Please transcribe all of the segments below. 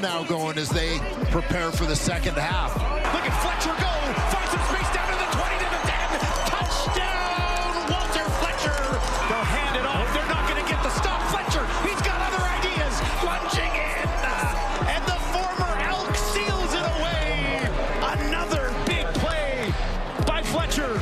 momentum now going as they prepare for the second half. Look at Fletcher go. Finds some space down to the 20 to the 10. Touchdown, Walter Fletcher. They'll hand it off. They're not going to get the stop. Fletcher, he's got other ideas. Lunging in. And the former Elk seals it away. Another big play by Fletcher.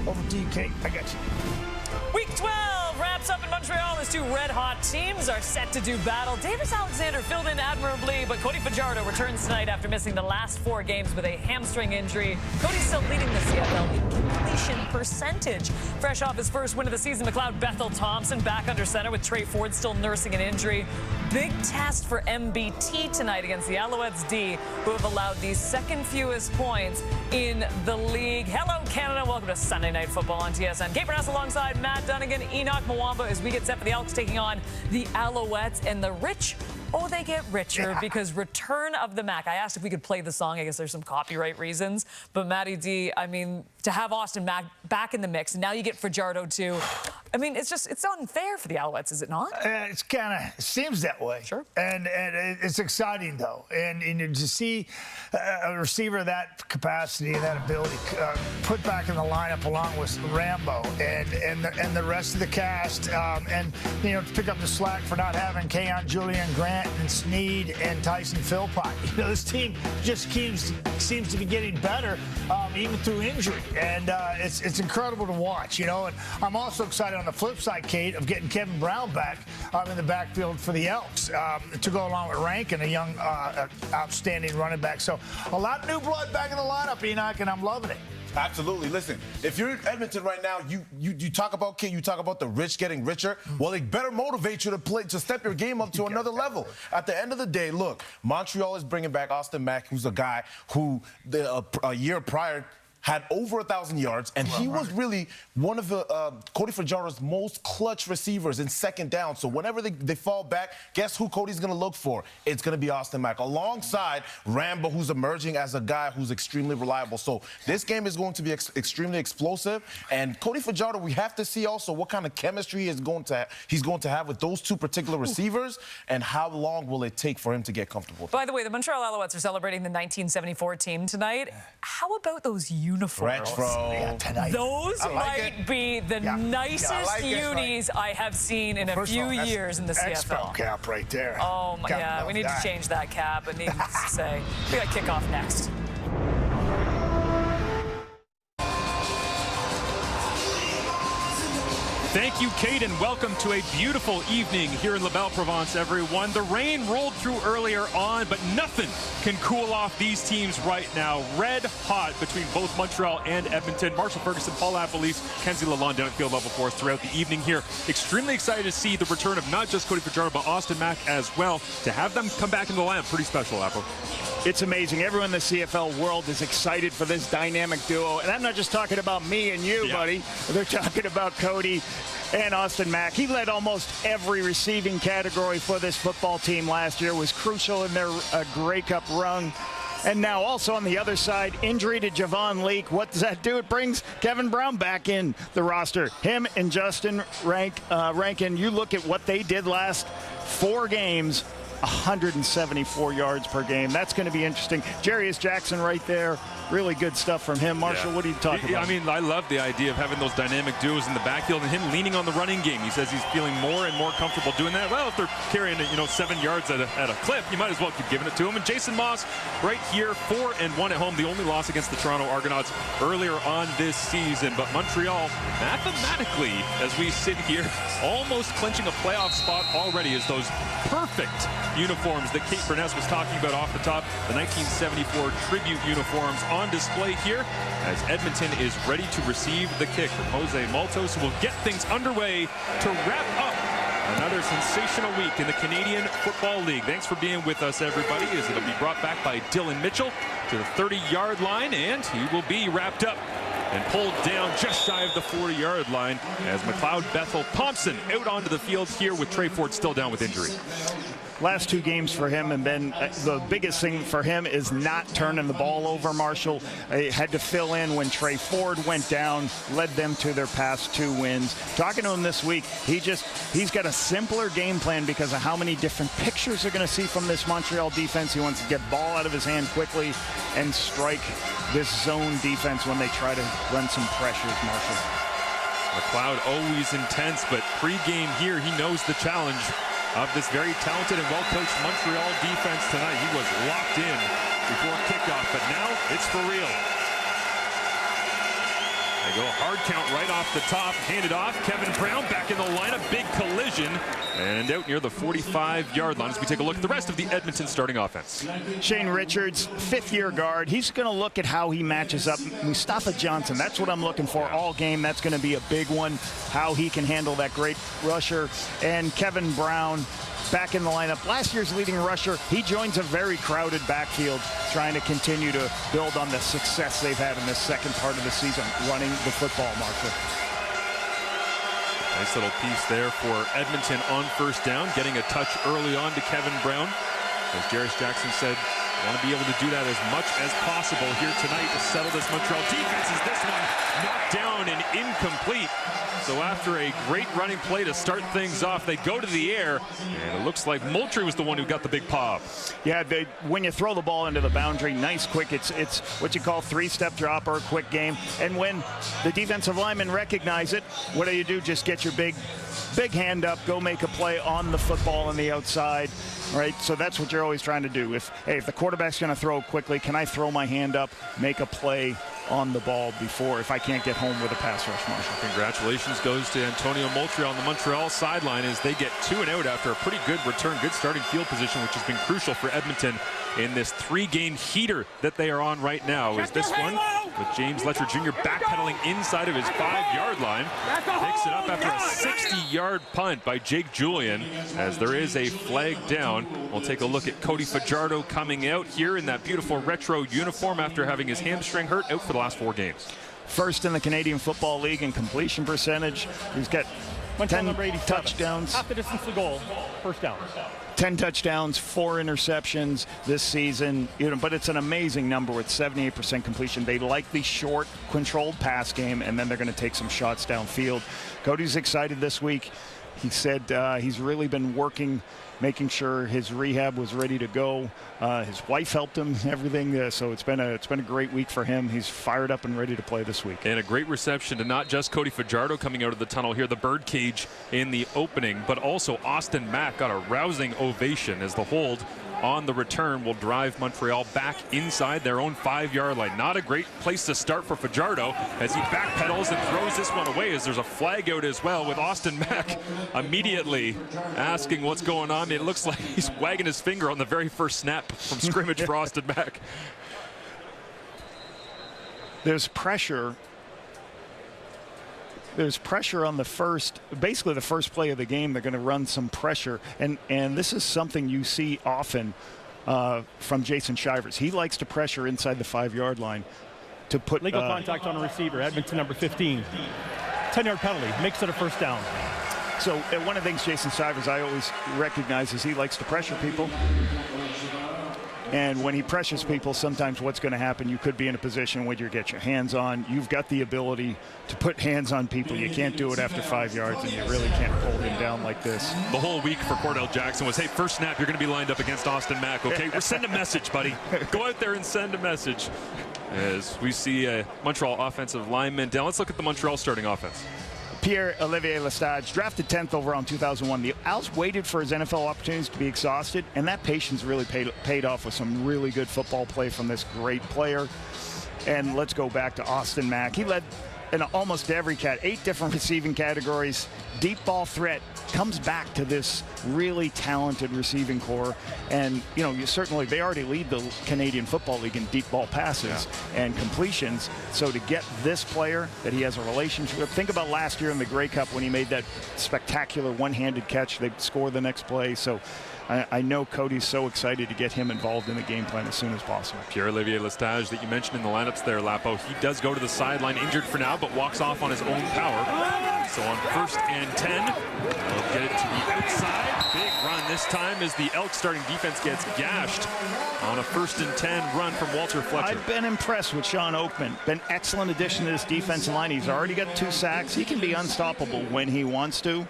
Over to you, Kate. I got you. Week 12 wraps up in Montreal as two red-hot teams are set to do battle. Davis Alexander filled in admirably, but Cody Fajardo returns tonight after missing the last 4 games with a hamstring injury. Cody's still leading the CFL in completion percentage. Fresh off his first win of the season, McLeod Bethel Thompson back under center with Trey Ford still nursing an injury. Big test for MBT tonight against the Alouettes D, who have allowed the second fewest points in the league. Hello, Canada. Welcome to Sunday Night Football on TSN. Kate Burness alongside Matt Dunnigan, Enoch Mwamba as we get set for the Elks taking on the Alouettes. And the rich, oh, they get richer because Return of the Mac. I asked if we could play the song. I guess there's some copyright reasons. But Matty D, I mean, to have Austin Mac back in the mix, and now you get Fajardo too. I mean, it's unfair for the Alouettes, is it not? It's kind of, it seems that way. Sure. And it's exciting, though. And to see a receiver of that capacity and that ability put back in the lineup along with Rambo and the rest of the cast, and, you know, to pick up the slack for not having Keon Julian Grant and Sneed and Tyson Philpott. You know, this team just seems to be getting better, even through injury. And it's incredible to watch, you know. And I'm also excited on the flip side, Kate, of getting Kevin Brown back in the backfield for the Elks to go along with Rankin, a young, outstanding running back. So a lot of new blood back in the lineup, Enoch, and I'm loving it. Absolutely. Listen, if you're in Edmonton right now, you talk about King, you talk about the rich getting richer. Well, it better motivate you to step your game up to another level. At the end of the day, look, Montreal is bringing back Austin Mack, who's a guy who a year prior had over 1,000 yards, and he was really one of the Cody Fajardo's most clutch receivers in second down. So whenever they fall back, guess who Cody's going to look for? It's going to be Austin Mack, alongside Rambo, who's emerging as a guy who's extremely reliable. So this game is going to be extremely explosive, and Cody Fajardo, we have to see also what kind of chemistry he's going to have with those two particular receivers, and how long will it take for him to get comfortable. By the way, the Montreal Alouettes are celebrating the 1974 team tonight. How about those uniforms? Those might be the nicest unis I have seen in a few years in the CFL. Cap right there. Oh, my God. We need to change that cap, but needless to say. We got kickoff next. Thank you, Kate, and welcome to a beautiful evening here in La Belle Provence, everyone. The rain rolled through earlier on, but nothing can cool off these teams right now. Red hot between both Montreal and Edmonton. Marshall Ferguson, Paul Appelese, Kenzie Lalonde down at field level for us throughout the evening here. Extremely excited to see the return of not just Cody Fajardo, but Austin Mack as well. To have them come back in the lineup, pretty special, Apple. It's amazing. Everyone in the CFL world is excited for this dynamic duo. And I'm not just talking about me and you, buddy. They're talking about Cody and Austin Mack. He led almost every receiving category for this football team last year, was crucial in their Grey Cup run. And now also on the other side, injury to Javon Leake. What does that do? It brings Kevin Brown back in the roster. Him and Justin Rankin, you look at what they did last 4 games, 174 yards per game. That's going to be interesting. Jarius Jackson right there. Really good stuff from him. Marshall, what are you talking about? I mean, I love the idea of having those dynamic duos in the backfield and him leaning on the running game. He says he's feeling more and more comfortable doing that. Well, if they're carrying it, 7 yards at a clip, you might as well keep giving it to him. And Jason Moss right here, 4-1 at home. The only loss against the Toronto Argonauts earlier on this season. But Montreal, mathematically, as we sit here, almost clinching a playoff spot already, as those perfect uniforms that Kate Burness was talking about off the top, the 1974 tribute uniforms on display here, as Edmonton is ready to receive the kick from Jose Maltos, who will get things underway to wrap up another sensational week in the Canadian Football League. Thanks for being with us, everybody, as it'll be brought back by Dylan Mitchell to the 30-yard line, and he will be wrapped up and pulled down just shy of the 40-yard line as McLeod Bethel Thompson out onto the field here with Trey Ford still down with injury. Last 2 games for him, and then the biggest thing for him is not turning the ball over, Marshall. He had to fill in when Trey Ford went down, led them to their past 2 wins. Talking to him this week, he's got a simpler game plan because of how many different pictures they're going to see from this Montreal defense. He wants to get ball out of his hand quickly and strike this zone defense when they try to run some pressures, Marshall. McLeod always intense, but pre-game here, he knows the challenge of this very talented and well-coached Montreal defense tonight. He was locked in before kickoff, but now it's for real. They go hard count right off the top, handed off. Kevin Brown back in the lineup, big collision, and out near the 45-yard line as we take a look at the rest of the Edmonton starting offense. Shane Richards, 5th-year guard. He's going to look at how he matches up. Mustafa Johnson, that's what I'm looking for all game. That's going to be a big one, how he can handle that great rusher. And Kevin Brown back in the lineup. Last year's leading rusher. He joins a very crowded backfield, trying to continue to build on the success they've had in this second part of the season, running the football, Marshall. Nice little piece there for Edmonton on first down, getting a touch early on to Kevin Brown. As Jarius Jackson said, want to be able to do that as much as possible here tonight to settle this Montreal defense. As this one knocked down and incomplete. So after a great running play to start things off, they go to the air, and it looks like Moultrie was the one who got the big pop. Yeah, when you throw the ball into the boundary, nice, quick, it's what you call 3-step drop or a quick game. And when the defensive linemen recognize it, what do? Just get your big hand up, go make a play on the football on the outside. Right, so that's what you're always trying to do. If the quarterback's going to throw quickly, can I throw my hand up, make a play on the ball before if I can't get home with a pass rush, Marshall? Congratulations goes to Antonio Moultrie on the Montreal sideline as they get 2 and out after a pretty good return, good starting field position, which has been crucial for Edmonton in this 3-game heater that they are on right now. Is this one with James Letcher Jr. backpedaling inside of his 5-yard line. Picks it up after a 60-yard punt by Jake Julian as there is a flag down. We'll take a look at Cody Fajardo coming out here in that beautiful retro uniform after having his hamstring hurt, out for the last 4 games. First in the Canadian Football League in completion percentage. He's got 10 touchdowns. Half the distance to goal, first down. 10 touchdowns, 4 interceptions this season, but it's an amazing number with 78% completion. They like the short, controlled pass game, and then they're going to take some shots downfield. Cody's excited this week. He said he's really been working, making sure his rehab was ready to go. His wife helped him, everything. So it's been a great week for him. He's fired up and ready to play this week. And a great reception to not just Cody Fajardo coming out of the tunnel here, the birdcage in the opening, but also Austin Mack got a rousing ovation as the hold on the return will drive Montreal back inside their own 5-yard line. Not a great place to start for Fajardo as he backpedals and throws this one away as there's a flag out as well, with Austin Mack immediately asking what's going on. It looks like he's wagging his finger on the very first snap from scrimmage for Austin Mack. There's pressure. There's pressure on basically the first play of the game. They're going to run some pressure. And this is something you see often from Jason Shivers. He likes to pressure inside the 5-yard line to put legal contact on a receiver, Edmonton number 15. 10-yard penalty, makes it a first down. So one of the things Jason Shivers I always recognize is he likes to pressure people. And when he pressures people, sometimes what's going to happen, you could be in a position where you get your hands on. You've got the ability to put hands on people. You can't do it after 5 yards, and you really can't pull him down like this. The whole week for Cordell Jackson was, hey, first snap, you're going to be lined up against Austin Mack, okay? We're sending a message, buddy. Go out there and send a message. As we see a Montreal offensive lineman down. Let's look at the Montreal starting offense. Pierre-Olivier Lestage, drafted 10th overall in 2001. The Owls waited for his NFL opportunities to be exhausted, and that patience really paid off with some really good football play from this great player. And let's go back to Austin Mack. He led in almost every 8 different receiving categories. Deep ball threat, comes back to this really talented receiving core. And, certainly they already lead the Canadian Football League in deep ball passes and completions. So to get this player that he has a relationship with, think about last year in the Grey Cup when he made that spectacular one-handed catch. They'd score the next play. So I know Cody's so excited to get him involved in the game plan as soon as possible. Pierre-Olivier Lestage that you mentioned in the lineups there, Lapo, he does go to the sideline injured for now, but walks off on his own power. So on 1st and 10, they'll get it to the outside. Big run this time as the Elks starting defense gets gashed on a 1st and 10 run from Walter Fletcher. I've been impressed with Sean Oakman. Been excellent addition to this defensive line. He's already got 2 sacks. He can be unstoppable when he wants to.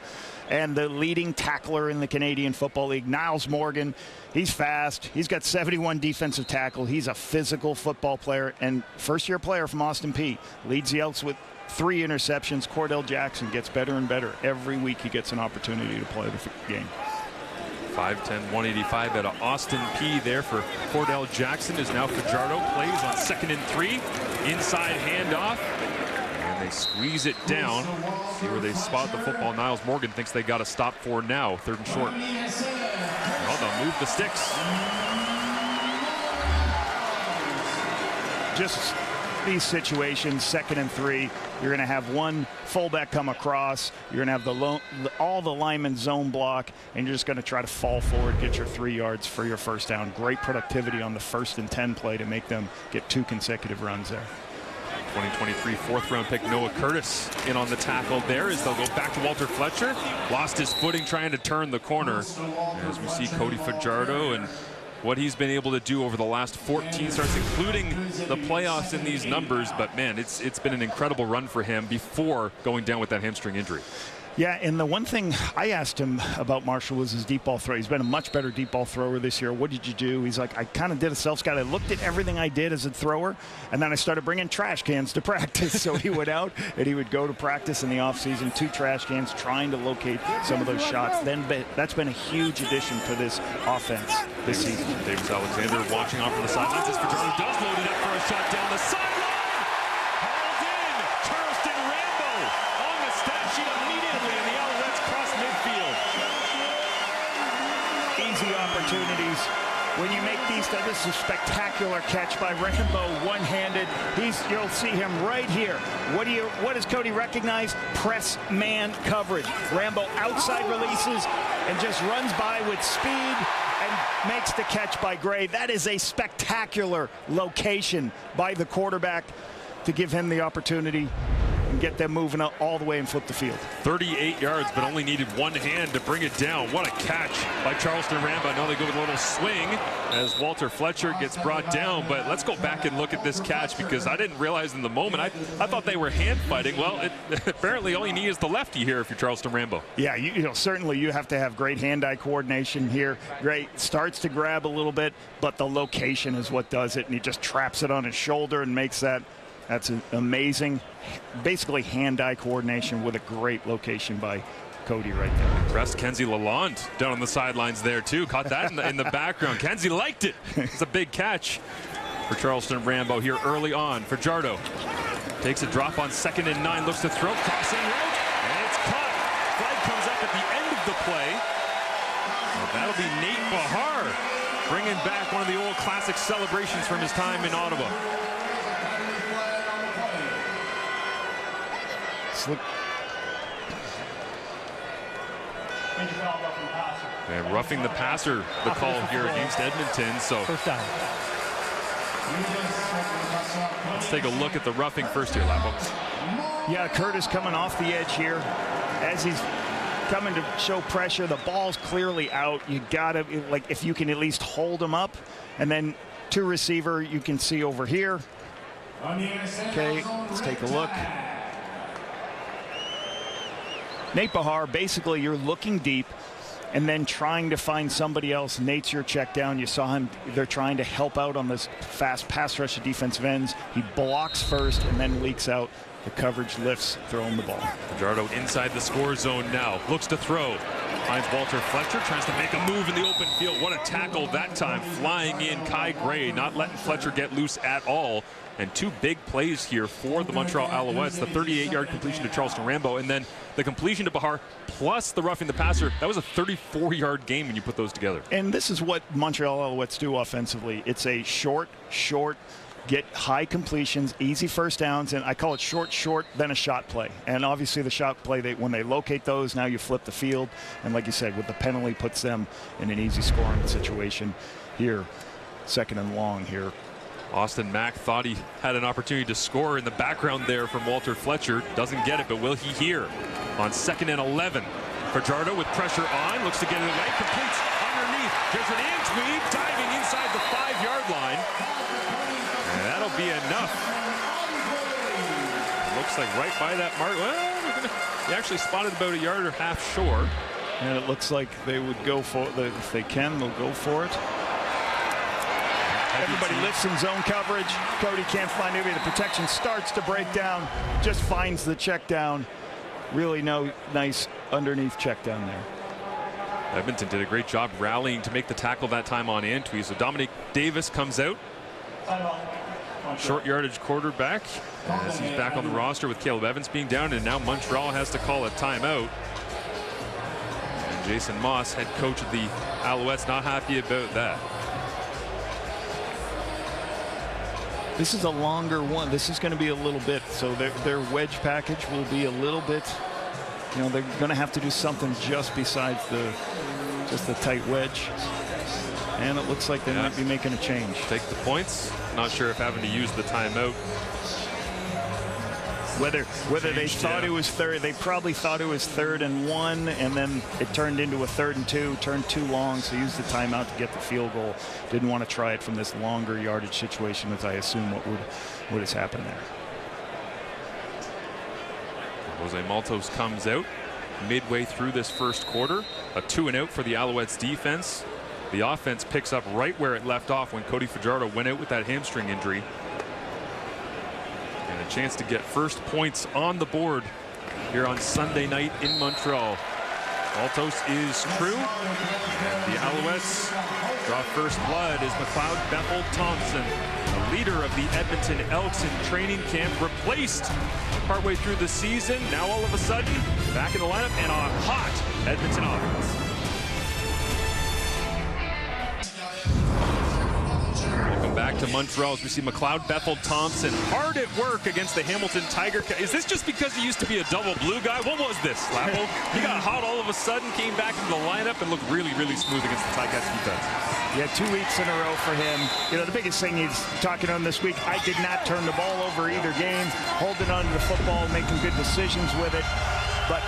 And the leading tackler in the Canadian Football League, Niles Morgan, he's fast. He's got 71 defensive tackle. He's a physical football player and first-year player from Austin Peay. Leads the Elks with 3 interceptions. Cordell Jackson gets better and better. Every week he gets an opportunity to play the game. 5'10", 185 out of Austin Peay there for Cordell Jackson. Is now Fajardo, plays on 2nd and 3. Inside handoff. And they squeeze it down. See where they spot the football. Niles Morgan thinks they got a stop for now. 3rd and short. Well, they'll move the sticks. Just these situations, 2nd and 3, you're going to have one fullback come across. You're going to have all the linemen zone block, and you're just going to try to fall forward, get your 3 yards for your 1st down. Great productivity on the 1st and 10 play to make them get 2 consecutive runs there. 2023 4th-round pick Noah Curtis in on the tackle there as they'll go back to Walter Fletcher. Lost his footing trying to turn the corner. As we see Cody Fajardo and what he's been able to do over the last 14 starts, including the playoffs in these numbers. But, man, it's been an incredible run for him before going down with that hamstring injury. Yeah, and the one thing I asked him about Marshall was his deep ball throw. He's been a much better deep ball thrower this year. What did you do? He's like, I kind of did a self-scout. I looked at everything I did as a thrower, and then I started bringing trash cans to practice. So he went out, and he would go to practice in the offseason, 2 trash cans, trying to locate some of those shots. Then that's been a huge addition to this offense this season. Davis Alexander watching off from the sidelines as Fajardo does load it up for a shot down the sideline. Hauled in. Charleston Rambo on the stat sheet immediately, and the Alouettes cross midfield. Easy opportunities. When you make these, this is a spectacular catch by Rambo, one-handed. You'll see him right here. What does Cody recognize? Press man coverage. Rambo outside releases and just runs by with speed and makes the catch by Gray. That is a spectacular location by the quarterback to give him the opportunity and get them moving up all the way and flip the field. 38 yards, but only needed one hand to bring it down. What a catch by Charleston Rambo. Now they go with a little swing as Walter Fletcher gets brought down. But let's go back and look at this catch because I didn't realize in the moment. I thought they were hand fighting. Well, apparently all you need is the lefty here if you're Charleston Rambo. Yeah, you know, certainly you have to have great hand-eye coordination here. Great, starts to grab a little bit, but the location is what does it. And he just traps it on his shoulder and makes that. That's an amazing, basically hand-eye coordination with a great location by Cody right there. Pressed Kenzie Lalonde down on the sidelines there too. Caught that in the background. Kenzie liked it. It's a big catch for Charleston Rambo here early on. Fajardo takes a drop on 2nd and 9. Looks to throw. Crossing route. And it's caught. Flag comes up at the end of the play. And that'll be Nate Bahar bringing back one of the old classic celebrations from his time in Ottawa. And roughing the passer, the call here against Edmonton. So 1st down. Let's take a look at the roughing first here, Lapo. Yeah, Curtis coming off the edge here as he's coming to show pressure. The ball's clearly out. You gotta, like, if you can at least hold him up, and then to receiver, you can see over here. Okay, let's take a look. Nate Bahar, basically you're looking deep and then trying to find somebody else. Nate's your check down. You saw him, they're trying to help out on this fast pass rush of defensive ends. He blocks first and then leaks out. The coverage lifts, throwing the ball. Fajardo inside the score zone now. Looks to throw. Finds Walter Fletcher. Tries to make a move in the open field. What a tackle that time. Flying in Kai Gray. Not letting Fletcher get loose at all. And 2 big plays here for the Montreal Alouettes. The 38-yard completion to Charleston Rambo. And then the completion to Bahar plus the roughing the passer. That was a 34-yard game when you put those together. And this is what Montreal Alouettes do offensively. It's a short get high completions, easy first downs, and I call it short, then a shot play. And obviously the shot play, when they locate those, now you flip the field. And like you said, with the penalty, puts them in an easy scoring situation here. 2nd and long here. Austin Mack thought he had an opportunity to score in the background there from Walter Fletcher. Doesn't get it, but will he here? On 2nd and 11. Fajardo with pressure on, looks to get it away, completes underneath. There's an Antwi diving inside the 5-yard line. And that'll be enough. Looks like right by that mark. Well, he actually spotted about a yard or half short. And it looks like they would go for it. If they can, they'll go for it. Everybody lifts in zone coverage. Cody can't find anybody. The protection starts to break down. Just finds the check down. Really nice underneath check down there. Edmonton did a great job rallying to make the tackle that time on Antwi. So Dominic Davis comes out. Short yardage quarterback as he's back on the roster with Caleb Evans being down, and now Montreal has to call a timeout. And Jason Moss, head coach of the Alouettes, not happy about that. This is a longer one. This is going to be a little bit, so their wedge package will be a little bit, they're going to have to do something just besides just the tight wedge. And it looks like they might be making a change. Take the points. Not sure if having to use the timeout. Whether they thought it was third, they probably thought it was 3rd and 1, and then it turned into a 3rd and 2, turned too long, so used the timeout to get the field goal. Didn't want to try it from this longer yardage situation, as I assume what has happened there. Jose Maltos comes out midway through this first quarter. A 2-and-out for the Alouettes defense. The offense picks up right where it left off when Cody Fajardo went out with that hamstring injury. And a chance to get first points on the board here on Sunday night in Montreal. Maltos is true. And the Alouettes draw first blood as McLeod Bethel Thompson, the leader of the Edmonton Elks in training camp, replaced partway through the season. Now all of a sudden back in the lineup and a hot Edmonton offense. Back to Montreal as we see McLeod Bethel Thompson hard at work against the Hamilton Tiger. Is this just because he used to be a double blue guy? What was this, Lapo? He got hot all of a sudden, came back into the lineup, and looked really, really smooth against the Ticats defense. Yeah, 2 weeks in a row for him. The biggest thing he's talking on this week, I did not turn the ball over either game, holding on to the football, making good decisions with it. But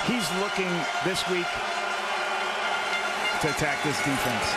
he's looking this week to attack this defense.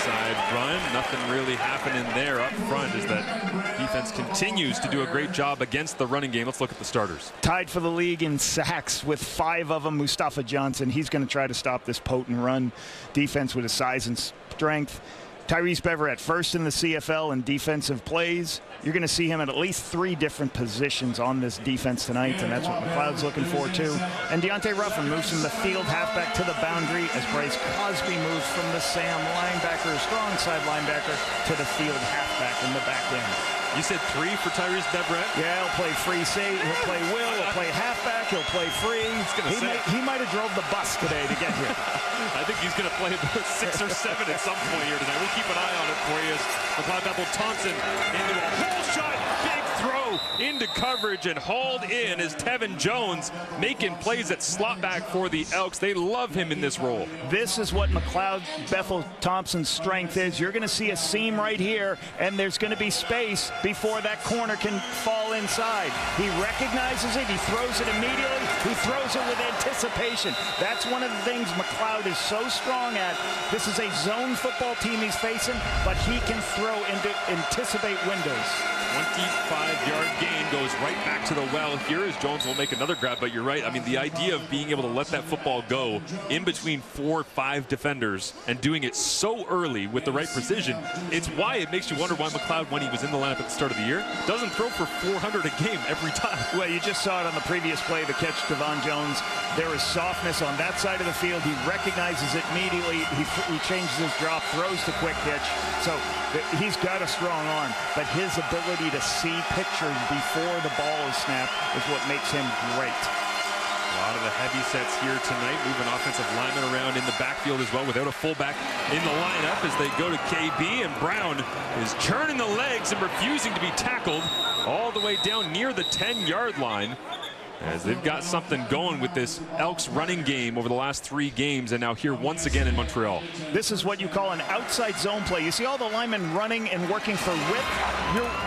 Inside run, nothing really happening there up front as that defense continues to do a great job against the running game. Let's look at the starters. Tied for the league in sacks with 5 of them. Mustafa Johnson, he's going to try to stop this potent run defense with his size and strength. Tyrese Beverett, first in the CFL in defensive plays. You're going to see him at least 3 different positions on this defense tonight, and that's what McLeod's looking for too. And Deontay Ruffin moves from the field halfback to the boundary as Bryce Cosby moves from the Sam linebacker, strong side linebacker, to the field halfback in the back end. You said 3 for Tyrese Beverett? Yeah, he'll play free safety, he'll play will, he'll play halfback, he'll play free. He might have drove the bus today to get here. I think he's going to play about 6 or 7 at some point here tonight. We'll keep an eye on it for you as McLeod Bethel Thompson into a hole shot, big throw into coverage and hauled in as Tevin Jones making plays at slot back for the Elks. They love him in this role. This is what McLeod Bethel Thompson's strength is. You're going to see a seam right here, and there's going to be space before that corner can fall inside. He recognizes it. He throws it immediately. He throws it with anticipation. That's one of the things McLeod is so strong at. This is a zone football team he's facing, but he can throw and anticipate windows. 25-yard gain goes right back to the well here as Jones will make another grab, but you're right. I mean, the idea of being able to let that football go in between 4 or 5 defenders and doing it so early with the right precision, it's why it makes you wonder why McLeod, when he was in the lineup at the start of the year, doesn't throw for 400 a game every time. Well, you just saw it on the previous play, the catch to Devon Jones. There is softness on that side of the field. He recognizes it immediately. He changes his drop, throws the quick pitch. So he's got a strong arm, but his ability to see pictures before the ball is snapped is what makes him great. A lot of the heavy sets here tonight, moving offensive linemen around in the backfield as well without a fullback in the lineup as they go to KB, and Brown is churning the legs and refusing to be tackled all the way down near the 10-yard line, as they've got something going with this Elks running game over the last 3 games, and now here once again in Montreal. This is what you call an outside zone play. You see all the linemen running and working for width.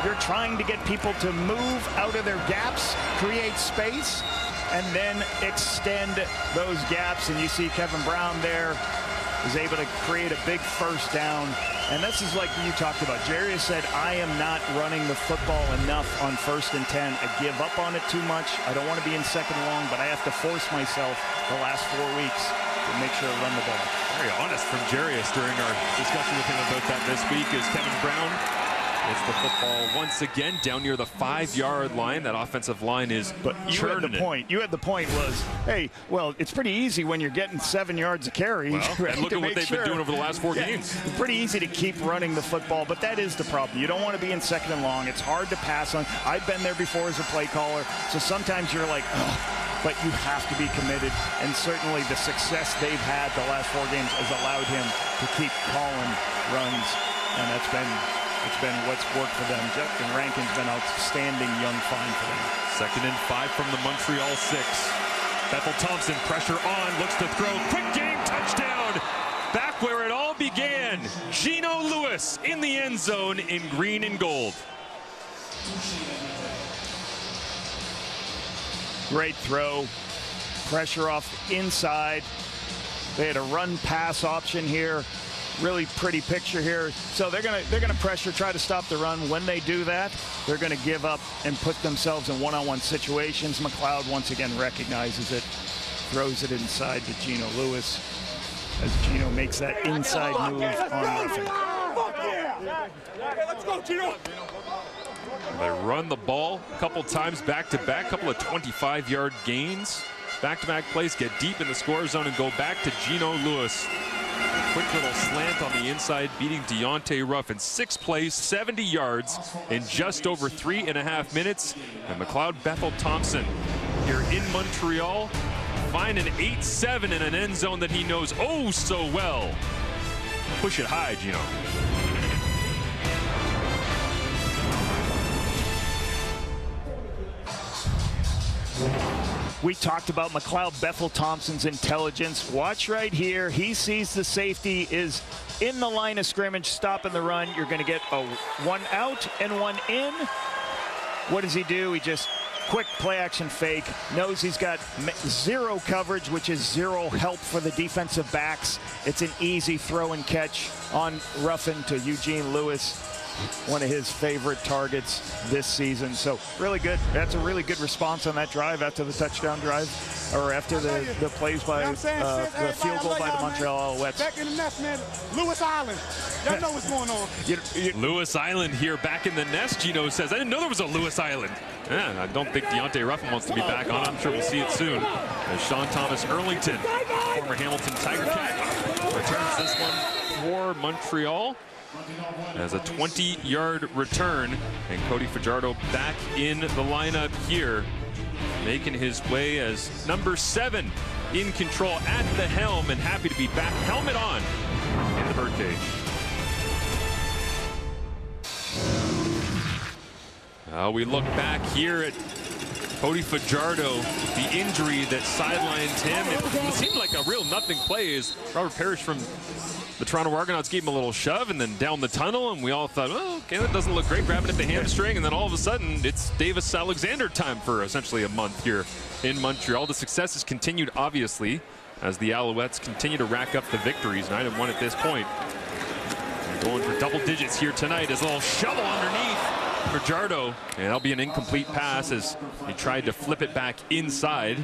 You're trying to get people to move out of their gaps, create space, and then extend those gaps. And you see Kevin Brown there is able to create a big first down. And this is like you talked about. Jerry said, I am not running the football enough on 1st and 10. I give up on it too much. I don't want to be in 2nd and long, but I have to force myself the last 4 weeks to make sure I run the ball. Very honest from Jarius during our discussion with him about that this week, as Kevin Brown gets the football once again down near the 5-yard line. That offensive line is churning it. You had the point was, hey, well, it's pretty easy when you're getting 7 yards a carry. Well, right, and look at what they've been doing over the last 4 games. Pretty easy to keep running the football, but that is the problem. You don't want to be in 2nd and long. It's hard to pass on. I've been there before as a play caller, so sometimes you're like, oh. But you have to be committed, and certainly the success they've had the last 4 games has allowed him to keep calling runs, and it's been what's worked for them. Justin Rankin's been outstanding young find for them. 2nd and 5 from the Montreal 6. Bethel Thompson, pressure on, looks to throw, quick game, touchdown! Back where it all began, Gino Lewis in the end zone in green and gold. Great throw, pressure off inside. They had a run-pass option here. Really pretty picture here. So they're gonna pressure, try to stop the run. When they do that, they're gonna give up and put themselves in one-on-one situations. McLeod once again recognizes it, throws it inside to Gino Lewis as Gino makes that inside move on Ruffin. Let's go, Gino. They run the ball a couple times back-to-back, couple of 25-yard gains. Back-to-back plays, get deep in the score zone and go back to Gino Lewis. A quick little slant on the inside, beating Deontay Ruff in 6 plays, 70 yards in just over 3.5 minutes. And McLeod Bethel Thompson here in Montreal find an 8-7 in an end zone that he knows oh so well. Push it high, Gino. We talked about McLeod Bethel Thompson's intelligence. Watch right here. He sees the safety is in the line of scrimmage, stopping the run. You're going to get a 1 out and 1 in. What does he do? He just quick play action fake. Knows he's got 0 coverage, which is 0 help for the defensive backs. It's an easy throw and catch on Ruffin to Eugene Lewis, one of his favorite targets this season. So really good. That's a really good response on that drive after the touchdown drive, or after the plays by the field goal by the Montreal Alouettes. Back in the nest, man. Lewis Island. Y'all know what's going on. Lewis Island here back in the nest, Gino says. I didn't know there was a Lewis Island. Yeah, I don't think Deontay Ruffin wants to be back on. I'm sure we'll see it soon. As Sean Thomas Erlington, former Hamilton Tiger Cat, returns this one for Montreal as a 20-yard return, and Cody Fajardo back in the lineup here, making his way as number 7 in control at the helm, and happy to be back, helmet on, in the birdcage. We look back here at Cody Fajardo, the injury that sidelined him. It seemed like a real nothing play as Robert Parrish from the Toronto Argonauts gave him a little shove and then down the tunnel, and we all thought, oh, okay, that doesn't look great, grabbing at the hamstring, and then all of a sudden it's Davis Alexander time for essentially a month here in Montreal. The success has continued, obviously, as the Alouettes continue to rack up the victories, 9-1 at this point. And going for double digits here tonight as a little shovel underneath Fajardo, and that'll be an incomplete pass as he tried to flip it back inside.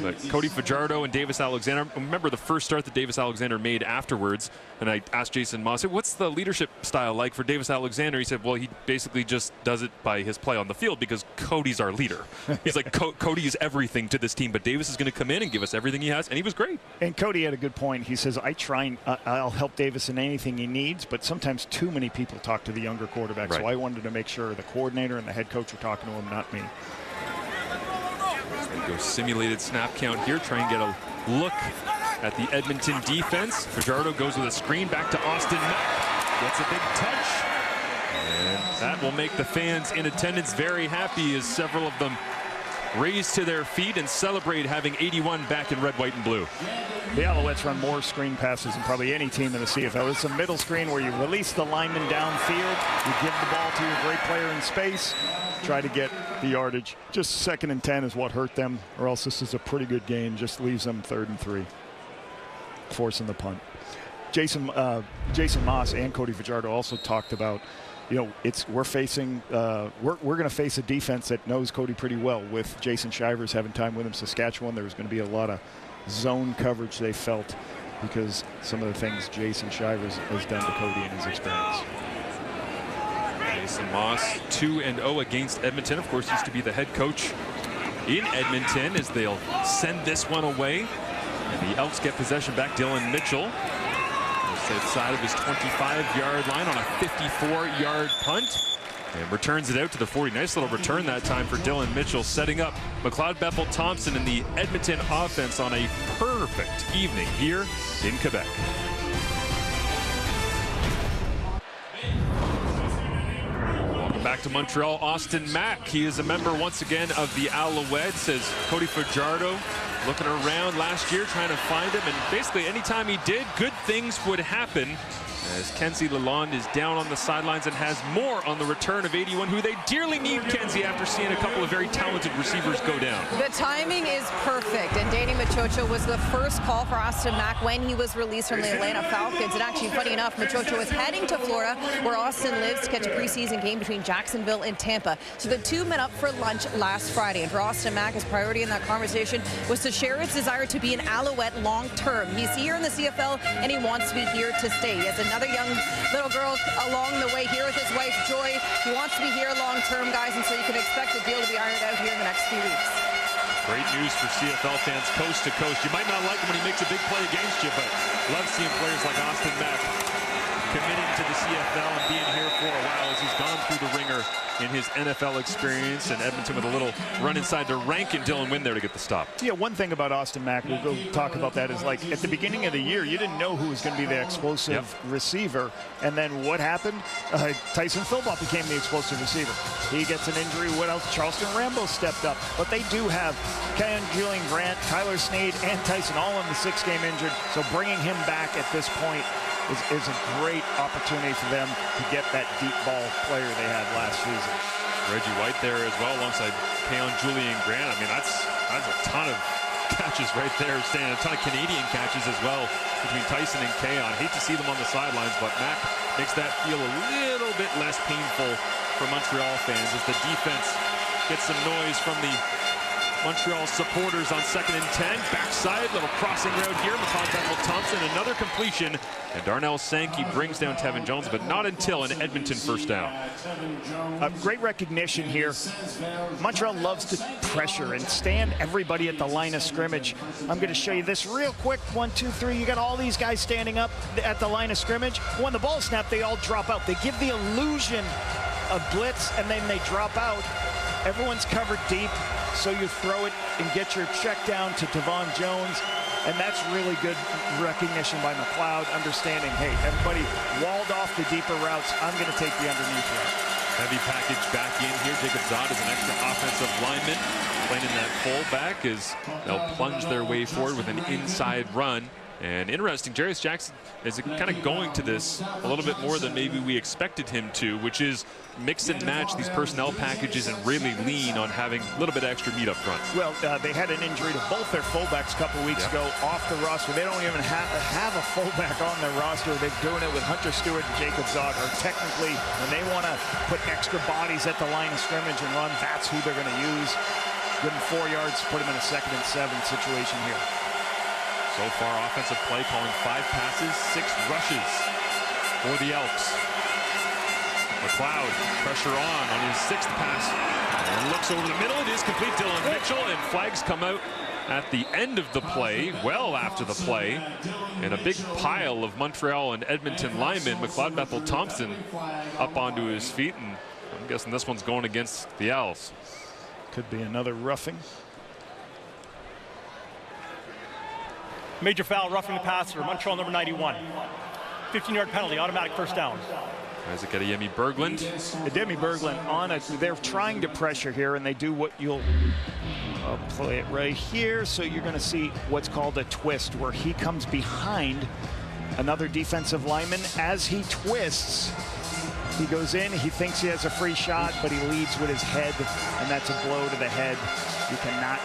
But Cody Fajardo and Davis Alexander, remember the first start that Davis Alexander made afterwards, and I asked Jason Moss, what's the leadership style like for Davis Alexander? He said, well, he basically just does it by his play on the field because Cody's our leader. He's like, Cody is everything to this team, but Davis is going to come in and give us everything he has, and he was great. And Cody had a good point. He says, I'll help Davis in anything he needs, but sometimes too many people talk to the younger quarterback, right. So I wanted to make sure the coordinator and the head coach are talking to him, not me. And go simulated snap count here. Try and get a look at the Edmonton defense. Fajardo goes with a screen back to Austin Mack. Gets a big touch. And that will make the fans in attendance very happy as several of them raise to their feet and celebrate having 81 back in red, white, and blue. The Alouettes run more screen passes than probably any team in the CFL. It's a middle screen where you release the lineman downfield, you give the ball to your great player in space, try to get the yardage. Just 2nd and 10 is what hurt them, or else this is a pretty good game. Just leaves them 3rd and 3, forcing the punt. Jason Moss and Cody Fajardo also talked about, you know, we're going to face a defense that knows Cody pretty well. With Jason Shivers having time with him, Saskatchewan, there was going to be a lot of zone coverage, they felt, because some of the things Jason Shivers has done to Cody in his experience. Jason Moss 2-0 against Edmonton. Of course, used to be the head coach in Edmonton as they'll send this one away. And the Elks get possession back. Dylan Mitchell outside of his 25-yard line on a 54-yard punt. And returns it out to the 40. Nice little return that time for Dylan Mitchell, setting up McLeod Bethel Thompson and the Edmonton offense on a perfect evening here in Quebec. Welcome back to Montreal. Austin Mack, he is a member once again of the Alouettes, as Cody Fajardo looking around last year trying to find him, and basically anytime he did, good things would happen, as Kenzie Lalonde is down on the sidelines and has more on the return of 81, who they dearly need, Kenzie, after seeing a couple of very talented receivers go down. The timing is perfect, and Danny Machocho was the first call for Austin Mack when he was released from the Atlanta Falcons. And actually, funny enough, Machocho was heading to Florida, where Austin lives, to catch a preseason game between Jacksonville and Tampa. So the two met up for lunch last Friday, and for Austin Mack, his priority in that conversation was to share his desire to be an Alouette long term. He's here in the CFL, and he wants to be here to stay. He has another young little girl along the way here with his wife Joy. He wants to be here long term, guys, and so you can expect the deal to be ironed out here in the next few weeks. Great news for CFL fans coast to coast. You might not like him when he makes a big play against you, but love seeing players like Austin Mack committing to the CFL and being here for a while as he's gone through the ringer in his NFL experience. And Edmonton with a little run inside to Rank and Dylan Wynn there to get the stop. Yeah, one thing about Austin Mack, we'll go talk about that, is like at the beginning of the year, you didn't know who was going to be the explosive receiver. And then what happened? Tyson Philbott became the explosive receiver. He gets an injury. What else? Charleston Rambo stepped up. But they do have Ken, Julian Grant, Tyler Snead, and Tyson all in the 6-game injured. So bringing him back at this point is a great opportunity for them to get that deep ball player they had last season. Reggie White there as well alongside Keon Julian Grant. I mean, that's a ton of catches right there, a ton of Canadian catches as well between Tyson and Keon. Hate to see them on the sidelines, but Mack makes that feel a little bit less painful for Montreal fans as the defense gets some noise from the Montreal supporters on 2nd and 10. Backside, little crossing route here. McLeod Thompson, another completion. And Darnell Sankey brings down Tevin Jones, but not until an Edmonton first down. Great recognition here. Montreal loves to pressure and stand everybody at the line of scrimmage. I'm going to show you this real quick. 1, 2, 3. You got all these guys standing up at the line of scrimmage. When the ball snapped, they all drop out. They give the illusion of blitz, and then they drop out. Everyone's covered deep, so you throw it and get your check down to Tevin Jones. And that's really good recognition by McLeod, understanding, hey, everybody walled off the deeper routes. I'm going to take the underneath route. Heavy package back in here. Jacob Zod is an extra offensive lineman playing in that fullback as they'll plunge their way forward with an inside run. And interesting, Jarius Jackson is kind of going to this a little bit more than maybe we expected him to, which is mix and match these personnel packages and really lean on having a little bit extra meat up front. Well, they had an injury to both their fullbacks a couple weeks ago off the roster. They don't even have a fullback on their roster. They're doing it with Hunter Stewart and Jacob Zod. Or technically, when they want to put extra bodies at the line of scrimmage and run, that's who they're going to use. Give them 4 yards, put them in a 2nd and 7 situation here. So far, offensive play calling 5 passes, 6 rushes for the Elks. McLeod, pressure on his 6th pass. And looks over the middle. It is complete. Dylan Mitchell, and flags come out at the end of the play, well after the play. And a big pile of Montreal and Edmonton linemen. McLeod Bethel Thompson up onto his feet, and I'm guessing this one's going against the Owls. Could be another roughing. Major foul, roughing the passer, Montreal number 91. 15-yard penalty, automatic first down. Isaac Adeyemi Berglund. Adeyemi Berglund on it. They're trying to pressure here, and they do what I'll play it right here. So you're going to see what's called a twist, where he comes behind another defensive lineman. As he twists, he goes in, he thinks he has a free shot, but he leads with his head, and that's a blow to the head. You cannot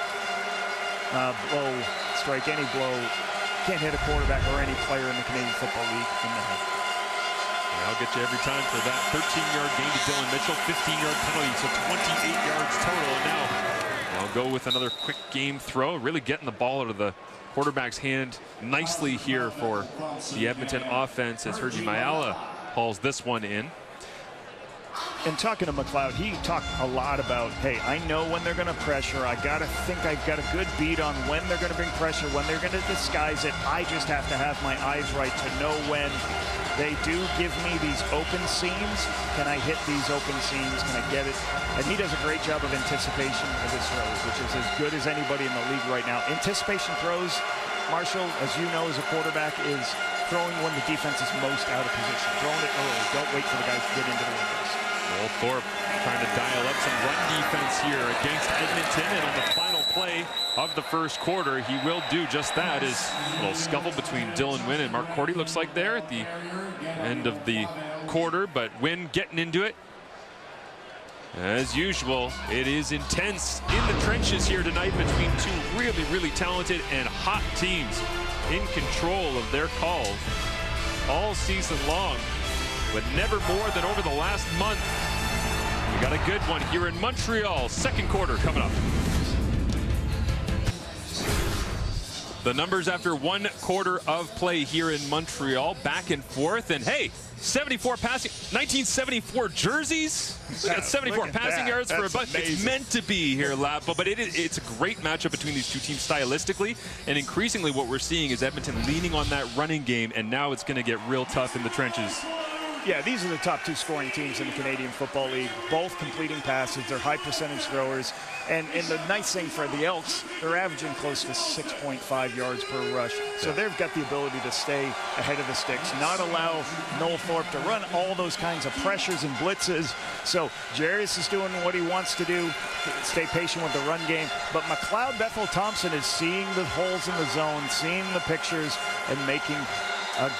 strike any blow. Can't hit a quarterback or any player in the Canadian Football League in the head. I'll get you every time for that. 13-yard gain to Dylan Mitchell, 15-yard penalty, so 28 yards total. And now I'll go with another quick game throw, really getting the ball out of the quarterback's hand nicely here for the Edmonton offense as Hergy Mayala hauls this one in. And talking to McLeod, he talked a lot about, hey, I know when they're going to pressure. I got to think I've got a good beat on when they're going to bring pressure, when they're going to disguise it. I just have to have my eyes right to know when they do give me these open seams. Can I hit these open seams? Can I get it? And he does a great job of anticipation of his throws, which is as good as anybody in the league right now. Anticipation throws, Marshall, as you know, as a quarterback, is throwing when the defense is most out of position. Throwing it early. Don't wait for the guys to get into the windows. Noel Thorpe trying to dial up some run defense here against Edmonton, and on the final play of the first quarter, he will do just that. Is a little scuffle between Dylan Wynn and Mark Cordy, looks like there at the end of the quarter, but Wynn getting into it. As usual, it is intense in the trenches here tonight between two really, really talented and hot teams in control of their calls all season long, but never more than over the last month. We got a good one here in Montreal. Second quarter coming up. The numbers after one quarter of play here in Montreal, back and forth, and hey, 74 passing, 1974 jerseys. We got 74 passing yards for a bunch. It's meant to be here, Lapo, but it's a great matchup between these two teams stylistically, and increasingly what we're seeing is Edmonton leaning on that running game, and now it's going to get real tough in the trenches. Yeah, these are the top two scoring teams in the Canadian Football League, both completing passes. They're high percentage throwers. And the nice thing for the Elks, they're averaging close to 6.5 yards per rush. So they've got the ability to stay ahead of the sticks, not allow Noel Thorpe to run all those kinds of pressures and blitzes. So Jarius is doing what he wants to do, stay patient with the run game. But McLeod Bethel-Thompson is seeing the holes in the zone, seeing the pictures, and making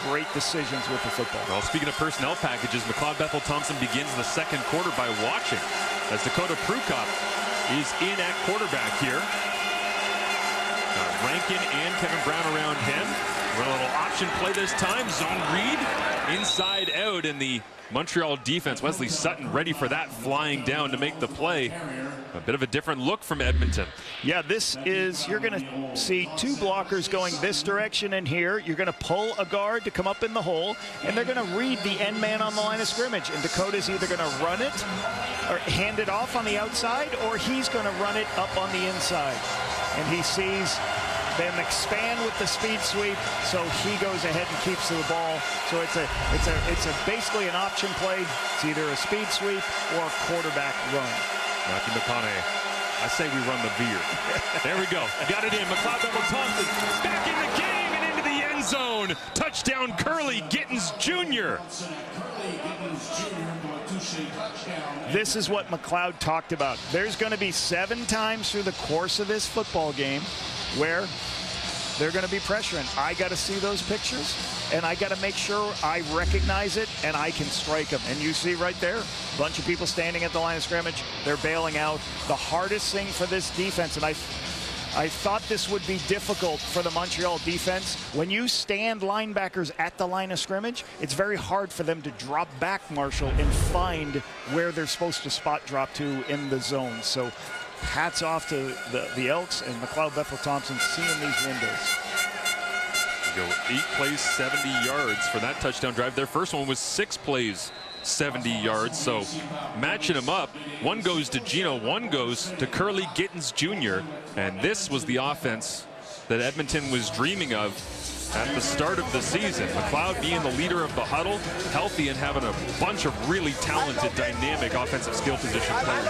great decisions with the football. Well, speaking of personnel packages, McLeod Bethel-Thompson begins the second quarter by watching as Dakota Prukop is in at quarterback here. Rankin and Kevin Brown around him. Run a little option play this time. Zone read inside out, and the Montreal defense, Wesley Sutton, ready for that, flying down to make the play. A bit of a different look from Edmonton. Yeah, this is, you're going to see two blockers going this direction and here. You're going to pull a guard to come up in the hole, and they're going to read the end man on the line of scrimmage. And Dakota's either going to run it or hand it off on the outside, or he's going to run it up on the inside. And he sees them expand with the speed sweep, so he goes ahead and keeps the ball. So it's basically an option play. It's either a speed sweep or a quarterback run. Matthew McConaughey, I say we run the veer. There we go. Got it in. McLeod Bethel-Thompson back in the game and into the end zone. Touchdown, Curly Gittins Jr. This is what McLeod talked about. There's going to be 7 times through the course of this football game where they're going to be pressuring. I got to see those pictures, and I got to make sure I recognize it and I can strike them. And you see right there, a bunch of people standing at the line of scrimmage. They're bailing out. The hardest thing for this defense, and I thought this would be difficult for the Montreal defense. When you stand linebackers at the line of scrimmage, it's very hard for them to drop back, Marshall, and find where they're supposed to spot drop to in the zone. So hats off to the Elks and McLeod Bethel-Thompson seeing these windows. Go 8 plays, 70 yards for that touchdown drive. Their first one was 6 plays, 70 yards. So matching them up, one goes to Gino, one goes to Curly Gittins Jr. And this was the offense that Edmonton was dreaming of at the start of the season. McLeod being the leader of the huddle, healthy and having a bunch of really talented, dynamic offensive skill position players.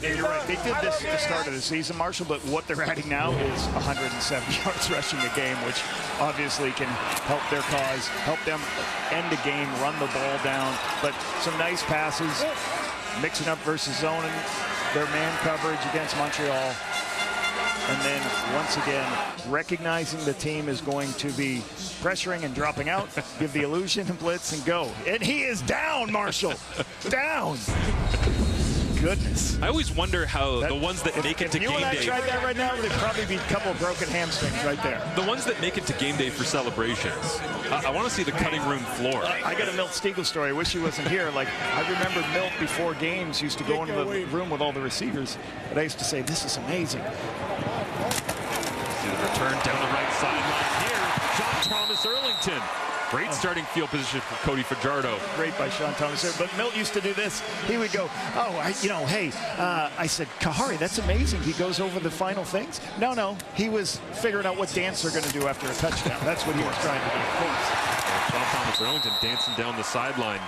You're right. They did this at the start of the season, Marshall, but what they're adding now is 170 yards rushing a game, which obviously can help their cause, help them end the game, run the ball down. But some nice passes, mixing up versus zoning, their man coverage against Montreal. And then, once again, recognizing the team is going to be pressuring and dropping out, give the illusion and blitz and go. And he is down, Marshall. Down. Goodness. I always wonder how the ones that make it to game day. If you and I tried that right now, there'd probably be a couple of broken hamstrings right there. The ones that make it to game day for celebrations. I want to see the cutting room floor. I got a Milt Stiegel story. I wish he wasn't here. Like, I remember Milt before games used to go into the room with all the receivers. And I used to say, this is amazing. See the return down the right sideline here. Sean Thomas Erlington. Great starting field position for Cody Fajardo. Great by Sean Thomas there. But Milt used to do this. He would go, I said, Kahari, that's amazing. He goes over the final things. No. He was figuring out what dance they're going to do after a touchdown. That's what he was trying to do, of course. Sean Thomas Erlington dancing down the sideline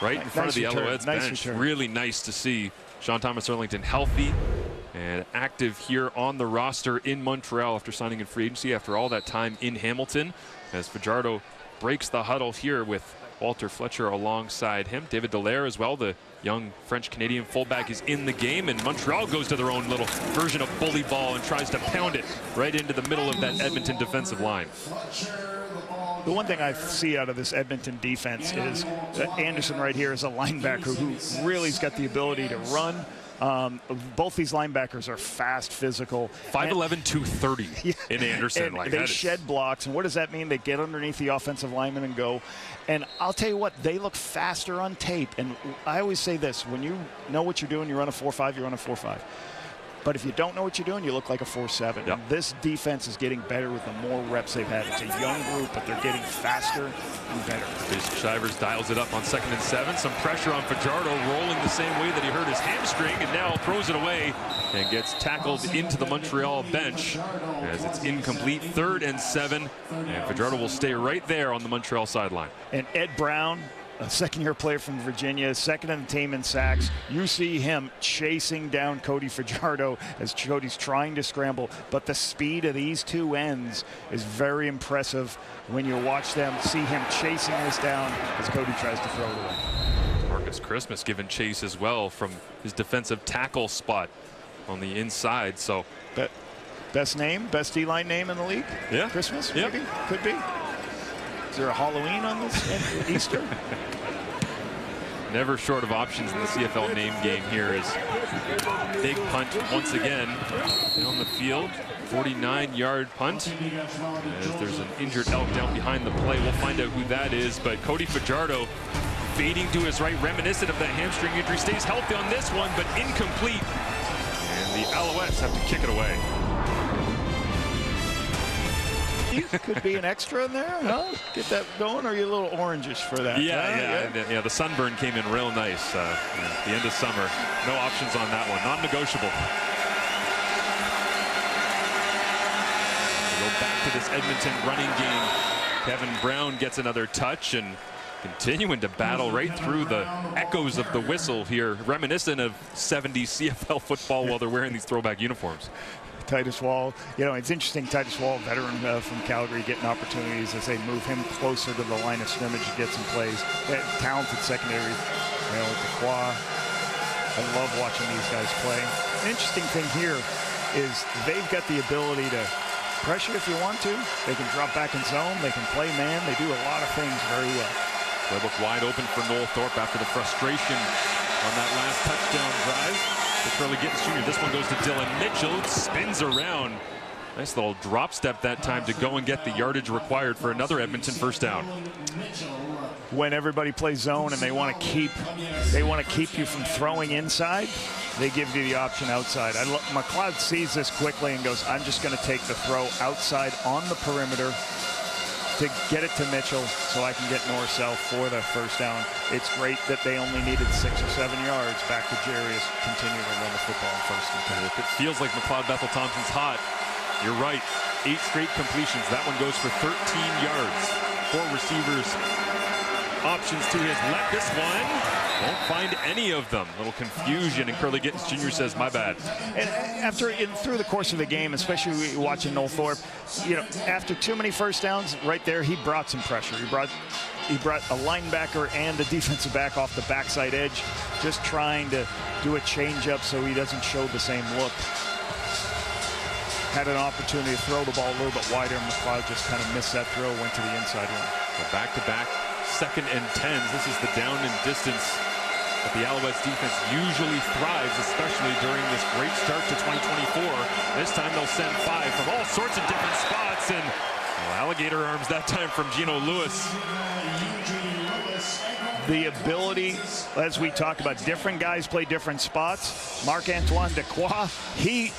right in front of the Alouettes bench. Really nice to see Sean Thomas Erlington healthy and active here on the roster in Montreal after signing in free agency after all that time in Hamilton, as Fajardo breaks the huddle here with Walter Fletcher alongside him. David Dallaire as well, the young French-Canadian fullback, is in the game, and Montreal goes to their own little version of bully ball and tries to pound it right into the middle of that Edmonton defensive line. The one thing I see out of this Edmonton defense is that Anderson right here is a linebacker who really has got the ability to run. Both these linebackers are fast, physical. 5'11", 230 in Anderson. And they shed blocks. And what does that mean? They get underneath the offensive lineman and go. And I'll tell you what, they look faster on tape. And I always say this, when you know what you're doing, you run a 4.5, you run a 4.5. But if you don't know what you're doing, you look like a 4.7. Yep. This defense is getting better with the more reps they've had. It's a young group, but they're getting faster and better. Shivers dials it up on 2nd and 7. Some pressure on Fajardo, rolling the same way that he hurt his hamstring, and now throws it away and gets tackled into the Montreal bench as it's incomplete. 3rd and 7, and Fajardo will stay right there on the Montreal sideline. And Ed Brown, a second-year player from Virginia, second in the team in sacks. You see him chasing down Cody Fajardo as Cody's trying to scramble. But the speed of these two ends is very impressive when you watch them, see him chasing this down as Cody tries to throw it away. Marcus Christmas giving chase as well from his defensive tackle spot on the inside. So best D-line name in the league? Yeah. Christmas, yep. Maybe? Could be. Is there a Halloween on this? Easter? Never short of options in the CFL name game here is big punt once again down the field. 49-yard punt. As there's an injured Elk down behind the play. We'll find out who that is. But Cody Fajardo fading to his right, reminiscent of that hamstring injury. Stays healthy on this one, but incomplete. And the Alouettes have to kick it away. Could be an extra in there, huh? Get that going, or are you a little orangish for that? Yeah. The sunburn came in real nice. The end of summer. No options on that one. Non-negotiable. We'll go back to this Edmonton running game. Kevin Brown gets another touch and continuing to battle right through the echoes of the whistle here, reminiscent of 70s CFL football while they're wearing these throwback uniforms. Titus Wall, it's interesting. Titus Wall, veteran from Calgary, getting opportunities as they move him closer to the line of scrimmage to get some plays. Talented secondary, with the Qua. I love watching these guys play. An interesting thing here is they've got the ability to pressure if you want to. They can drop back in zone. They can play man. They do a lot of things very well. Playbook wide open for Noel Thorpe after the frustration on that last touchdown drive. Charlie Gittins Jr. This one goes to Dylan Mitchell. It spins around. Nice little drop step that time to go and get the yardage required for another Edmonton first down. When everybody plays zone and they want to keep you from throwing inside, they give you the option outside. McLeod sees this quickly and goes, I'm just going to take the throw outside on the perimeter to get it to Mitchell so I can get north-south for the first down. It's great that they only needed 6 or 7 yards. Back to Jarius, continue to run the football in 1st and 10. If it feels like McLeod Bethel Thompson's hot, you're right. 8 straight completions. That one goes for 13 yards. 4 receivers options to his left. This one won't find any of them. A little confusion, and Curly Gittins Jr. says, my bad. And through the course of the game, especially watching Noel Thorpe, after too many first downs, right there, he brought some pressure. He brought a linebacker and a defensive back off the backside edge, just trying to do a change-up so he doesn't show the same look. Had an opportunity to throw the ball a little bit wider, and McLeod just kind of missed that throw, went to the inside one. So back-to-back 2nd and 10s. This is the down and distance that the Alouettes defense usually thrives, especially during this great start to 2024. This time they'll send 5 from all sorts of different spots, and alligator arms that time from Gino Lewis. The ability, as we talked about, different guys play different spots. Marc-Antoine Dequoy,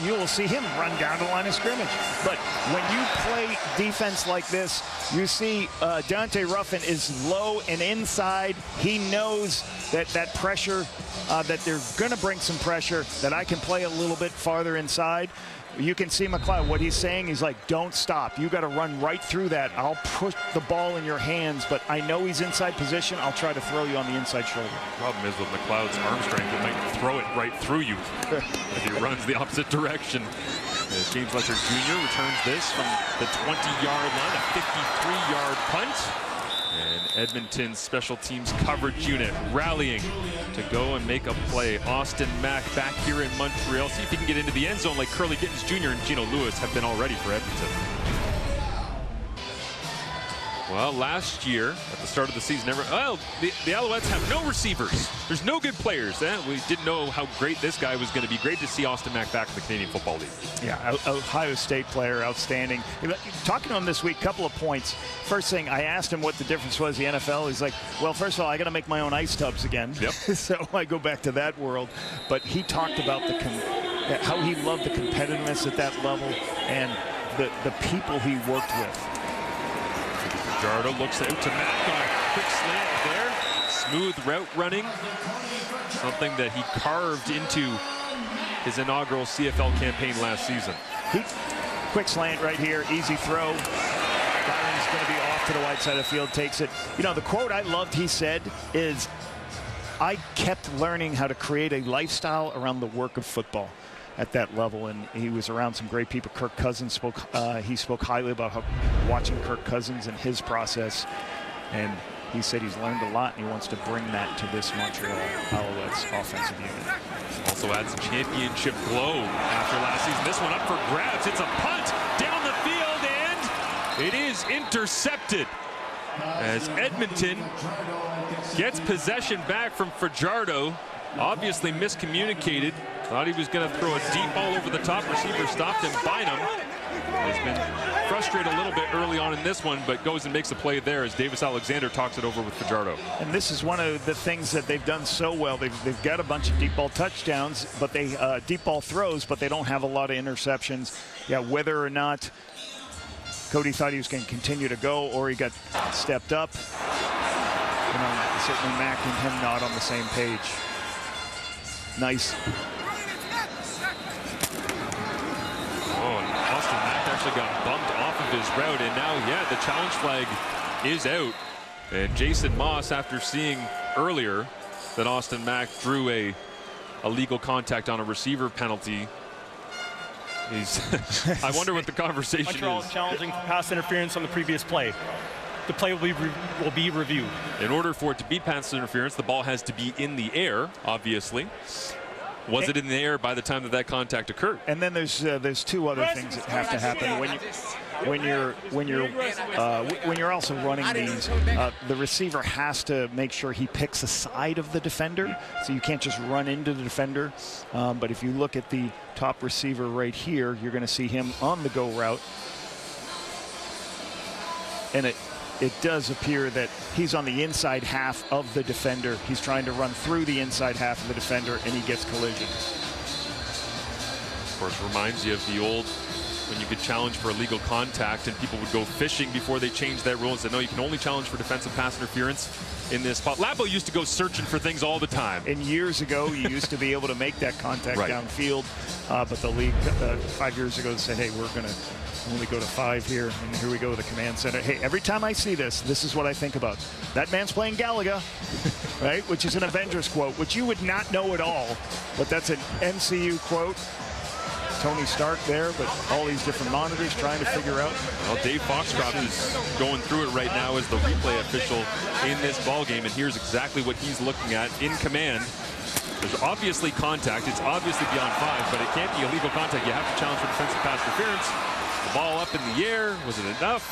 you will see him run down the line of scrimmage. But when you play defense like this, you see Dante Ruffin is low and inside. He knows that pressure, that they're going to bring some pressure, that I can play a little bit farther inside. You can see McLeod, what he's saying, he's like, don't stop. You got to run right through that. I'll push the ball in your hands, but I know he's inside position. I'll try to throw you on the inside shoulder. Problem is with McLeod's arm strength, it might throw it right through you if he runs the opposite direction. As James Letcher Jr. returns this from the 20-yard line, a 53-yard punt. And Edmonton's special teams coverage unit rallying to go and make a play. Austin Mack back here in Montreal. See if he can get into the end zone like Curly Gittins Jr. and Gino Lewis have been already for Edmonton. Well, last year, at the start of the season, the Alouettes have no receivers. There's no good players. We didn't know how great this guy was going to be. Great to see Austin Mack back in the Canadian Football League. Yeah, Ohio State player, outstanding. Talking to him this week, couple of points. First thing, I asked him what the difference was in the NFL. He's like, well, first of all, I got to make my own ice tubs again. Yep. So I go back to that world. But he talked about how he loved the competitiveness at that level and the people he worked with. Jardo looks out to Mack on a quick slant there. Smooth route running. Something that he carved into his inaugural CFL campaign last season. Quick slant right here, easy throw. Byron's going to be off to the wide side of the field, takes it. The quote I loved he said is, I kept learning how to create a lifestyle around the work of football at that level, and he was around some great people. Kirk Cousins spoke highly about watching Kirk Cousins and his process, and he said he's learned a lot and he wants to bring that to this Montreal Alouettes offensive unit. Also adds some championship glow after last season. This one up for grabs. It's a punt down the field, and it is intercepted as Edmonton gets possession back from Fajardo. Obviously miscommunicated. Thought he was going to throw a deep ball over the top. Receiver stopped him. Bynum has been frustrated a little bit early on in this one, but goes and makes a play there as Davis Alexander talks it over with Fajardo. And this is one of the things that they've done so well. They've got a bunch of deep ball touchdowns, but deep ball throws, but they don't have a lot of interceptions. Yeah, whether or not Cody thought he was going to continue to go or he got stepped up, certainly Mack and him not on the same page. Nice. Austin Mack actually got bumped off of his route, and now, the challenge flag is out. And Jason Moss, after seeing earlier that Austin Mack drew a illegal contact on a receiver penalty, I wonder what the conversation Montreal is. Challenging for pass interference on the previous play. The play will be reviewed. In order for it to be pass interference, the ball has to be in the air, obviously. Was it in the air by the time that contact occurred? And then there's two other things that have to happen when you're also running these. The receiver has to make sure he picks a side of the defender, so you can't just run into the defender. But if you look at the top receiver right here, you're going to see him on the go route, and it does appear that he's on the inside half of the defender. He's trying to run through the inside half of the defender, and he gets collision. Of course, reminds you of the old, when you could challenge for illegal contact and people would go fishing before they changed that rule and said, no, you can only challenge for defensive pass interference in this spot. Labo used to go searching for things all the time. And years ago, you used to be able to make that contact right downfield, but the league 5 years ago said, hey, we're going to When we go to 5 here, and here we go with the command center. Hey, every time I see this, this is what I think about. That man's playing Galaga, right? Which is an Avengers quote, which you would not know at all, but that's an MCU quote. Tony Stark there, but all these different monitors trying to figure out. Well, Dave Foxcroft is going through it right now as the replay official in this ball game, and here's exactly what he's looking at in command. There's obviously contact. It's obviously beyond 5, but it can't be illegal contact. You have to challenge for defensive pass interference. The ball up in the air. Was it enough?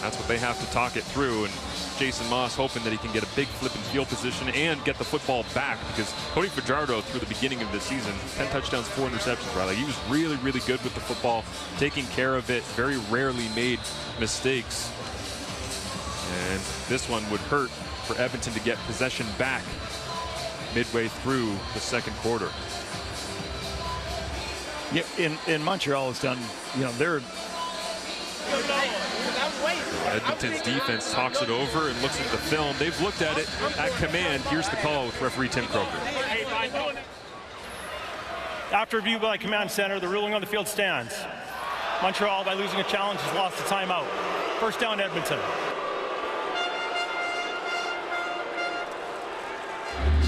That's what they have to talk it through. And Jason Moss hoping that he can get a big flip in field position and get the football back, because Cody Fajardo through the beginning of this season, 10 touchdowns, 4 interceptions, Riley. He was really, really good with the football, taking care of it, very rarely made mistakes. And this one would hurt for Edmonton to get possession back midway through the second quarter. Yeah, in Montreal has done, they're Edmonton's defense talks it over and looks at the film. They've looked at it at command. Here's the call with referee Tim Croker. After review by command center, the ruling on the field stands. Montreal, by losing a challenge, has lost the timeout. First down, Edmonton.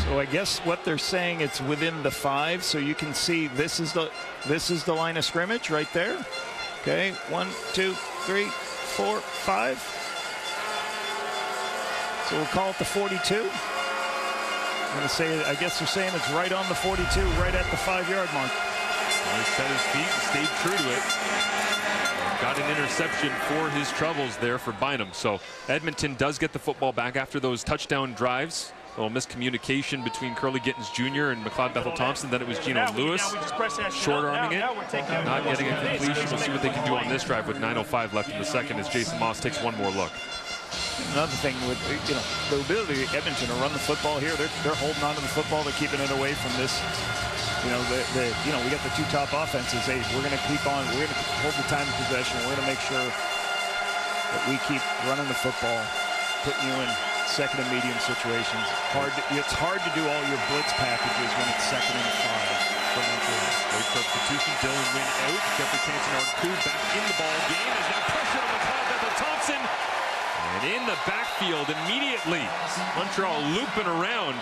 So I guess what they're saying, it's within the 5, so you can see this is the line of scrimmage right there. Okay, 1, 2, 3, 4, 5. So we'll call it the 42. I'm going to say, I guess they're saying it's right on the 42, right at the 5-yard mark. Well, he set his feet and stayed true to it. Got an interception for his troubles there for Bynum. So Edmonton does get the football back after those touchdown drives. A little miscommunication between Curly Gittins Jr. and McLeod Bethel-Thompson. Then it was Gino Lewis short-arming it, not getting a completion. We'll see what they can do on this drive with 9:05 left in the second as Jason Moss takes one more look. Another thing with the ability of Edmonton to run the football here, they're holding on to the football, they're keeping it away from this. We got the 2 top offenses. Hey, we're going to keep on. We're going to hold the time of possession. We're going to make sure that we keep running the football, putting you in second and medium situations. It's hard to do all your blitz packages when it's 2nd and 5. Great substitution. Dylan Wynn out. Jeffrey Canton-Arcou back in the ball game. There's now pressure on McLeod Bethel-Thompson. And in the backfield immediately. Montreal looping around.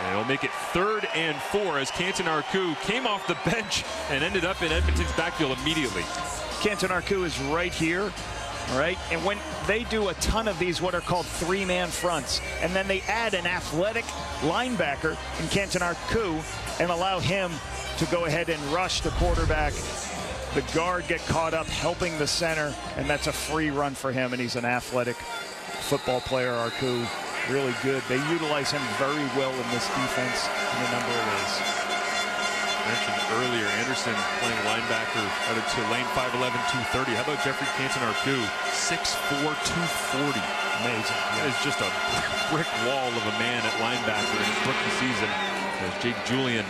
And it'll make it 3rd and 4 as Canton-Arcou came off the bench and ended up in Edmonton's backfield immediately. Canton-Arcou is right here. All right, and when they do a ton of these what are called 3-man fronts, and then they add an athletic linebacker in Canton-Arcou and allow him to go ahead and rush the quarterback, the guard get caught up helping the center, and that's a free run for him, and he's an athletic football player. Arcou, really good. They utilize him very well in this defense in a number of ways. Mentioned earlier, Anderson playing linebacker out of lane 5'11", 230. How about Jeffrey Canton-Arcou, 6'4", 240. Amazing. That is just a brick wall of a man at linebacker in his rookie season. As Jake Julian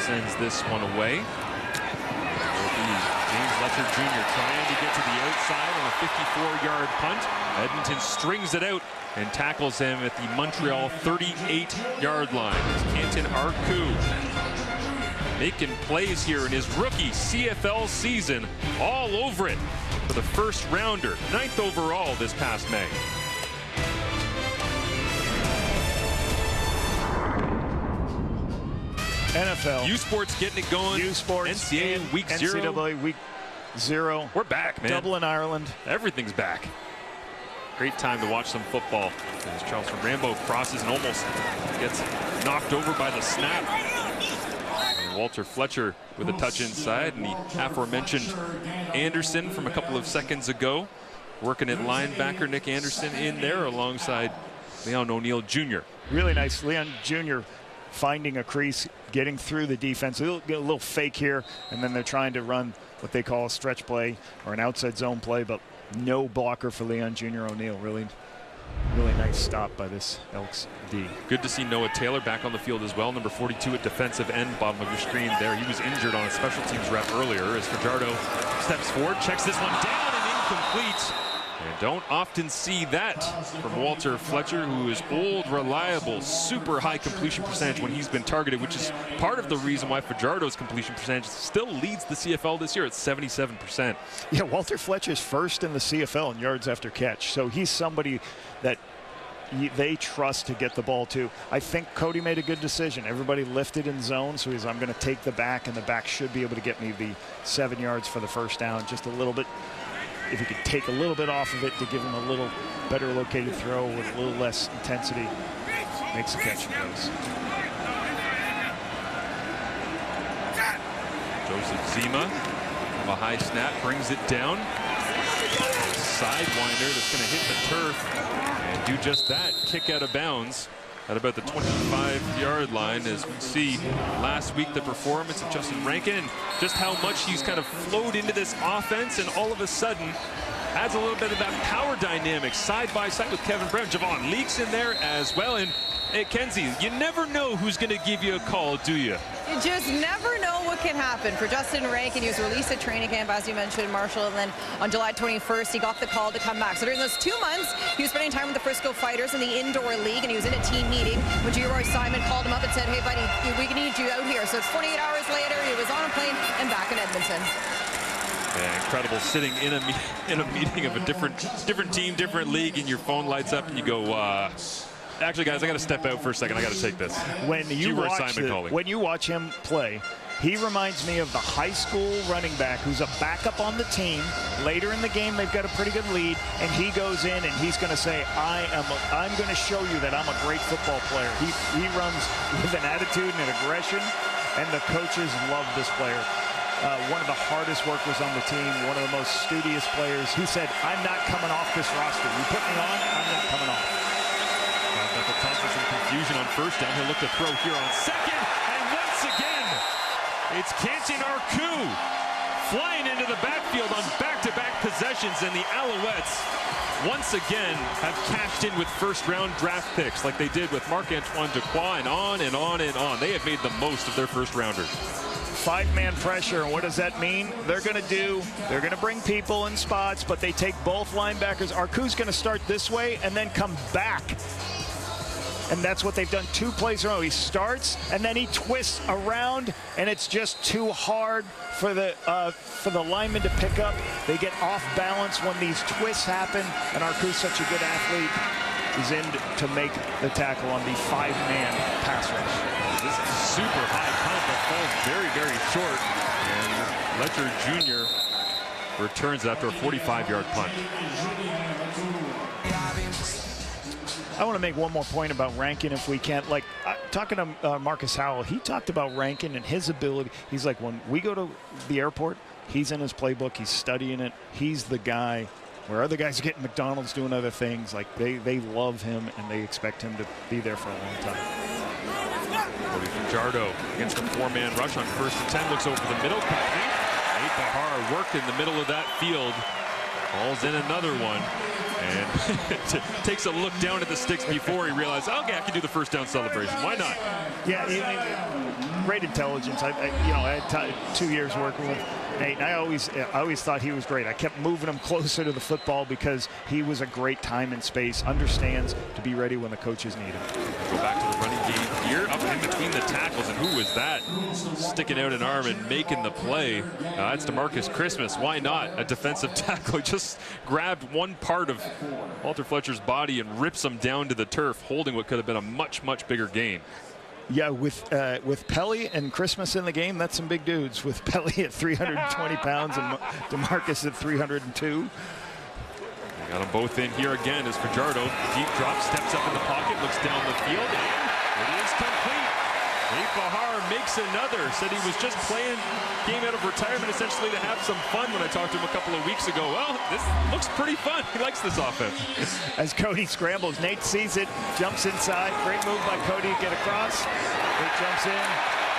sends this one away. Will be James Letcher Jr. trying to get to the outside on a 54-yard punt. Edmonton strings it out and tackles him at the Montreal 38-yard line. Canton-Arcou making plays here in his rookie CFL season, all over it for the first rounder, 9th overall this past May. NFL. U Sports getting it going. U Sports. NCAA week 0. NCAA week 0. We're back, man. Dublin, Ireland. Everything's back. Great time to watch some football as Charleston Rambo crosses and almost gets knocked over by the snap. Walter Fletcher with a touch inside, and the aforementioned Anderson from a couple of seconds ago working at linebacker. Nick Anderson in there alongside Leon O'Neill Jr. Really nice. Leon Jr. finding a crease, getting through the defense. They'll get a little fake here, and then they're trying to run what they call a stretch play or an outside zone play, but no blocker for Leon Jr. O'Neill. Really nice stop by this Elks D. Good to see Noah Taylor back on the field as well. Number 42 at defensive end, bottom of your screen there. He was injured on a special teams rep earlier as Fajardo steps forward, checks this one down and incomplete. And don't often see that from Walter Fletcher, who is old, reliable, super high completion percentage when he's been targeted, which is part of the reason why Fajardo's completion percentage still leads the CFL this year at 77%. Yeah, Walter Fletcher's first in the CFL in yards after catch. So he's somebody that they trust to get the ball to. I think Cody made a good decision. Everybody lifted in zone, so I'm going to take the back, and the back should be able to get me the 7 yards for the first down. Just a little bit. If he could take a little bit off of it to give him a little better located throw with a little less intensity, makes the catch. Joseph Zima, a high snap, brings it down. Sidewinder that's going to hit the turf and do just that, kick out of bounds at about the 25-yard line. As we see last week, the performance of Justin Rankin and just how much he's kind of flowed into this offense, and all of a sudden adds a little bit of that power dynamic side by side with Kevin Brown. Javon Leaks in there as well. And hey, Kenzie, you never know who's going to give you a call, do you? You just never know what can happen. For Justin Rankin, he was released at training camp, as you mentioned, Marshall, and then on July 21st, he got the call to come back. So during those 2 months, he was spending time with the Frisco Fighters in the indoor league, and he was in a team meeting when Leroy Simon called him up and said, hey, buddy, we need you out here. So it's 28 hours later, he was on a plane and back in Edmonton. Yeah, incredible, sitting in a meeting of a different team, different league, and your phone lights up, and you go, actually, guys, I got to step out for a second. I got to take this. When you watch him play, he reminds me of the high school running back who's a backup on the team. Later in the game, they've got a pretty good lead, and he goes in and he's going to say, I'm going to show you that I'm a great football player. He runs with an attitude and an aggression, and the coaches love this player. One of the hardest workers on the team, one of the most studious players. He said, I'm not coming off this roster. You put me on, I'm not coming off. That will cause some confusion on first down. He'll look to throw here on second. And once again, it's Canty Narku flying into the backfield on back-to-back possessions. And the Alouettes, once again, have cashed in with first-round draft picks like they did with Marc-Antoine Dequoy, and on and on and on. They have made the most of their first-rounders. 5-man pressure, and what does that mean? They're going to bring people in spots, but they take both linebackers. Arku's going to start this way and then come back. And that's what they've done 2 plays in a row. He starts and then he twists around, and it's just too hard for the lineman to pick up. They get off balance when these twists happen, and Arku's such a good athlete. He's in to make the tackle on the 5-man pass rush. This is super high punt that falls very, very short. And Fletcher Jr. returns after a 45-yard punt. I want to make one more point about Rankin if we can. Like, talking to Marcus Howell, he talked about Rankin and his ability. He's like, when we go to the airport, he's in his playbook, he's studying it. He's the guy where other guys are getting McDonald's, doing other things. Like, they love him, and they expect him to be there for a long time. Cody Fajardo against a 4-man rush on 1st and 10. Looks over the middle. Complete. Nate Bahar worked in the middle of that field. Falls in another one. And takes a look down at the sticks before he realized, okay, I can do the first down celebration. Why not? Yeah, great intelligence. I had 2 years working with Nate, and I always thought he was great. I kept moving him closer to the football because he was a great time and space, understands to be ready when the coaches need him. Go back to the running game here, up in between the tackles, and who was that sticking out an arm and making the play? That's DeMarcus Christmas. Why not? A defensive tackle. He just grabbed one part of Walter Fletcher's body and rips him down to the turf, holding what could have been a much, much bigger gain. Yeah, with Pelly and Christmas in the game, that's some big dudes. With Pelly at 320 pounds and DeMarcus at 302. They got them both in here again as Fajardo, deep drop, steps up in the pocket, looks down the field, and it is complete. Nate Bahar makes another. Said he was just playing game out of retirement essentially to have some fun when I talked to him a couple of weeks ago. Well, this looks pretty fun. He likes this offense. As Cody scrambles, Nate sees it, jumps inside. Great move by Cody to get across. Nate jumps in,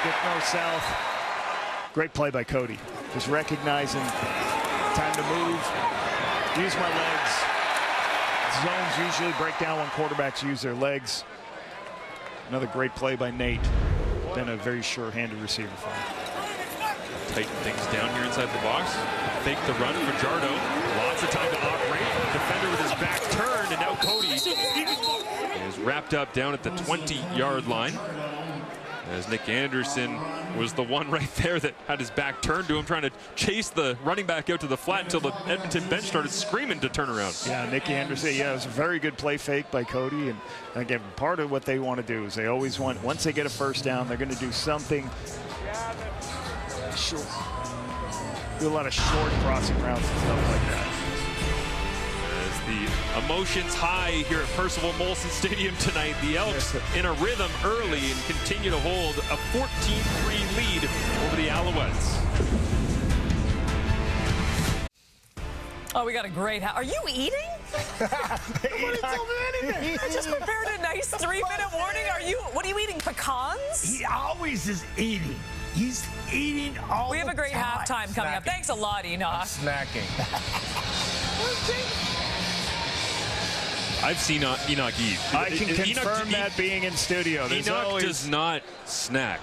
get north-south. Great play by Cody. Just recognizing time to move, use my legs. Zones usually break down when quarterbacks use their legs. Another great play by Nate. Been a very sure-handed receiver for him. tighten things down here inside the box. Fake the run, Fajardo. Lots of time to operate. Defender with his back turned, and now Cody is wrapped up down at the 20-yard line. As Nick Anderson was the one right there that had his back turned to him, trying to chase the running back out to the flat until the Edmonton bench started screaming to turn around. Yeah, Nick Anderson, yeah, it was a very good play fake by Cody. And again, part of what they want to do is they always want, once they get a first down, they're going to do something short. Do a lot of short crossing routes and stuff like that. The emotions high here at Percival Molson Stadium tonight. The Elks in a rhythm early and continue to hold a 14-3 lead over the Alouettes. Oh, we got a great house. Are you eating? Nobody told me anything. I just prepared a nice 3-minute warning. What are you eating, pecans? He always is eating. He's eating all the time. We have a great halftime coming up. Thanks a lot, Enoch. Snacking. I've seen Enoch eat. I can confirm that being in studio. Enoch does not snack.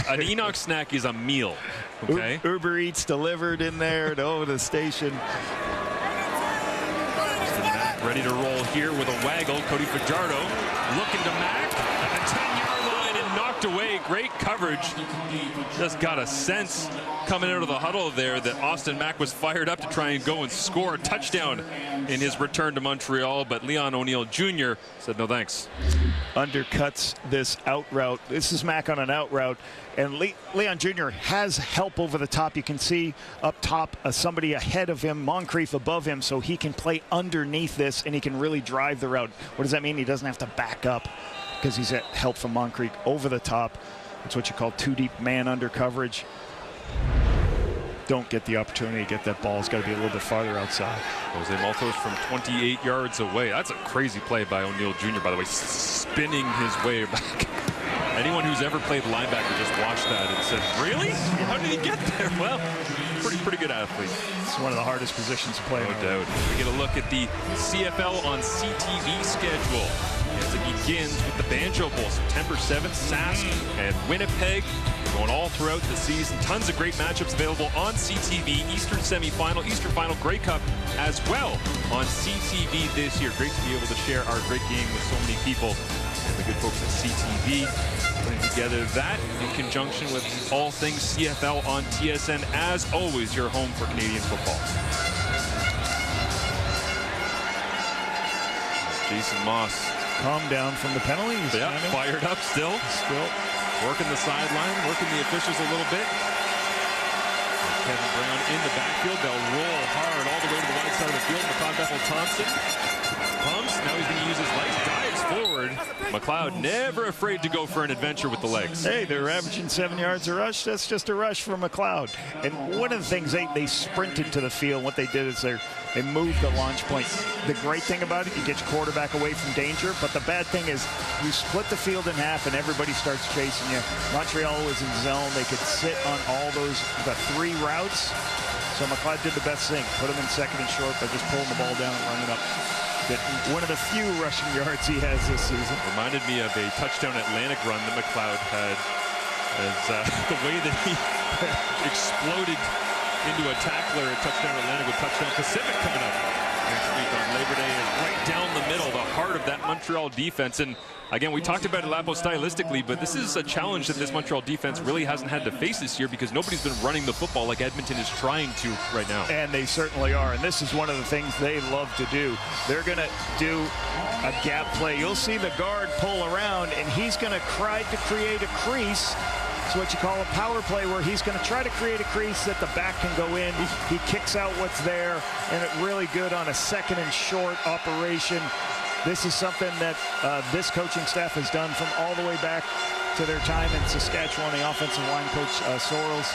An Enoch snack is a meal. Okay. Uber Eats delivered in there to the station. Ready to roll here with a waggle. Cody Fajardo looking to Mac at the 10-yard line and knocked away. Great coverage. Just got a sense coming out of the huddle there that Austin Mack was fired up to try and go and score a touchdown in his return to Montreal, but Leon O'Neill Jr. said no thanks. Undercuts this out route. This is Mack on an out route, and Leon Jr. has help over the top. You can see up top somebody ahead of him, Moncrief above him, so he can play underneath this and he can really drive the route. What does that mean? He doesn't have to back up because he's at help from Moncrief over the top. It's what you call two deep man under coverage. Don't get the opportunity to get that ball. It's got to be a little bit farther outside. Jose Maltos from 28 yards away. That's a crazy play by O'Neill Jr., by the way, spinning his way back. Anyone who's ever played linebacker just watched that and said, really? How did he get there? Well, pretty good athlete. It's one of the hardest positions to play. No doubt. We get a look at the CFL on CTV schedule. As it begins with the Banjo Bowl, September 7th, Sask and Winnipeg. Going all throughout the season. Tons of great matchups available on CTV. Eastern semifinal, Eastern final, Grey Cup as well on CTV this year. Great to be able to share our great game with so many people and the good folks at CTV. Putting together that in conjunction with all things CFL on TSN. As always, your home for Canadian football. Jason Moss. Calm down from the penalty. Yeah, fired up still. Working the sideline, working the officials a little bit. Kevin Brown in the backfield. They'll roll hard all the way to the right side of the field. McLeod Bethel-Thompson pumps. Now he's going to use his legs. Dives forward. McLeod never afraid to go for an adventure with the legs. Hey, they're averaging 7 yards a rush. That's just a rush for McLeod. And one of the things, they sprinted to the field. What they did is they moved the launch point. The great thing about it, you get your quarterback away from danger, but the bad thing is you split the field in half and everybody starts chasing you. Montreal was in zone. They could sit on all the 3 routes. So McLeod did the best thing, put him in second and short by just pulling the ball down and running up. One of the few rushing yards he has this season. Reminded me of a touchdown Atlantic run that McLeod had, as the way that he exploded into a tackler at touchdown Atlantic with touchdown Pacific coming up next week on Labor Day, is right down the middle, the heart of that Montreal defense. And again, we talked about it, Lapo, stylistically, but this is a challenge that this Montreal defense really hasn't had to face this year because nobody's been running the football like Edmonton is trying to right now. And they certainly are. And this is one of the things they love to do. They're going to do a gap play. You'll see the guard pull around, and he's going to try to create a crease. It's what you call a power play, where he's going to try to create a crease that the back can go in. He kicks out what's there, and it's really good on a second and short operation. This is something that this coaching staff has done from all the way back to their time in Saskatchewan. The offensive line coach, Sorrells,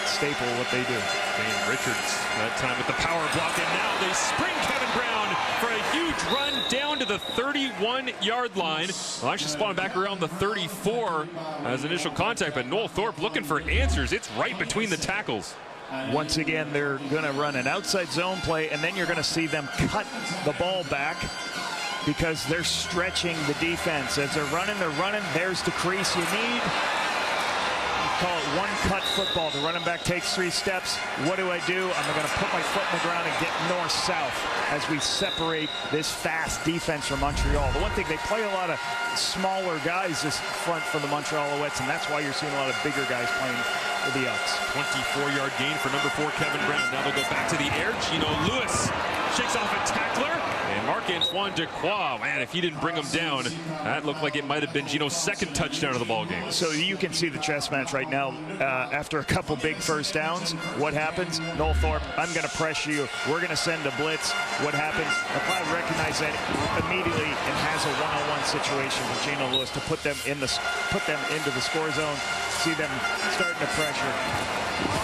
staple what they do. Dane Richards that time with the power block, and now they spring Kevin Brown for a huge run down to the 31-yard line. Well, actually spawning back around the 34 as initial contact, but Noel Thorpe looking for answers. It's right between the tackles. Once again, they're going to run an outside zone play, and then you're going to see them cut the ball back because they're stretching the defense. As they're running, there's the crease you need. call it one-cut football. The running back takes 3 steps. What do? I'm going to put my foot in the ground and get north-south as we separate this fast defense from Montreal. The one thing, they play a lot of smaller guys this front for the Montreal Alouettes, and that's why you're seeing a lot of bigger guys playing for the Elks. 24-yard gain for number 4, Kevin Brown. Now they'll go back to the air. Gino Lewis shakes off a tackler. And Marc-Antoine Dequoy, man, if he didn't bring him down, that looked like it might have been Gino's 2nd touchdown of the ball game. So you can see the chess match right now. After a couple big first downs, what happens? Noel Thorpe, I'm going to press you. We're going to send a blitz. What happens? McLeod recognizes that immediately and has a one-on-one situation with Gino Lewis to put them into the score zone. See them starting to pressure.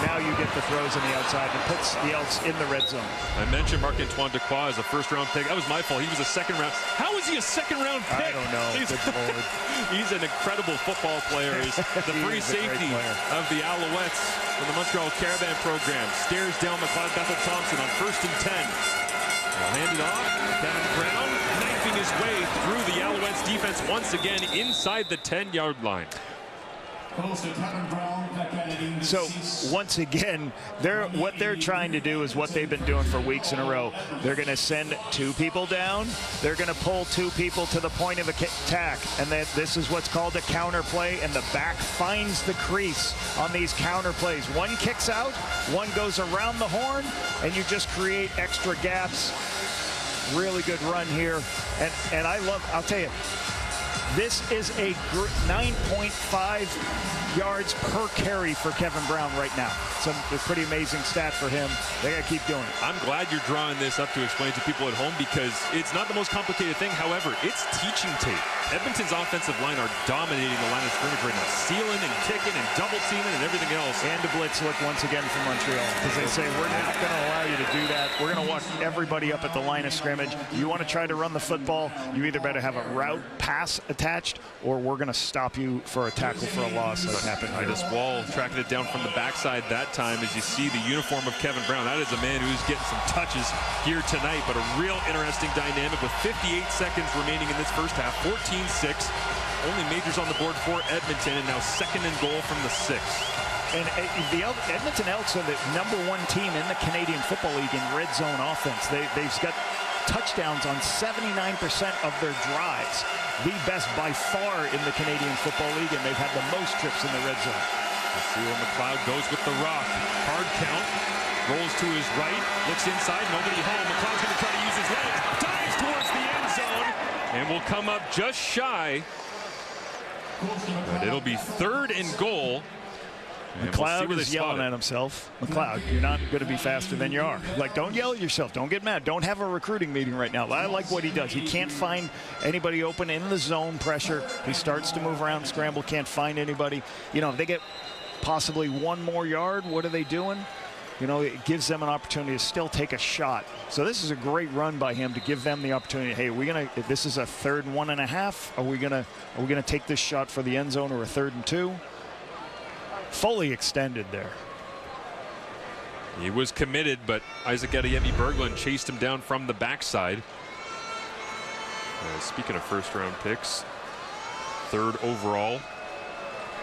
Now you get the throws on the outside and puts the Elks in the red zone. I mentioned Marc-Antoine Dequoy as a 1st-round pick. That was my fault. He was a 2nd-round. How is he a 2nd-round pick? I don't know. He's an incredible football player. He's the free safety of the Alouettes from the Montreal Caravan program. Stares down McLeod Bethel Thompson on 1st and 10. Handed off. Kevin Brown knifing his way through the Alouettes defense once again inside the 10-yard line. So once again, what they're trying to do is what they've been doing for weeks in a row. They're going to send 2 people down. They're going to pull 2 people to the point of attack. And then this is what's called a counter play. And the back finds the crease on these counter plays. One kicks out, one goes around the horn, and you just create extra gaps. Really good run here. And I'll tell you, this is a 9.5 yards per carry for Kevin Brown right now. A pretty amazing stat for him. They got to keep doing it. I'm glad you're drawing this up to explain to people at home because it's not the most complicated thing. However, it's teaching tape. Edmonton's offensive line are dominating the line of scrimmage right now. Sealing and kicking and double teaming and everything else. And a blitz look once again from Montreal because they say, we're not going to allow you to do that. We're going to walk everybody up at the line of scrimmage. You want to try to run the football, you either better have a route pass attached or we're going to stop you for a tackle for a loss like happened here. Titus Wall tracking it down from the backside that time as you see the uniform of Kevin Brown. That is a man who's getting some touches here tonight, but a real interesting dynamic with 58 seconds remaining in this first half. 14-6. Only majors on the board for Edmonton, and now 2nd and goal from the 6. And the Edmonton Elks are the #1 team in the Canadian Football League in red zone offense. They've got touchdowns on 79% of their drives. The best by far in the Canadian Football League, and they've had the most trips in the red zone. Let's see where McLeod goes with the rock. Hard count. Rolls to his right. Looks inside. Nobody home. McLeod's going to try to use his legs. Dives towards the end zone. And will come up just shy. But it'll be 3rd and goal. McLeod is yelling at himself. McLeod, you're not going to be faster than you are. Like, don't yell at yourself. Don't get mad. Don't have a recruiting meeting right now. I like what he does. He can't find anybody open in the zone pressure. He starts to move around, scramble, can't find anybody. You know, if they get possibly 1 more yard, what are they doing? You know, it gives them an opportunity to still take a shot. So this is a great run by him to give them the opportunity. Hey, if this is a 3rd and 1.5, are we gonna take this shot for the end zone or a 3rd and 2? Fully extended there. He was committed, but Isaac Adeyemi-Berglund chased him down from the backside. Speaking of 1st-round picks, 3rd overall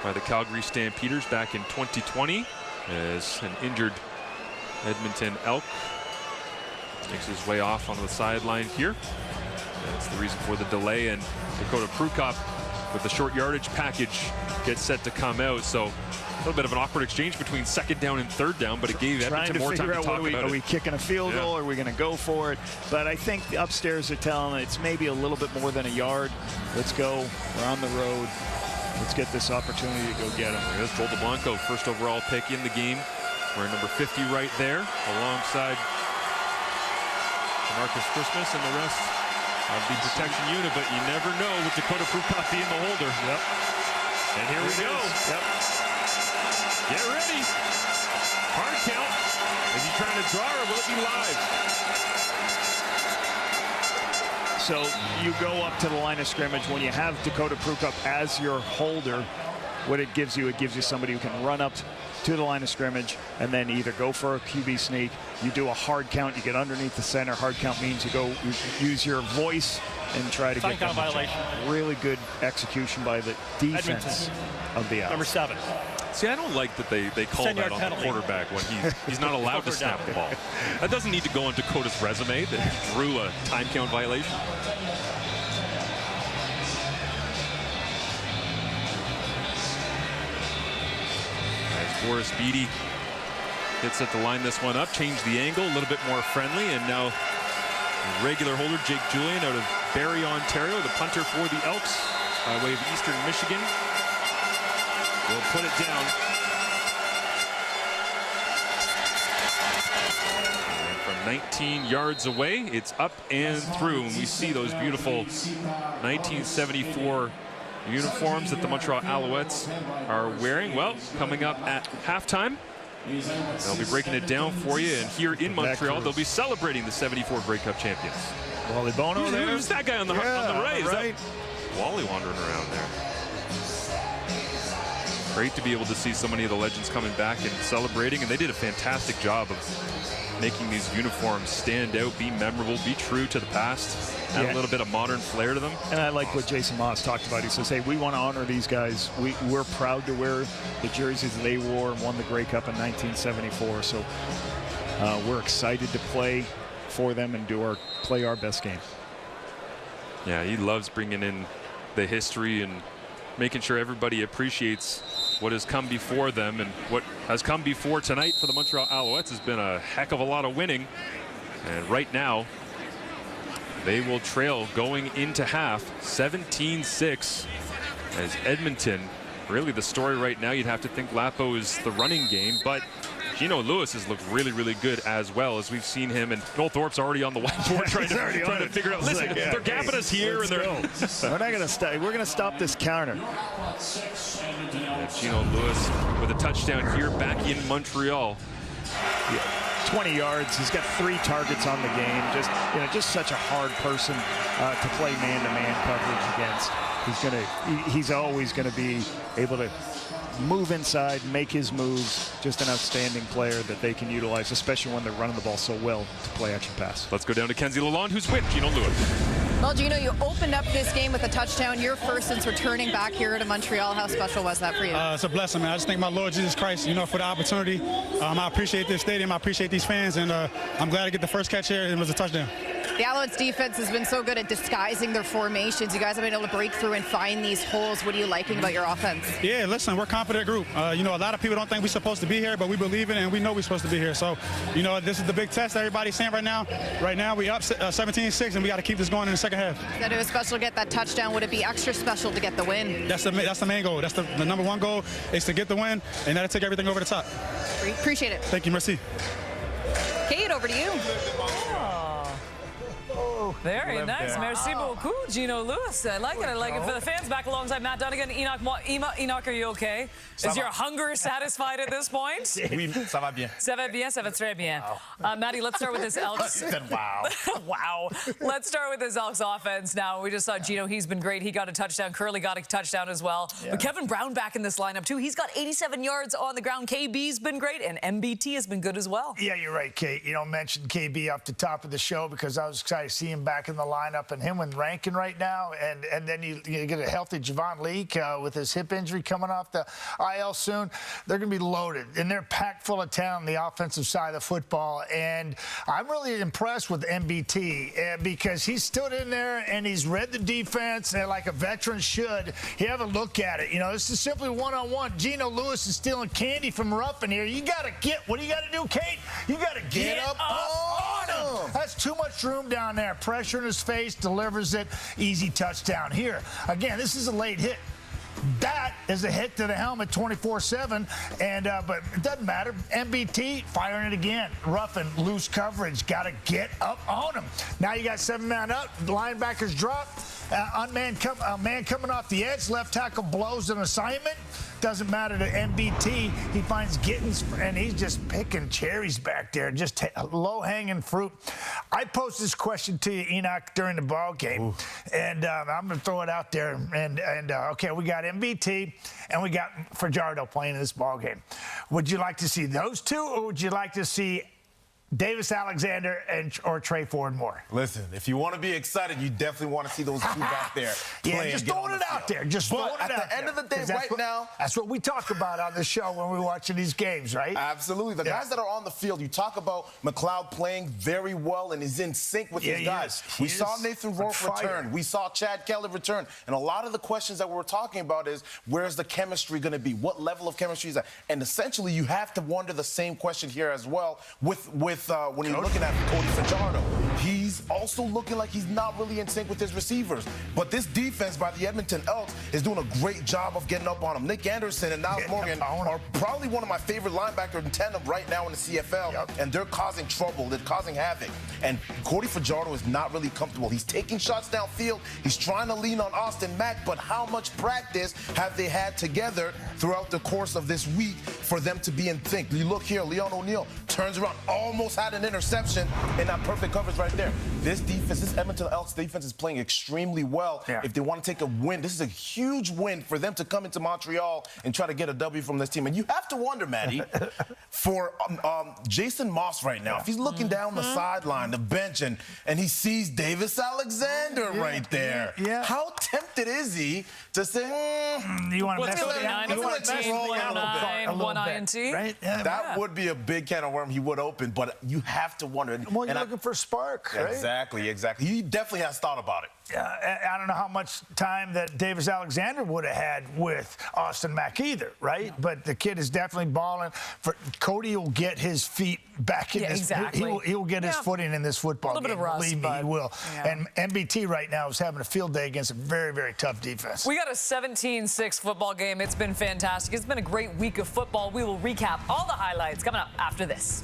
by the Calgary Stampeders back in 2020 as an injured Edmonton Elk makes his way off on the sideline here. That's the reason for the delay, and Dakota Prukop with the short yardage package gets set to come out. So a little bit of an awkward exchange between 2nd down and 3rd down, but it gave Edmonton more time to talk about it. Are we kicking a field goal? Are we going to go for it? But I think the upstairs are telling it's maybe a little bit more than a yard. Let's go. We're on the road. Let's get this opportunity to go get him. There's Joel DeBlanco, 1st overall pick in the game. Wearing number 50 right there, alongside Marcus Christmas and the rest of the protection unit. But you never know with Dakota Prukop being the holder. Yep. And here we go. Yep. Get ready. Hard count. Is he trying to draw or will it be live? So you go up to the line of scrimmage when you have Dakota Prukop as your holder. What it gives you somebody who can run up to the line of scrimmage and then either go for a QB sneak. You do a hard count. You get underneath the center. Hard count means you use your voice and try to get them. Violation. Really good execution by the defense Edmonton. of the Elks. Number 7. See, I don't like that they call that on the quarterback when he's not allowed to snap the ball. That doesn't need to go on Dakota's resume that he drew a time count violation. As Boris Beattie gets at the line this one up, change the angle, a little bit more friendly, and now regular holder Jake Julian out of Barrie, Ontario, the punter for the Elks by way of Eastern Michigan. Will put it down. And from 19 yards away, it's up and through. And we see those beautiful 1974 uniforms that the Montreal Alouettes are wearing. Well, coming up at halftime, they'll be breaking it down for you. And here in Montreal, they'll be celebrating the 74 Grey Cup champions. Wally Bono there. Who's that guy on the right? Is that Wally wandering around there? Great to be able to see so many of the legends coming back and celebrating, and they did a fantastic job of making these uniforms stand out, be memorable, be true to the past, add a little bit of modern flair to them. And I like what Jason Moss talked about. He says, hey, we want to honor these guys. We're proud to wear the jerseys they wore and won the Grey Cup in 1974. So we're excited to play for them and play our best game. Yeah, he loves bringing in the history and making sure everybody appreciates what has come before them, and what has come before tonight for the Montreal Alouettes has been a heck of a lot of winning. And right now, they will trail going into half 17-6 as Edmonton, really the story right now, you'd have to think Lapo is the running game, but Gino Lewis has looked really, really good as well, as we've seen him. And Noel Thorpe's already on the whiteboard trying to figure out. Listen, they're gapping us here, and they're. We're not going to stop. We're going to stop this counter. And Gino Lewis with a touchdown here back in Montreal. 20 yards. He's got 3 targets on the game. Just such a hard person to play man-to-man coverage against. He's always going to be able to move inside, make his moves. Just an outstanding player that they can utilize, especially when they're running the ball so well to play action pass. Let's go down to Kenzie Lalonde, who's with Gino Lewis. Well, Gino, you opened up this game with a touchdown. Your first since returning back here to Montreal. How special was that for you? It's a blessing, man. I just thank my Lord Jesus Christ, for the opportunity. I appreciate this stadium. I appreciate these fans, and I'm glad to get the first catch here. It was a touchdown. The Alouettes defense has been so good at disguising their formations. You guys have been able to break through and find these holes. What are you liking about your offense? Yeah, listen, we're a confident group. A lot of people don't think we're supposed to be here, but we believe in it, and we know we're supposed to be here. So, this is the big test everybody's saying right now. Right now, we up 17-6, and we got to keep this going in the second half. That it was special to get that touchdown. Would it be extra special to get the win? That's the main goal. That's the number one goal is to get the win, and that'll take everything over the top. Appreciate it. Thank you, merci. Kate, over to you. Very nice. Merci beaucoup, Gino Lewis. I like it. I like it. For the fans, back alongside Matt Dunnigan. Enoch, are you you Is your hunger satisfied at this point? Oui, ça va bien. Ça va bien, ça va très bien. Maddie, let's start with this Elks. Wow. Wow. Let's start with this Elks offense now. We just saw Gino. He's been great. He got a touchdown. Curley got a touchdown as well. Yeah. But Kevin Brown back in this lineup, too. He's got 87 yards on the ground. KB's been great, and MBT has been good as well. Yeah, you're right, Kate. Mentioned KB off the top of the show because I was excited to see him back in the lineup, and him with Rankin right now, and then you get a healthy Javon Leake with his hip injury coming off the IL soon. They're going to be loaded, and they're packed full of talent on the offensive side of the football. And I'm really impressed with MBT because he stood in there and he's read the defense, and like a veteran should, he have a look at it. This is simply one-on-one. Gino Lewis is stealing candy from Ruffin here. You got to what do you got to do, Kate? You got to get up on him. That's too much room down there. Pressure in his face, delivers it, easy touchdown. Here, again, this is a late hit. That is a hit to the helmet 24/7, but it doesn't matter. MBT firing it again. Ruffin, loose coverage, got to get up on him. Now you got 7-man up, linebackers drop, man coming off the edge, left tackle blows an assignment. Doesn't matter to MBT. He finds Gittins, and he's just picking cherries back there, just low-hanging fruit. I posed this question to you, Enoch, during the ball game, and I'm going to throw it out there. Okay, we got MBT, and we got Fajardo playing in this ball game. Would you like to see those two, or would you like to see Davis Alexander or Trey Ford more? Listen, if you want to be excited, you definitely want to see those two back there. Yeah, just throwing it out there. Just throwing it out there. But at the end of the day, right now, that's what we talk about on the show when we're watching these games, right? Absolutely. The guys that are on the field, you talk about McLeod playing very well and is in sync with his guys. We saw Nathan Rourke return. We saw Chad Kelly return. And a lot of the questions that we're talking about is, where's the chemistry going to be? What level of chemistry is that? And essentially, you have to wonder the same question here as well with when you're looking at Cody Fajardo. He's also looking like he's not really in sync with his receivers. But this defense by the Edmonton Elks is doing a great job of getting up on him. Nick Anderson and Niles Morgan are probably one of my favorite linebackers in tandem right now in the CFL, and they're causing trouble. They're causing havoc. And Cody Fajardo is not really comfortable. He's taking shots downfield. He's trying to lean on Austin Mack, but how much practice have they had together throughout the course of this week for them to be in sync? You look here, Leon O'Neal turns around, almost had an interception in that perfect coverage right there. This defense, this Edmonton Elks defense is playing extremely well. If they want to take a win, this is a huge win for them to come into Montreal and try to get a W from this team. And you have to wonder, Maddie, for Jason Moss right now, if he's looking down the sideline, the bench, and he sees Davis Alexander right there, how tempted is he to say, you want to Let's go 9-19, 1 INT? Right? That would be a big can of worm he would open, but you have to wonder. Well, you're looking for a spark, right? Exactly. He definitely has thought about it. I don't know how much time that Davis Alexander would have had with Austin Mack either, right? But the kid is definitely balling. Cody will get his feet back in this. Exactly. He'll get his footing in this football game. A little bit of rust, Believe me, he will. Yeah. And MBT right now is having a field day against a very, very tough defense. We got a 17-6 football game. It's been fantastic. It's been a great week of football. We will recap all the highlights coming up after this.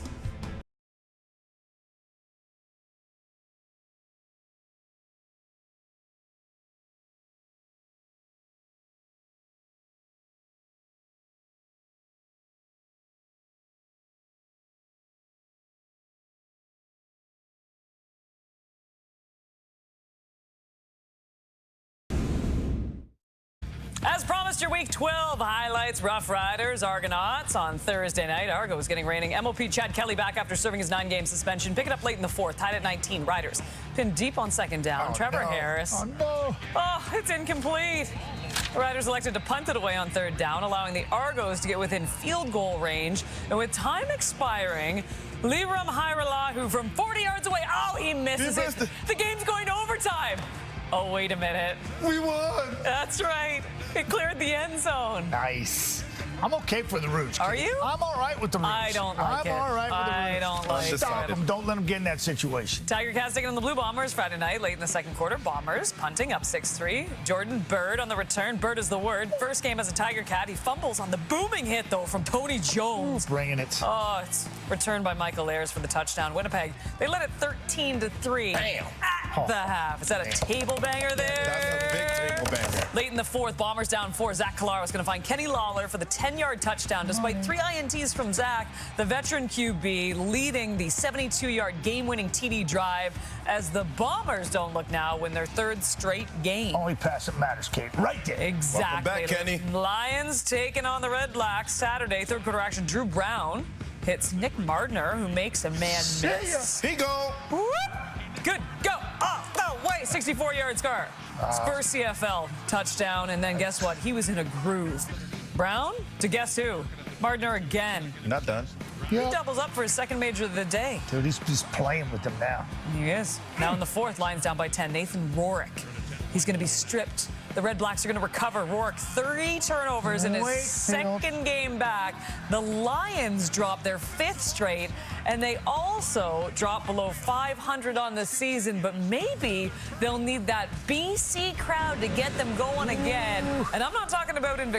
As promised, your Week 12 highlights: Rough Riders, Argonauts on Thursday night. Argo is getting reigning MOP Chad Kelly back after serving his 9-game suspension. Pick it up late in the fourth, tied at 19. Riders pinned deep on second down. Trevor Harris. Oh, no. Oh, it's incomplete. The Riders elected to punt it away on third down, allowing the Argos to get within field goal range. And with time expiring, Liram Hairelahu from 40 yards away. Oh, he misses it. The game's going to overtime. Oh, wait a minute. We won. That's right. It cleared the end zone. Nice. I'm okay for the Roots. Are you? I'm all right with the Roots. I don't like it. I'm all right with the Roots. I don't like it. Stop them. Don't let them get in that situation. Tiger Cats taking on the Blue Bombers Friday night, late in the second quarter. Bombers punting up 6-3. Jordan Bird on the return. Bird is the word. First game as a Tiger Cat. He fumbles on the booming hit, though, from Tony Jones. Bringing it. Oh, it's returned by Michael Ayers for the touchdown. Winnipeg, they led it 13-3. Damn. At the half. Is that a table banger there? That's a big table banger. Late in the fourth, Bombers down 4. Zach Kallar was going to find Kenny Lawler for the 10-yard touchdown. Despite 3 INTs from Zach, the veteran QB leading the 72-yard game-winning TD drive as the Bombers don't look now win their 3rd straight game. Only pass that matters, Kate. Right there. Exactly. Welcome back, Kenny. Lions taking on the Red Blacks Saturday. Third quarter action. Drew Brown hits Nick Mardner, who makes a man miss. He go. Whoop. Good. Go. Off the way. 64-yard scar. First CFL touchdown, and then guess what? He was in a groove. Brown to guess who? Mardner again. You're not done. He doubles up for his second major of the day. Dude, he's just playing with them now. He is. Now in the fourth, Lions down by 10. Nathan Rourke. He's going to be stripped. The Red Blacks are going to recover. Rourke, 30 turnovers in his second game back. The Lions drop their 5th straight, and they also drop below 500 on the season, but maybe they'll need that BC crowd to get them going again. And I'm not talking about in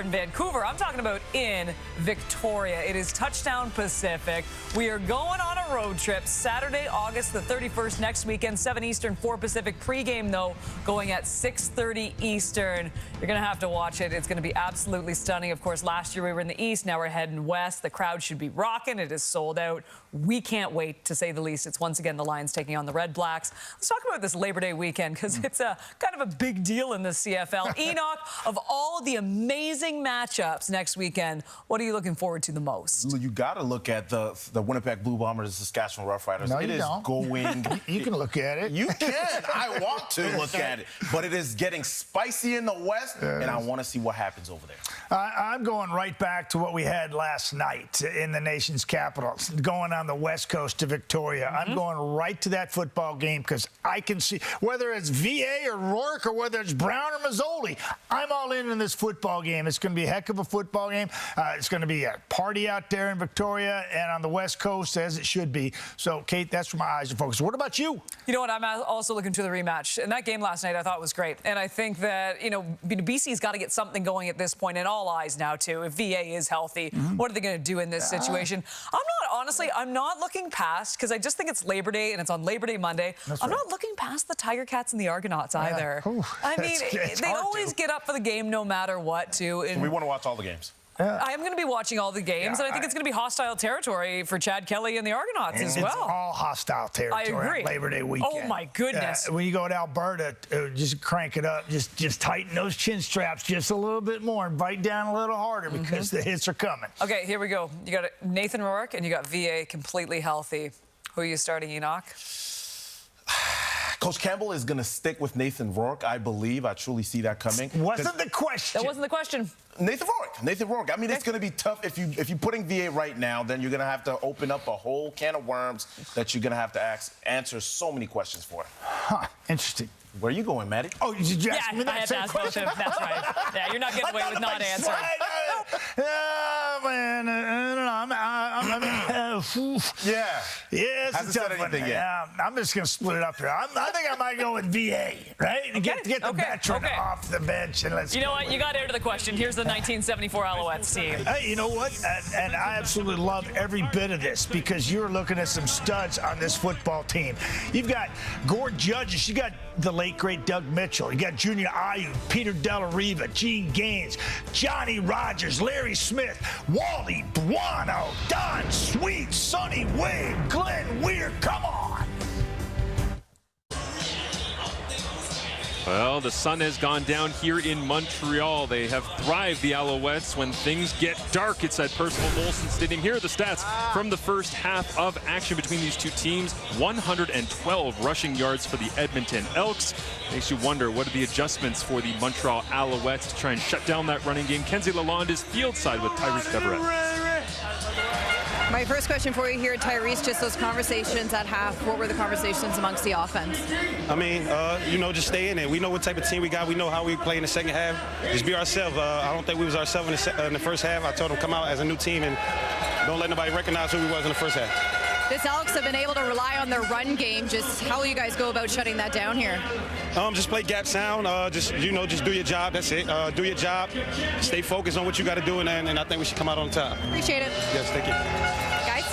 Vancouver. I'm talking about in Victoria. It is Touchdown Pacific. We are going on a road trip Saturday, August the 31st, next weekend, 7 Eastern, 4 Pacific. Pre-game, though, going at 6:30 Eastern. You're going to have to watch it. It's going to be absolutely stunning. Of course, last year we were in the East. Now we're heading west. The crowd should be rocking. It is sold out. We can't wait, to say the least. It's once again the Lions taking on the Red Blacks. Let's talk about this Labor Day weekend, because it's a kind of a big deal in the CFL. Enoch, of all the amazing matchups next weekend, what are you looking forward to the most? You got to look at the Winnipeg Blue Bombers and Saskatchewan Roughriders. No, it you is don't. going. You can look at it. You can. I want to look at it. But it is getting spicy in the West, and I want to see what happens over there. I'm going right back to what we had last night in the nation's capital, going on the West Coast to Victoria. I'm going right to that football game because I can see, whether it's VA or Rourke or whether it's Brown or Mazzoli, I'm all in this football game. It's going to be a heck of a football game. It's going to be a party out there in Victoria and on the West Coast, as it should be. So, Kate, that's where my eyes are focused. What about you? You know what? I'm also looking to the rematch. And that game last night I thought was great. And I think that, you know, BC's got to get something going at this point, and all eyes now, too. If VA is healthy, what are they going to do in this situation? I'm not looking past, because I just think it's Labor Day and it's on Labor Day Monday. I'm not looking past the Tiger Cats and the Argonauts either. I mean, they always get up for the game no matter what, too. And we want to watch all the games. I am going to be watching all the games, and I think it's going to be hostile territory for Chad Kelly and the Argonauts as well. It's all hostile territory. I agree. On Labor Day weekend. Oh, my goodness. When you go to Alberta, just crank it up. Just tighten those chin straps just a little bit more and bite down a little harder because the hits are coming. Okay, here we go. You got Nathan Rourke and you got VA completely healthy. Who are you starting, Enoch? Coach Campbell is going to stick with Nathan Rourke, I believe. I truly see that coming. Wasn't the question. That wasn't the question. Nathan Rourke. I mean, it's going to be tough. If you're putting VA right now, then you're going to have to open up a whole can of worms that you're going to have to answer so many questions for. Huh, interesting. Where are you going, Maddie? Oh, did you ask me that I had to same ask both of question? them. That's right. Yeah, you're not getting away with not answering. Man, Yeah. Hasn't said anything yet. I'm just going to split it up here. I think I might go with VA, right? And get the veteran off the bench and let's. You know what? You got to answer the question. Here's the 1974 Alouettes team. Hey, you know what? And I absolutely love every bit of this because you're looking at some studs on this football team. You've got Gord Judges. You got the late, great Doug Mitchell. You got Junior Ayu, Peter Delariva, Gene Gaines, Johnny Rogers, Larry Smith, Wally Buono, Don Sweet, Sonny Wade, Glenn Weir. Come on. Well, the sun has gone down here in Montreal. They have thrived, the Alouettes, when things get dark. It's at Percival Molson Stadium. Here are the stats from the first half of action between these two teams. 112 rushing yards for the Edmonton Elks. Makes you wonder, what are the adjustments for the Montreal Alouettes to try and shut down that running game? Kenzie Lalonde is field side with Tyrese Deverett. My first question for you here, Tyrese, just those conversations at half. What were the conversations amongst the offense? I mean, just stay in it. We know what type of team we got. We know how we play in the second half. Just be ourselves. I don't think we was ourselves in the first half. I told them come out as a new team and don't let nobody recognize who we was in the first half. This Elks have been able to rely on their run game. Just how will you guys go about shutting that down here? Just play gap sound. Just do your job. That's it. Do your job. Stay focused on what you got to do, and I think we should come out on top. Appreciate it. Yes, thank you. Guys?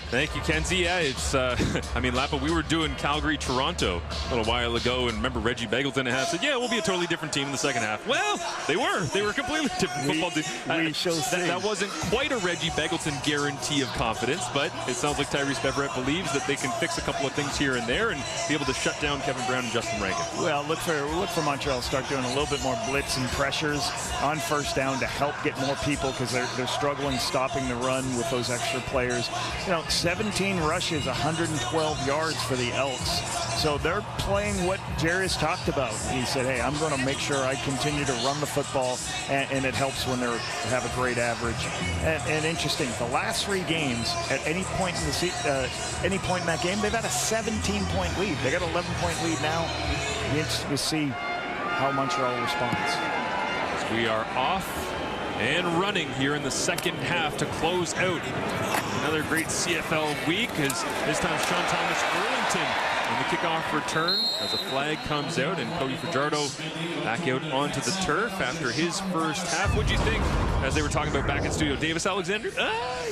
Thank you, Kenzie. Yeah, it's, Lapa, we were doing Calgary-Toronto a little while ago, and remember Reggie Begelton said, yeah, we'll be a totally different team in the second half. Well, they were. They were a completely different football team. That wasn't quite a Reggie Begelton guarantee of confidence, but it sounds like Tyrese Deverett believes that they can fix a couple of things here and there and be able to shut down Kevin Brown and Justin Rankin. Well, look for Montreal to start doing a little bit more blitz and pressures on first down to help get more people because they're struggling stopping the run with those extra players. 17 rushes, 112 yards for the Elks. So they're playing what Jerry's talked about. He said, hey, I'm going to make sure I continue to run the football, and it helps when they have a great average. And interesting, the last three games, at any point in that game, they've had a 17-point lead. They got an 11-point lead now. Interesting to see how Montreal responds. We are off and running here in the second half to close out another great CFL week, as this time Sean Thomas Burlington on the kickoff return as a flag comes out, and Cody Fajardo back out onto the turf after his first half. What'd you think as they were talking about back in studio? Davis Alexander,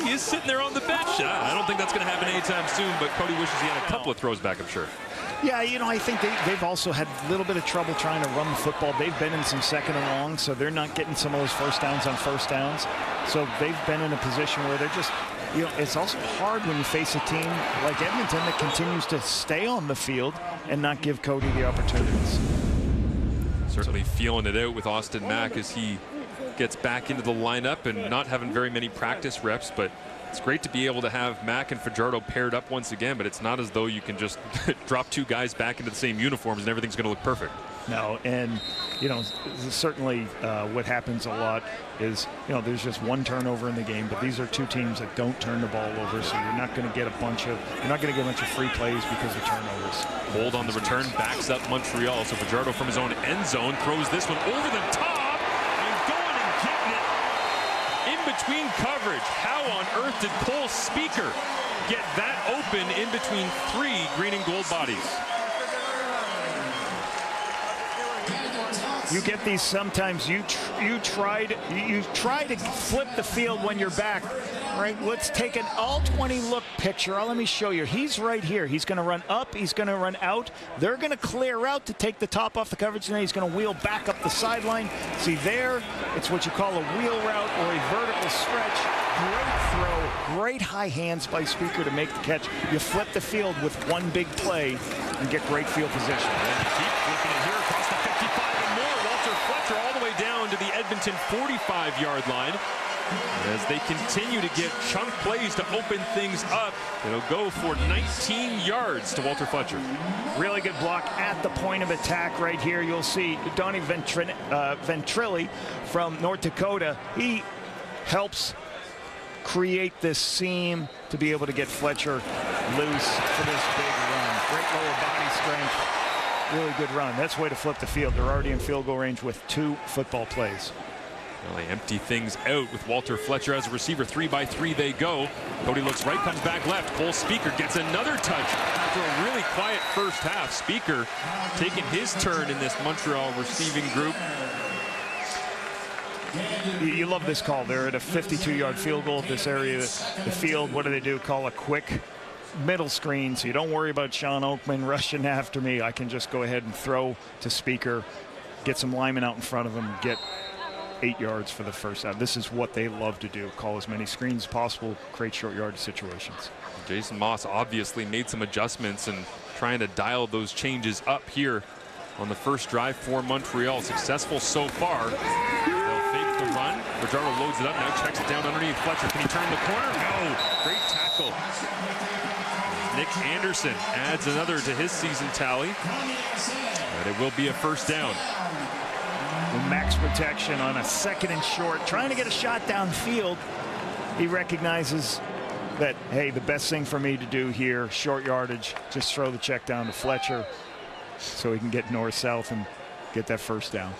he is sitting there on the bench. I don't think that's going to happen anytime soon, but Cody wishes he had a couple of throws back, I'm sure. Yeah, I think they've also had a little bit of trouble trying to run the football. They've been in some second and longs, so they're not getting some of those first downs on first downs. So they've been in a position where they're just it's also hard when you face a team like Edmonton that continues to stay on the field and not give Cody the opportunities. Certainly feeling it out with Austin Mack as he gets back into the lineup and not having very many practice reps, but it's great to be able to have Mack and Fajardo paired up once again, but it's not as though you can just drop two guys back into the same uniforms and everything's going to look perfect. No, and certainly what happens a lot is there's just one turnover in the game, but these are two teams that don't turn the ball over, so you're not going to get a bunch of free plays because of turnovers. Hold on the return, backs up Montreal, so Fajardo from his own end zone throws this one over the top and going and getting it in between coverage. How on earth did Cole Speaker get that open in between three green and gold bodies? You get these sometimes. You try to flip the field when you're back. Right. Let's take an all 20 look picture. Let me show you. He's right here. He's going to run up. He's going to run out. They're going to clear out to take the top off the coverage, and then he's going to wheel back up the sideline. See there? It's what you call a wheel route or a vertical stretch. Great throw. Great high hands by Speaker to make the catch. You flip the field with one big play and get great field position. Keep flipping it here across the 55 and more. Walter Fletcher all the way down to the Edmonton 45-yard line. As they continue to get chunk plays to open things up, it'll go for 19 yards to Walter Fletcher. Really good block at the point of attack right here. You'll see Donnie Ventrelli from North Dakota. He helps create this seam to be able to get Fletcher loose for this big run. Great lower body strength. Really good run. That's the way to flip the field. They're already in field goal range with 2 football plays. Well, they empty things out with Walter Fletcher as a receiver. 3-by-3 they go. Cody looks right, comes back left. Cole Speaker gets another touch after a really quiet first half. Speaker taking his turn in this Montreal receiving group. You love this call. They're at a 52-yard field goal at this area of the field. What do? Call a quick middle screen, so you don't worry about Sean Oakman rushing after me. I can just go ahead and throw to Speaker, get some linemen out in front of him, get 8 yards for the first down. This is what they love to do. Call as many screens as possible, create short yardage situations. Jason Moss obviously made some adjustments and trying to dial those changes up here on the first drive for Montreal. Successful so far. They'll fake the run. Fajardo loads it up now, checks it down underneath Fletcher. Can he turn the corner? No. Great tackle. Nick Anderson adds another to his season tally. And it will be a first down. With max protection on a 2nd and short, trying to get a shot downfield. He recognizes that, hey, the best thing for me to do here, short yardage, just throw the check down to Fletcher so he can get north-south and get that first down.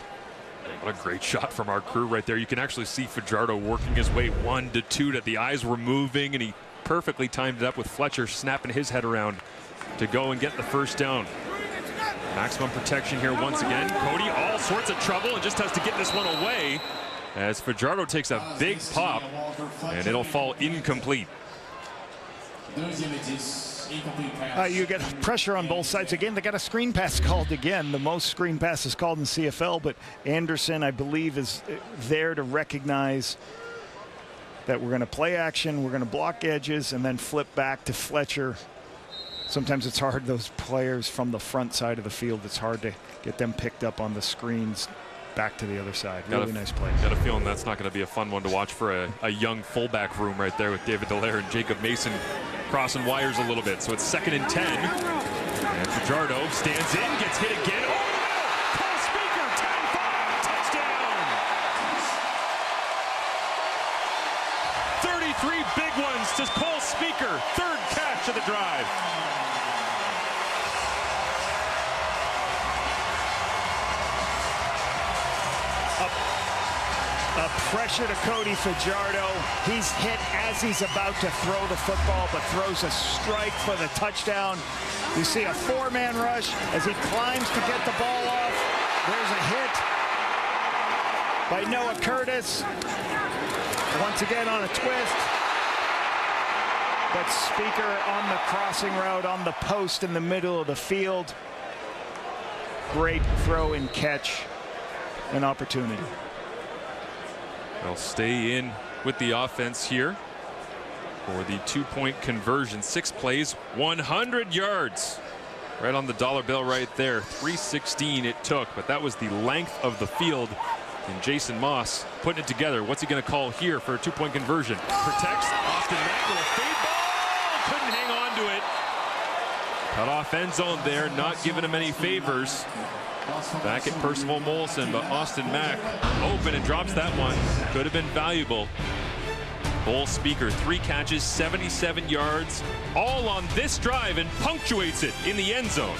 What a great shot from our crew right there. You can actually see Fajardo working his way 1 to 2, that the eyes were moving, and he perfectly timed it up with Fletcher snapping his head around to go and get the first down. Maximum protection here once again. Cody, all sorts of trouble, and just has to get this one away as Fajardo takes a big pop, and it'll fall incomplete. You get pressure on both sides. Again, they got a screen pass called again. The most screen passes called in CFL, but Anderson, I believe, is there to recognize that we're going to play action, we're going to block edges, and then flip back to Fletcher. Sometimes it's hard, those players from the front side of the field, it's hard to get them picked up on the screens back to the other side. Really nice play. Got a feeling that's not going to be a fun one to watch for a young fullback room right there with David Dallaire and Jacob Mason crossing wires a little bit. So it's 2nd and 10. And Fajardo stands in, gets hit again. Oh, no! Cole Speaker, 10-5, touchdown! 33 big ones to Cole Speaker, 3rd catch of the drive. A pressure to Cody Fajardo. He's hit as he's about to throw the football, but throws a strike for the touchdown. You see a 4-man rush as he climbs to get the ball off. There's a hit by Noah Curtis. Once again on a twist. But Speaker on the crossing route on the post in the middle of the field. Great throw and catch and opportunity. They'll stay in with the offense here. for the 2-point conversion. 6 plays, 100 yards. Right on the dollar bill right there. 3:16 it took, but that was the length of the field. And Jason Moss putting it together. What's he going to call here for a 2-point conversion? Protects Austin Mack with a fade ball. Couldn't hang on to it. Cut off end zone there, not giving him any favors. Back at Percival Molson, but Austin Mack open and drops that one. Could have been valuable. Cole Speaker, 3 catches, 77 yards, all on this drive, and punctuates it in the end zone.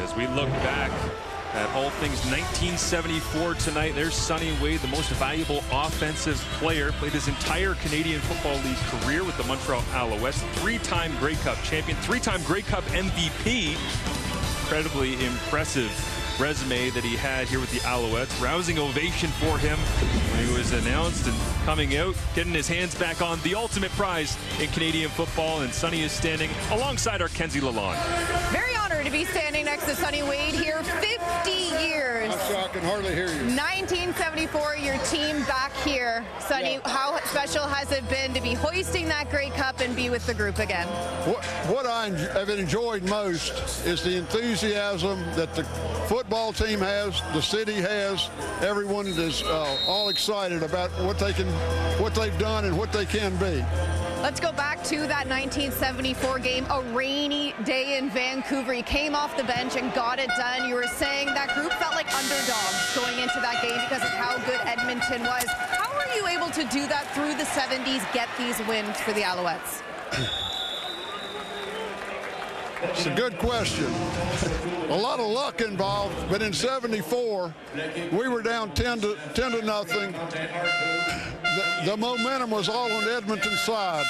As we look back at all things 1974 tonight, there's Sonny Wade, the most valuable offensive player. Played his entire Canadian Football League career with the Montreal Alouettes. 3-time Grey Cup champion, 3-time Grey Cup MVP. Incredibly impressive resume that he had here with the Alouettes. Rousing ovation for him when he was announced and coming out, getting his hands back on the ultimate prize in Canadian football. And Sonny is standing alongside our Kenzie Lalonde. Very honored to be standing next to Sonny Wade here. 50 years. I'm sorry, I can hardly hear you. 1974, your team back here. Sonny, Yeah. How special has it been to be hoisting that Grey Cup and be with the group again? What I have enjoyed most is the enthusiasm that the football team has, the city has. Everyone is all excited about what they've done and what they can be. Let's go back to that 1974 game, a rainy day in Vancouver. You came off the bench and got it done. You were saying that group felt like underdogs going into that game because of how good Edmonton was. How were you able to do that through the 70s, get these wins for the Alouettes? It's a good question. A lot of luck involved, but in 74, we were down 10 to nothing. The momentum was all on Edmonton's side.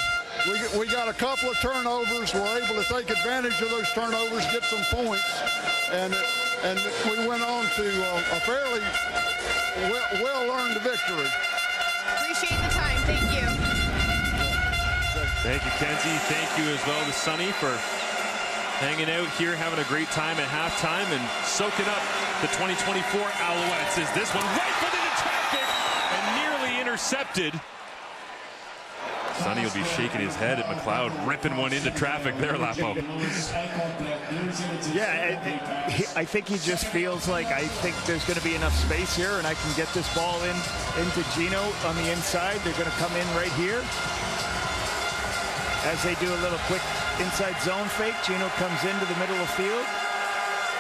We got a couple of turnovers. We're able to take advantage of those turnovers, get some points, and we went on to a fairly well-earned victory. Appreciate the time. Thank you. Thank you, Kenzie. Thank you as well to Sonny for hanging out here, having a great time at halftime and soaking up the 2024 Alouettes. As this one rifled into traffic and nearly intercepted. Sonny will be shaking his head at McLeod, ripping one into traffic there, Lapo. Yeah, I think he just feels like, I think there's going to be enough space here and I can get this ball into Gino on the inside. They're going to come in right here. As they do a little quick inside zone fake, Gino comes into the middle of the field.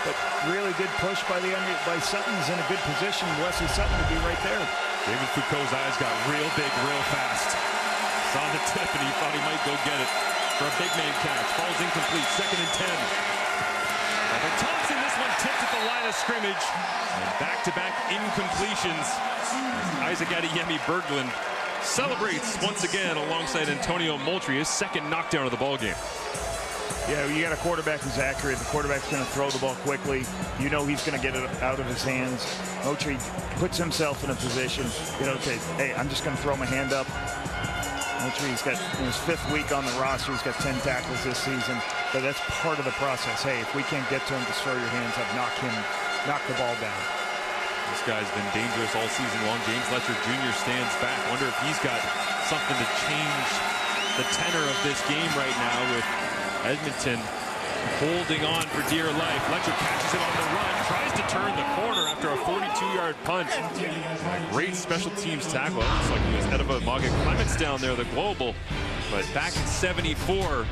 But really good push by Sutton's in a good position. Wesley Sutton to be right there. David Foucault's eyes got real big real fast. Saw the tip and he thought he might go get it for a big man catch. Ball's incomplete, 2nd and 10. Evan Thompson, this one tipped at the line of scrimmage. And back-to-back incompletions. Isaac Adeyemi Berglund celebrates once again alongside Antonio Moultrie, his 2nd knockdown of the ballgame. Yeah, you got a quarterback who's accurate. The quarterback's going to throw the ball quickly. You know he's going to get it out of his hands. Moultrie puts himself in a position, okay, hey, I'm just going to throw my hand up. Moultrie's got his 5th week on the roster. He's got 10 tackles this season, but that's part of the process. Hey, if we can't get to him, just throw your hands up, knock the ball down. This guy's been dangerous all season long. James Letcher Jr. stands back. Wonder if he's got something to change the tenor of this game right now with Edmonton holding on for dear life. Letcher catches it on the run, tries to turn the corner after a 42-yard punch. Great special teams tackle. Looks like he was Edeva Maga Clements down there, the global. But back in 74,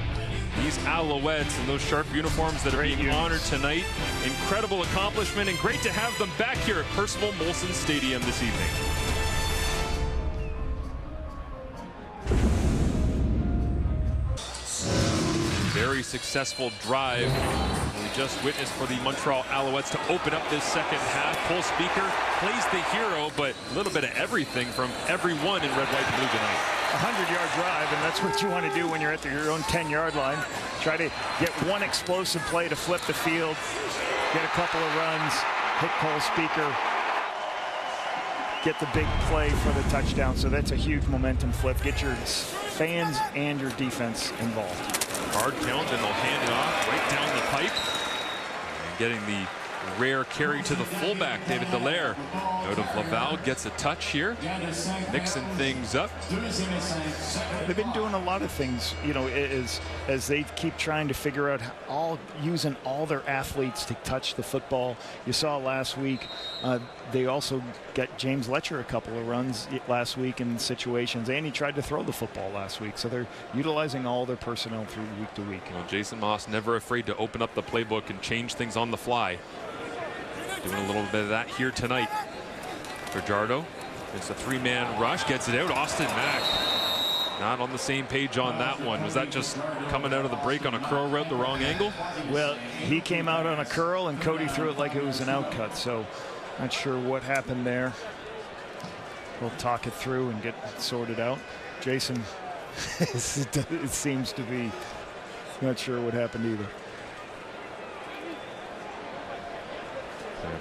these Alouettes and those sharp uniforms that are being honored tonight. Incredible accomplishment and great to have them back here at Percival Molson Stadium this evening. Very successful drive we just witnessed for the Montreal Alouettes to open up this 2nd half. Cole Speaker plays the hero, but a little bit of everything from everyone in red, white, and blue tonight. 100-yard drive, and that's what you want to do when you're at your own 10-yard line. Try to get one explosive play to flip the field, get a couple of runs, hit Cole Speaker, get the big play for the touchdown. So that's a huge momentum flip. Get your fans and your defense involved. Hard count, and they'll hand it off right down the pipe. And getting the Rare carry to the fullback, David Dallaire. Out of Laval, gets a touch here, mixing things up. They've been doing a lot of things, you know, as they keep trying to figure out using all their athletes to touch the football. You saw last week, they also got James Letcher a couple of runs last week in situations, and he tried to throw the football last week. So they're utilizing all their personnel through week to week. Well, Jason Moss never afraid to open up the playbook and change things on the fly. Doing a little bit of that here tonight. Fajardo, it's a three-man rush, gets it out. Austin Mack not on the same page on that one. Was that just coming out of the break on a curl route, the wrong angle? Well, he came out on a curl and Cody threw it like it was an out cut, so not sure what happened there. We'll talk it through and get it sorted out. Jason, it seems to be not sure what happened either.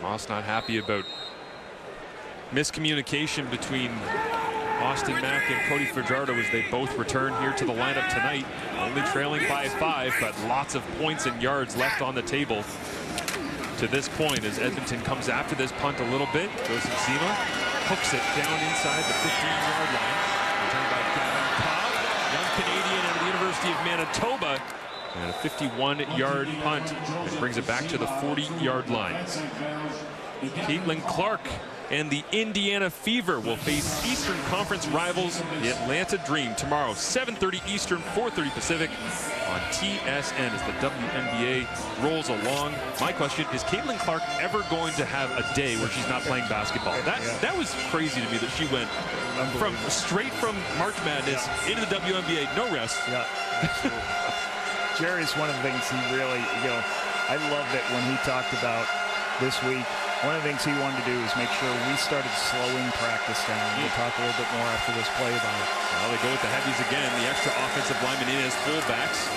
Moss not happy about miscommunication between Austin Mack and Cody Fajardo as they both return here to the lineup tonight. Only trailing by 5, but lots of points and yards left on the table to this point as Edmonton comes after this punt a little bit. Joseph Zima hooks it down inside the 15-yard line. Returned by Gavin Cobb, young Canadian out of the University of Manitoba. And a 51-yard punt that brings it back to the 40-yard line. Caitlin Clark and the Indiana Fever will face Eastern Conference rivals, the Atlanta Dream, tomorrow, 7:30 Eastern, 4:30 Pacific on TSN as the WNBA rolls along. My question, is Caitlin Clark ever going to have a day where she's not playing basketball? That was crazy to me that she went straight from March Madness into the WNBA, no rest. Yeah. Jerry's one of the things he really, you know, I loved it when he talked about this week. One of the things he wanted to do is make sure we started slowing practice down. We'll talk a little bit more after this play about it. Well, they go with the heavies again. The extra offensive linemen in as fullbacks.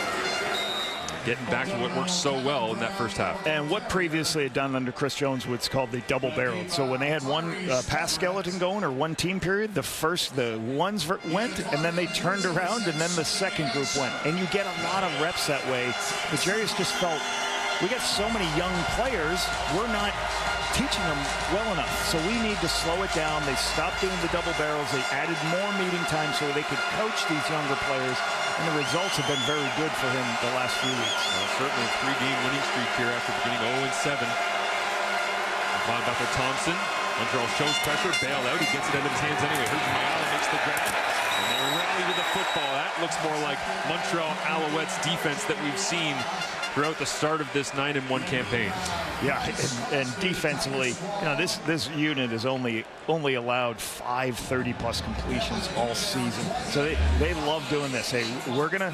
Getting back to what worked so well in that first half. And what previously had done under Chris Jones was called the double barreled. So when they had one pass skeleton going or one team period, the ones went and then they turned around and then the second group went. And you get a lot of reps that way. But Jerry's just felt, we got so many young players, we're not teaching them well enough. So we need to slow it down. They stopped doing the double barrels. They added more meeting time so they could coach these younger players. And the results have been very good for him the last few weeks. Well, certainly a 3-game winning streak here after beginning 0-7. Von Bethel-Thompson, Montreal shows pressure, bail out. He gets it out of his hands anyway. Mayala makes the grab. And they rally with the football. That looks more like Montreal Alouettes defense that we've seen throughout the start of this 9-1 campaign. Yeah, and defensively, you know, this unit has only allowed 5 30-plus completions all season. So they love doing this. Hey, we're going to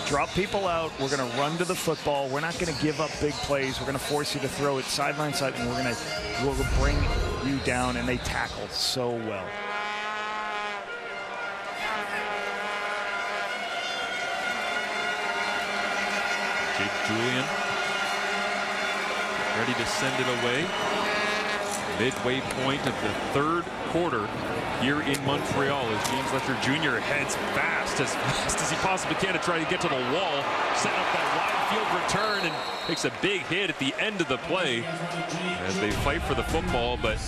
drop people out. We're going to run to the football. We're not going to give up big plays. We're going to force you to throw it sideline side, and we'll bring you down. And they tackle so well. Jake Julian ready to send it away. Midway point of the third quarter here in Montreal as James Letcher Jr. heads fast as he possibly can to try to get to the wall, setting up that wide field return and takes a big hit at the end of the play as they fight for the football, but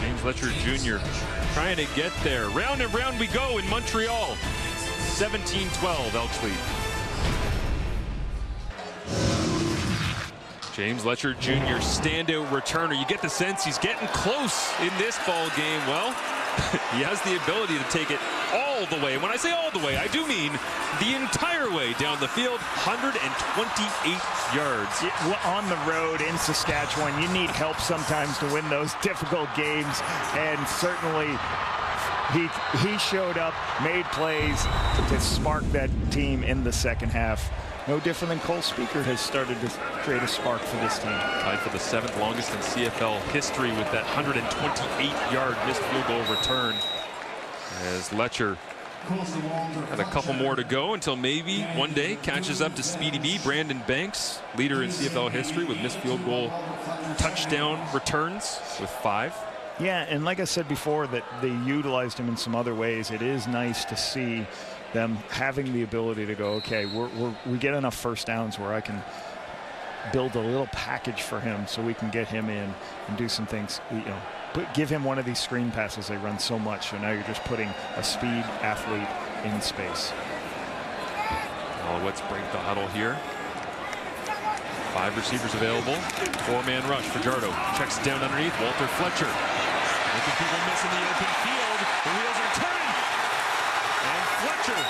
James Letcher Jr. trying to get there. Round and round we go in Montreal. 17-12 Elks lead. James Letcher Jr., standout returner. You get the sense he's getting close in this ball game. Well, he has the ability to take it all the way. When I say all the way, I do mean the entire way down the field, 128 yards. On the road in Saskatchewan, you need help sometimes to win those difficult games, and certainly he showed up, made plays to spark that team in the second half. No different than Cole Speaker has started to create a spark for this team. Tied for the 7th longest in CFL history with that 128-yard missed field goal return. As Letcher had a couple more to go until maybe one day catches up to Speedy B. Brandon Banks, leader in CFL history with missed field goal touchdown returns with 5. Yeah, and like I said before, that they utilized him in some other ways. It is nice to see them having the ability to go, okay, we get enough first downs where I can build a little package for him so we can get him in and do some things, give him one of these screen passes. They run so much, so now you're just putting a speed athlete in space. Alouettes break the huddle here. 5 receivers available. 4-man rush. Fajardo checks down underneath. Walter Fletcher making people miss in the open field. The wheels are turning. And Fletcher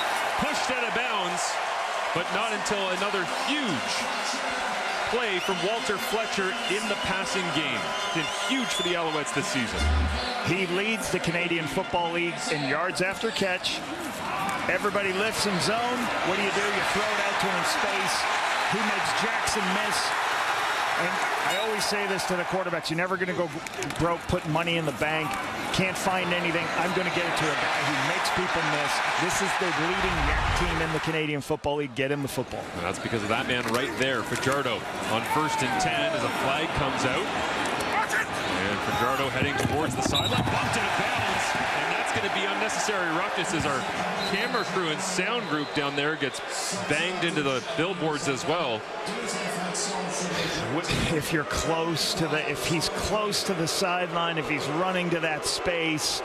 pushed out of bounds, but not until another huge play from Walter Fletcher in the passing game. Been huge for the Alouettes this season. He leads the Canadian Football League in yards after catch. Everybody lifts in zone. What do? You throw it out to him in space. He makes Jackson miss. And I always say this to the quarterbacks. You're never going to go broke putting money in the bank. Can't find anything. I'm going to get it to a guy who makes people miss. This is the leading YAC team in the Canadian Football League. Get him the football. And that's because of that man right there, Fajardo, on 1st and 10 as a flag comes out. And Fajardo heading towards the sideline. Bumped out of bounds. And that's going to be unnecessary roughness as our camera crew and sound group down there gets banged into the billboards as well. If you're close to if he's close to the sideline, if he's running to that space,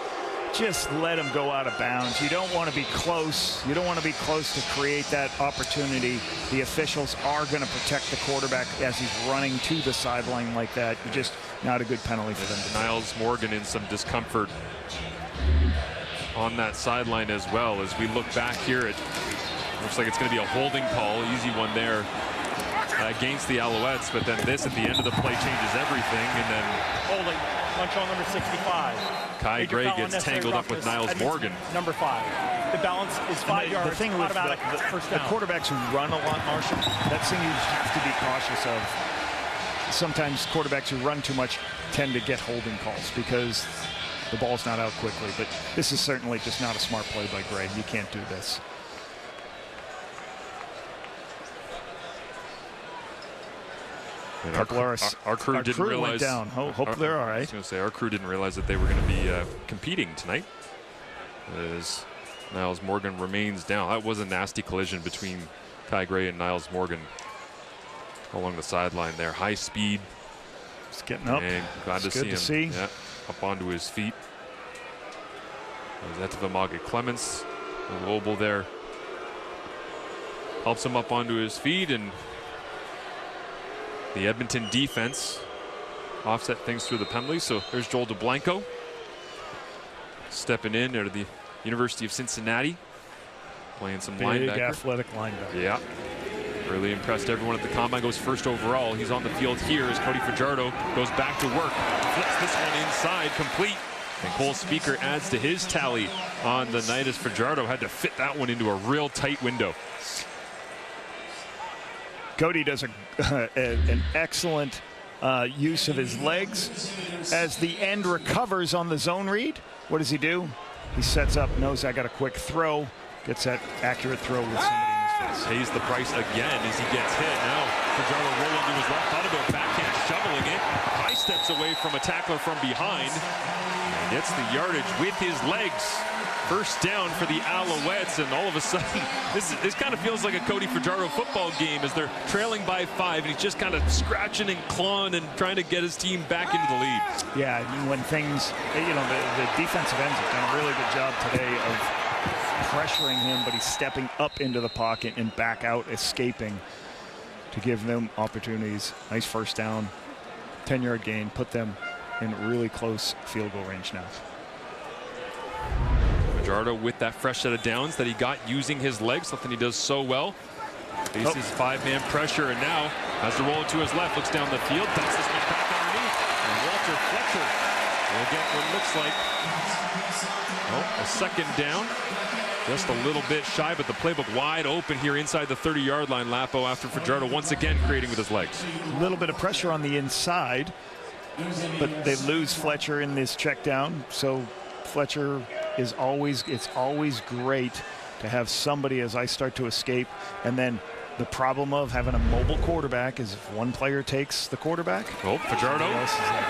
just let him go out of bounds. You don't want to be close. You don't want to be close to create that opportunity. The officials are going to protect the quarterback as he's running to the sideline like that. Just not a good penalty for them. Niles Morgan in some discomfort on that sideline as well. As we look back here, it looks like it's going to be a holding call. Easy one there against the Alouettes, but then this at the end of the play changes everything, and then holding Montreal number 65. Kai Gray gets tangled up with Niles Morgan. Number 5. The balance is 5 yards. The thing with the quarterbacks who run a lot, Marshall, that's the thing you have to be cautious of. Sometimes quarterbacks who run too much tend to get holding calls because the ball's not out quickly, but this is certainly just not a smart play by Gray. You can't do this. And our crew didn't realize. Went down. Hope they're all right. I was going to say our crew didn't realize that they were going to be competing tonight. As Niles Morgan remains down. That was a nasty collision between Kai Gray and Niles Morgan along the sideline there. High speed. Just getting up. And glad to see him. Yeah, up onto his feet. Etavamage Clements, the global there, helps him up onto his feet, and the Edmonton defense offset things through the penalty. So there's Joel DeBlanco stepping in out of the University of Cincinnati, playing some linebacker. Big athletic linebacker. Yeah. Really impressed everyone at the combine. Goes first overall. He's on the field here as Cody Fajardo goes back to work. Flips this one inside, complete. And Cole Speaker adds to his tally on the night as Fajardo had to fit that one into a real tight window. Cody does an excellent use of his legs. As the end recovers on the zone read, what does he do? He sets up, knows I got a quick throw, gets that accurate throw with somebody in his face. Pays the price again as he gets hit. Now Fajardo rolling to his left, thought about backhand shoveling it. High steps away from a tackler from behind. And gets the yardage with his legs. First down for the Alouettes, and all of a sudden, this kind of feels like a Cody Fajardo football game as they're trailing by 5, and he's just kind of scratching and clawing and trying to get his team back into the lead. Yeah, when things, the defensive ends have done a really good job today of pressuring him, but he's stepping up into the pocket and back out, escaping to give them opportunities. Nice first down, 10-yard gain, put them in really close field goal range now. Fajardo with that fresh set of downs that he got using his legs, something he does so well. Faces 5-man pressure, and now has to roll it to his left, looks down the field, dumps this one back underneath, and Walter Fletcher will get what looks like a second down. Just a little bit shy, but the playbook wide open here inside the 30-yard line. Lapo after Fajardo once again creating with his legs. A little bit of pressure on the inside, but they lose Fletcher in this check down, so Fletcher is it's always great to have somebody as I start to escape. And then the problem of having a mobile quarterback is if one player takes the quarterback. Oh, Fajardo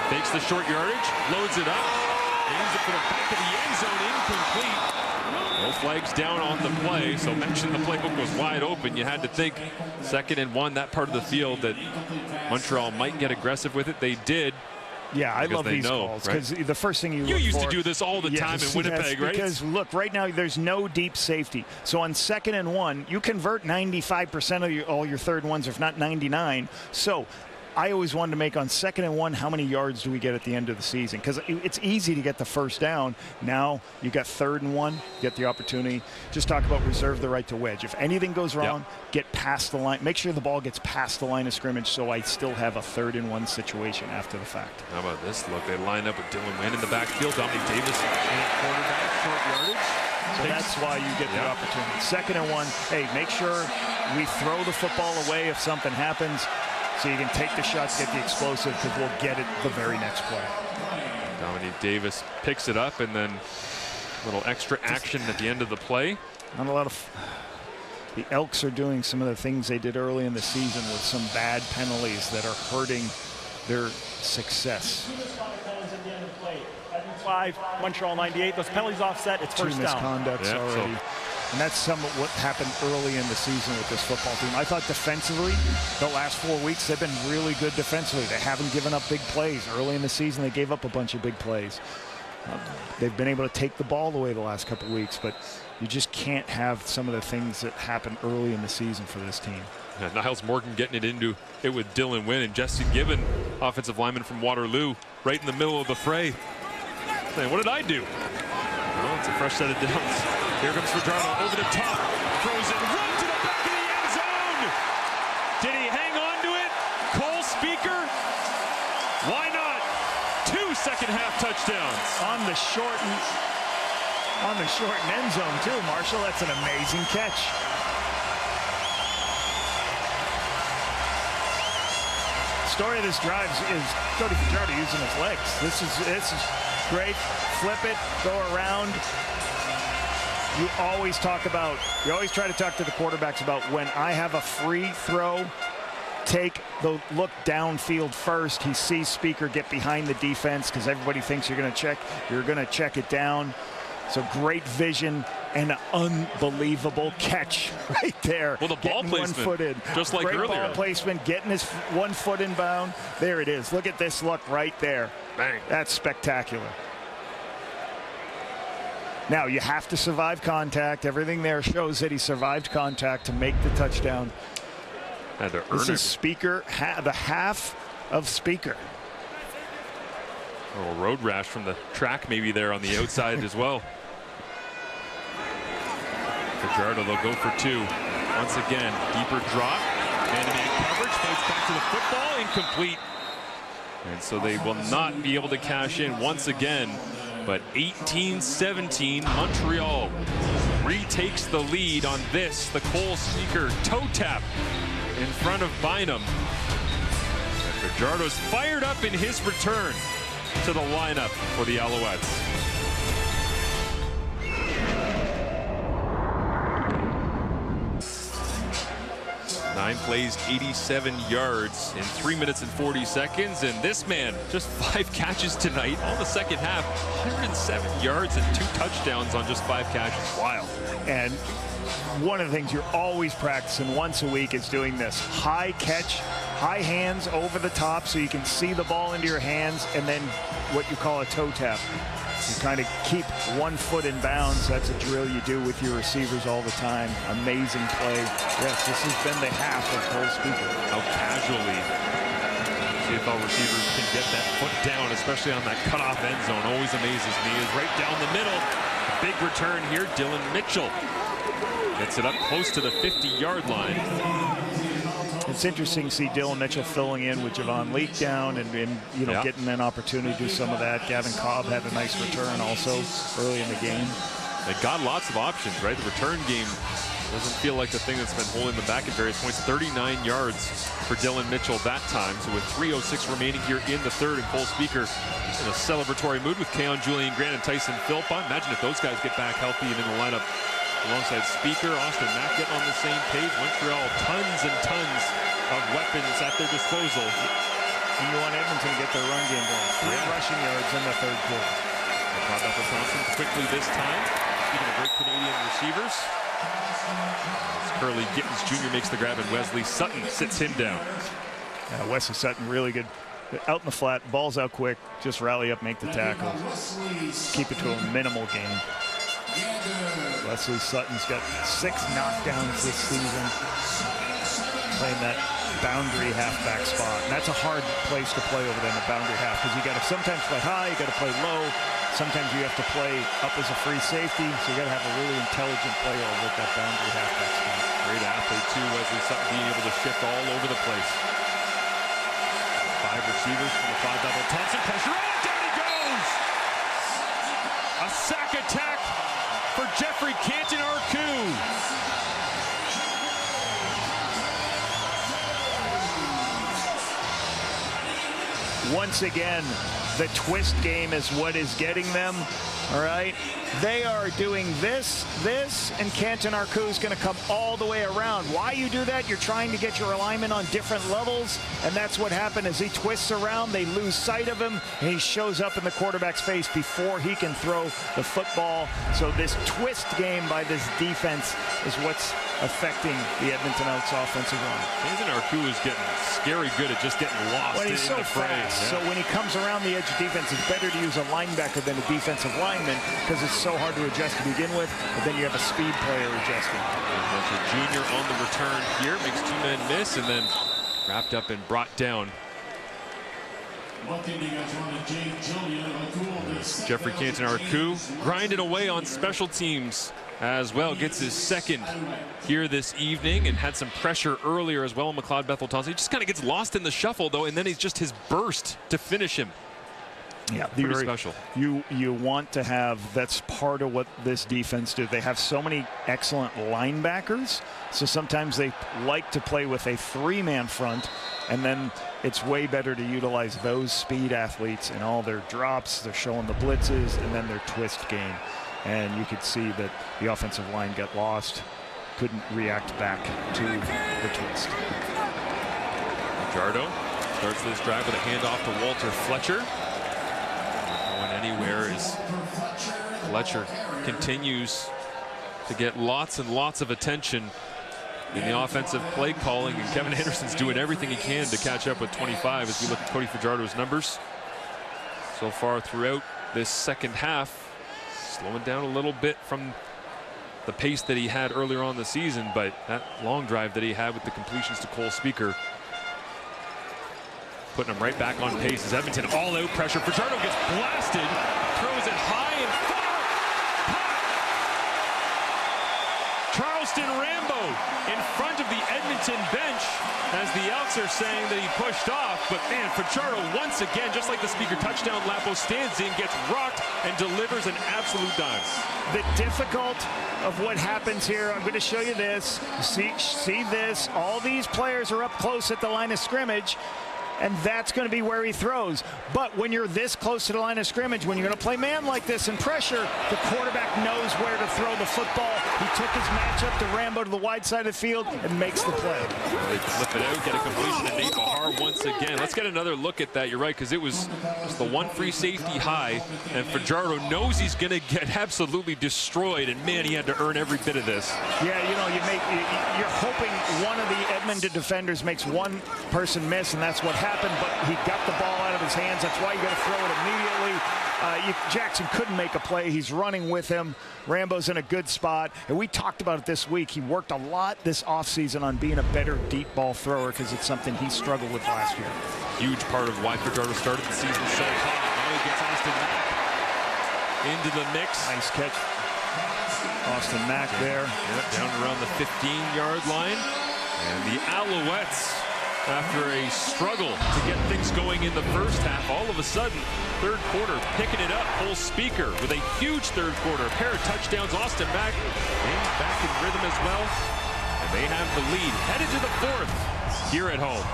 takes the short yardage, loads it up, aims it for the back of the end zone, incomplete. No flags down on the play, so mention the playbook was wide open. You had to think 2nd and 1, that part of the field that Montreal might get aggressive with it. They did. Yeah, I love these calls because the first thing you used to do this all the time in Winnipeg, right? Because look, right now there's no deep safety. So on 2nd and 1, you convert 95% of all your 3rd and 1s, if not 99. So I always wanted to make on 2nd and 1, how many yards do we get at the end of the season? Because it's easy to get the first down. Now you got 3rd and 1, get the opportunity. Just talk about reserve the right to wedge. If anything goes wrong, get past the line. Make sure the ball gets past the line of scrimmage so I still have a 3rd and 1 situation after the fact. How about this look? They line up with Dylan Wynn in the backfield. Dominic Davis in at quarterback, short yardage. So that's why you get the opportunity. 2nd and 1, hey, make sure we throw the football away if something happens. So you can take the shots, get the explosive, because we'll get it the very next play. Dominic Davis picks it up, and then a little extra action at the end of the play. Not a lot of. The Elks are doing some of the things they did early in the season with some bad penalties that are hurting their success. 5, Montreal 98. Those penalties offset. It's first down. 2 misconducts already. And that's some of what happened early in the season with this football team. I thought defensively, the last 4 weeks, they've been really good defensively. They haven't given up big plays. Early in the season, they gave up a bunch of big plays. They've been able to take the ball away the last couple of weeks, but you just can't have some of the things that happened early in the season for this team. Yeah, Niles Morgan getting it into it with Dylan Wynn, and Jesse Gibbon, offensive lineman from Waterloo, right in the middle of the fray. Saying, what did I do? Well, it's a fresh set of downs. Here comes Fajardo over the top, throws it right to the back of the end zone. Did he hang on to it? Cole Speaker? Why not? 2 second-half touchdowns on the short end zone too, Marshall. That's an amazing catch. Story of this drive is Cody Fajardo using his legs. This is great. Flip it, go around. You always try to talk to the quarterbacks about when I have a free throw, take the look downfield first. He sees Speaker get behind the defense because everybody thinks you're going to check it down. So great vision and an unbelievable catch right there. Well, the ball placement, 1 foot in. just like great earlier. Ball placement, getting his 1 foot inbound. There it is. Look at this look right there. Bang. That's spectacular. Now, you have to survive contact. Everything there shows that he survived contact to make the touchdown. This is Speaker, the half of Speaker. A little road rash from the track maybe there on the outside as well. Fajardo, they'll go for 2. Once again, deeper drop. Man-to-man coverage, fights back to the football, incomplete. And so they will not be able to cash in once again. But 18-17, Montreal retakes the lead on this, the Cole Speaker toe tap in front of Bynum. And Fajardo's fired up in his return to the lineup for the Alouettes. 9 plays, 87 yards in 3 minutes and 40 seconds. And this man, just 5 catches tonight, all the second half, 107 yards and 2 touchdowns on just 5 catches. Wild. And one of the things you're always practicing once a week is doing this high catch, high hands over the top so you can see the ball into your hands, and then what you call a toe tap. You kind of keep 1 foot in bounds. That's a drill you do with your receivers all the time. Amazing play. Yes, this has been the half of Cole Speaker. How casually CFL receivers can get that foot down, especially on that cutoff end zone. Always amazes me. Is right down the middle. A big return here. Dylan Mitchell gets it up close to the 50-yard line. It's interesting to see Dylan Mitchell filling in with Javon Leak down and you know, getting an opportunity to do some of that. Gavin Cobb had a nice return also early in the game. They got lots of options, right? The return game doesn't feel like the thing that's been holding them back at various points. 39 yards for Dylan Mitchell that time. So with 3:06 remaining here in the third, and Cole Speaker in a celebratory mood with Keon Julian Grant and Tyson Philpott. Imagine if those guys get back healthy and in the lineup alongside Speaker, Austin Mack getting on the same page. Montreal, tons and tons of weapons at their disposal. And you want Edmonton to get their run game going. 3 rushing yards in the third quarter. Caught up with Thompson quickly this time. Speaking of great Canadian receivers, Curly Gittins Jr. makes the grab, and Wesley Sutton sits him down. Yeah, Wesley Sutton really good. Out in the flat, balls out quick, just rally up, make the tackle. Keep it to a minimal gain. Wesley Sutton's got 6 knockdowns this season, playing that boundary halfback spot. And that's a hard place to play over there in the boundary half, because you got to sometimes play high, you got to play low. Sometimes you have to play up as a free safety, so you got to have a really intelligent player with that boundary halfback spot. Great athlete too, Wesley Sutton, being able to shift all over the place. 5 receivers from the 5 double. Thompson pressure, oh, down he goes! A sack attack for Jeffrey Canton-Arcou. Once again, the twist game is what is getting them, all right? They are doing this, and Canton-Arcou is going to come all the way around. Why you do that? You're trying to get your alignment on different levels, and that's what happened as he twists around. They lose sight of him, and he shows up in the quarterback's face before he can throw the football. So this twist game by this defense is what's affecting the Edmonton Elks offensive line. Canton-Arcou is getting scary good at just getting lost Well, he's in so the fray. fast, Yeah. so when he comes around the edge of defense, it's better to use a linebacker than a defensive lineman, because it's so hard to adjust to begin with, but then you have a speed player adjusting. Junior on the return here, makes 2 men miss, and then wrapped up and brought down. Jeffrey Canton-Arcou grinding away on special teams as well, gets his second here this evening, and had some pressure earlier as well on McLeod Bethel-Thompson. He just kind of gets lost in the shuffle though, and then it's just his burst to finish him. Yeah, pretty special. You want to have, that's part of what this defense do. They have so many excellent linebackers, so sometimes they like to play with a 3-man front, and then it's way better to utilize those speed athletes in all their drops. They're showing the blitzes and then their twist game. And you could see that the offensive line got lost, couldn't react back to the twist. Jardo starts this drive with a handoff to Walter Fletcher. Going anywhere as Fletcher continues to get lots and lots of attention in the offensive play calling, and Kevin Anderson's doing everything he can to catch up with 25 as we look at Cody Fajardo's numbers so far throughout this second half. Slowing down a little bit from the pace that he had earlier on the season, but that long drive that he had with the completions to Cole Speaker, putting him right back on pace as Edmonton all-out pressure. Fajardo gets blasted, throws it high and far. Charleston Rambo in front of the Edmonton bench as the Elks are saying that he pushed off, but man, Fajardo once again, just like the Speaker touchdown, Lapo stands in, gets rocked, and delivers an absolute dime. The difficult of what happens here, I'm going to show you this. See this, all these players are up close at the line of scrimmage, and that's going to be where he throws. But when you're this close to the line of scrimmage, when you're going to play man like this and pressure, the quarterback knows where to throw the football. He took his matchup to Rambo to the wide side of the field and makes the play. They flip it out, get a completion to Nate Bahar once again. Let's get another look at that. You're right, because it was just the one free safety high, and Fajardo knows he's going to get absolutely destroyed, and man, he had to earn every bit of this. Yeah, you know, you're hoping one of the Edmonton defenders makes one person miss, and that's what happened, but he got the ball out of his hands. That's why you got to throw it immediately. Jackson couldn't make a play. He's running with him. Rambo's in a good spot, and we talked about it this week. He worked a lot this offseason on being a better deep ball thrower, because it's something he struggled with last year. Huge part of why Fajardo started the season so hot. Now he gets Austin Mack into the mix. Nice catch. Austin Mack there. Down around the 15-yard line. And the Alouettes, after a struggle to get things going in the first half, all of a sudden, third quarter, picking it up. Cole Speaker with a huge third quarter. A pair of touchdowns. Austin Mack back in rhythm as well. And they have the lead. Headed to the fourth here at home.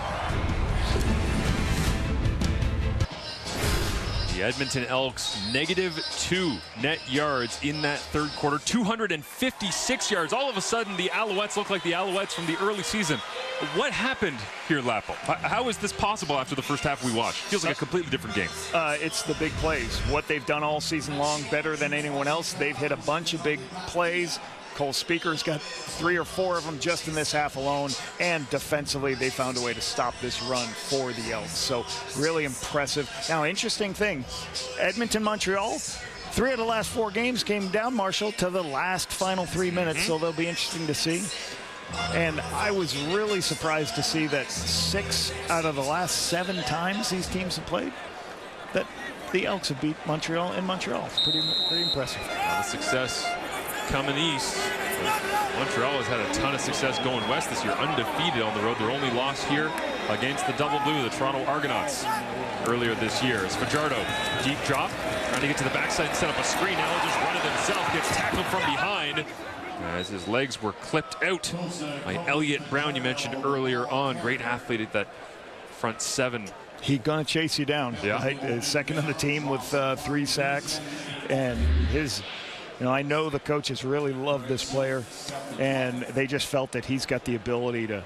The The Edmonton Elks -2 net yards in that third quarter, 256 yards. All of a sudden, the Alouettes look like the Alouettes from the early season. What happened here, Lapo? How is this possible after the first half we watched? Feels like a completely different game. It's the big plays. What they've done all season long, better than anyone else. They've hit a bunch of big plays. Cole Speaker's got 3 or 4 of them just in this half alone, and defensively they found a way to stop this run for the Elks. So really impressive. Now, interesting thing, Edmonton, Montreal, 3 of the last 4 games came down, Marshall, to the last final 3 minutes, so they'll be interesting to see. And I was really surprised to see that 6 out of the last 7 times these teams have played, that the Elks have beat Montreal in Montreal. Pretty impressive. A lot of success coming east. Montreal has had a ton of success going west this year, undefeated on the road. Their only loss here against the Double Blue, the Toronto Argonauts, earlier this year. As Fajardo, deep drop, trying to get to the backside and set up a screen. Now he'll just run it himself, gets tackled from behind as his legs were clipped out by Elliott Brown, you mentioned earlier on. Great athlete at that front 7. He's going to chase you down. Yeah. Right? Second on the team with 3 sacks. And his, I know the coaches really love this player, and they just felt that he's got the ability to,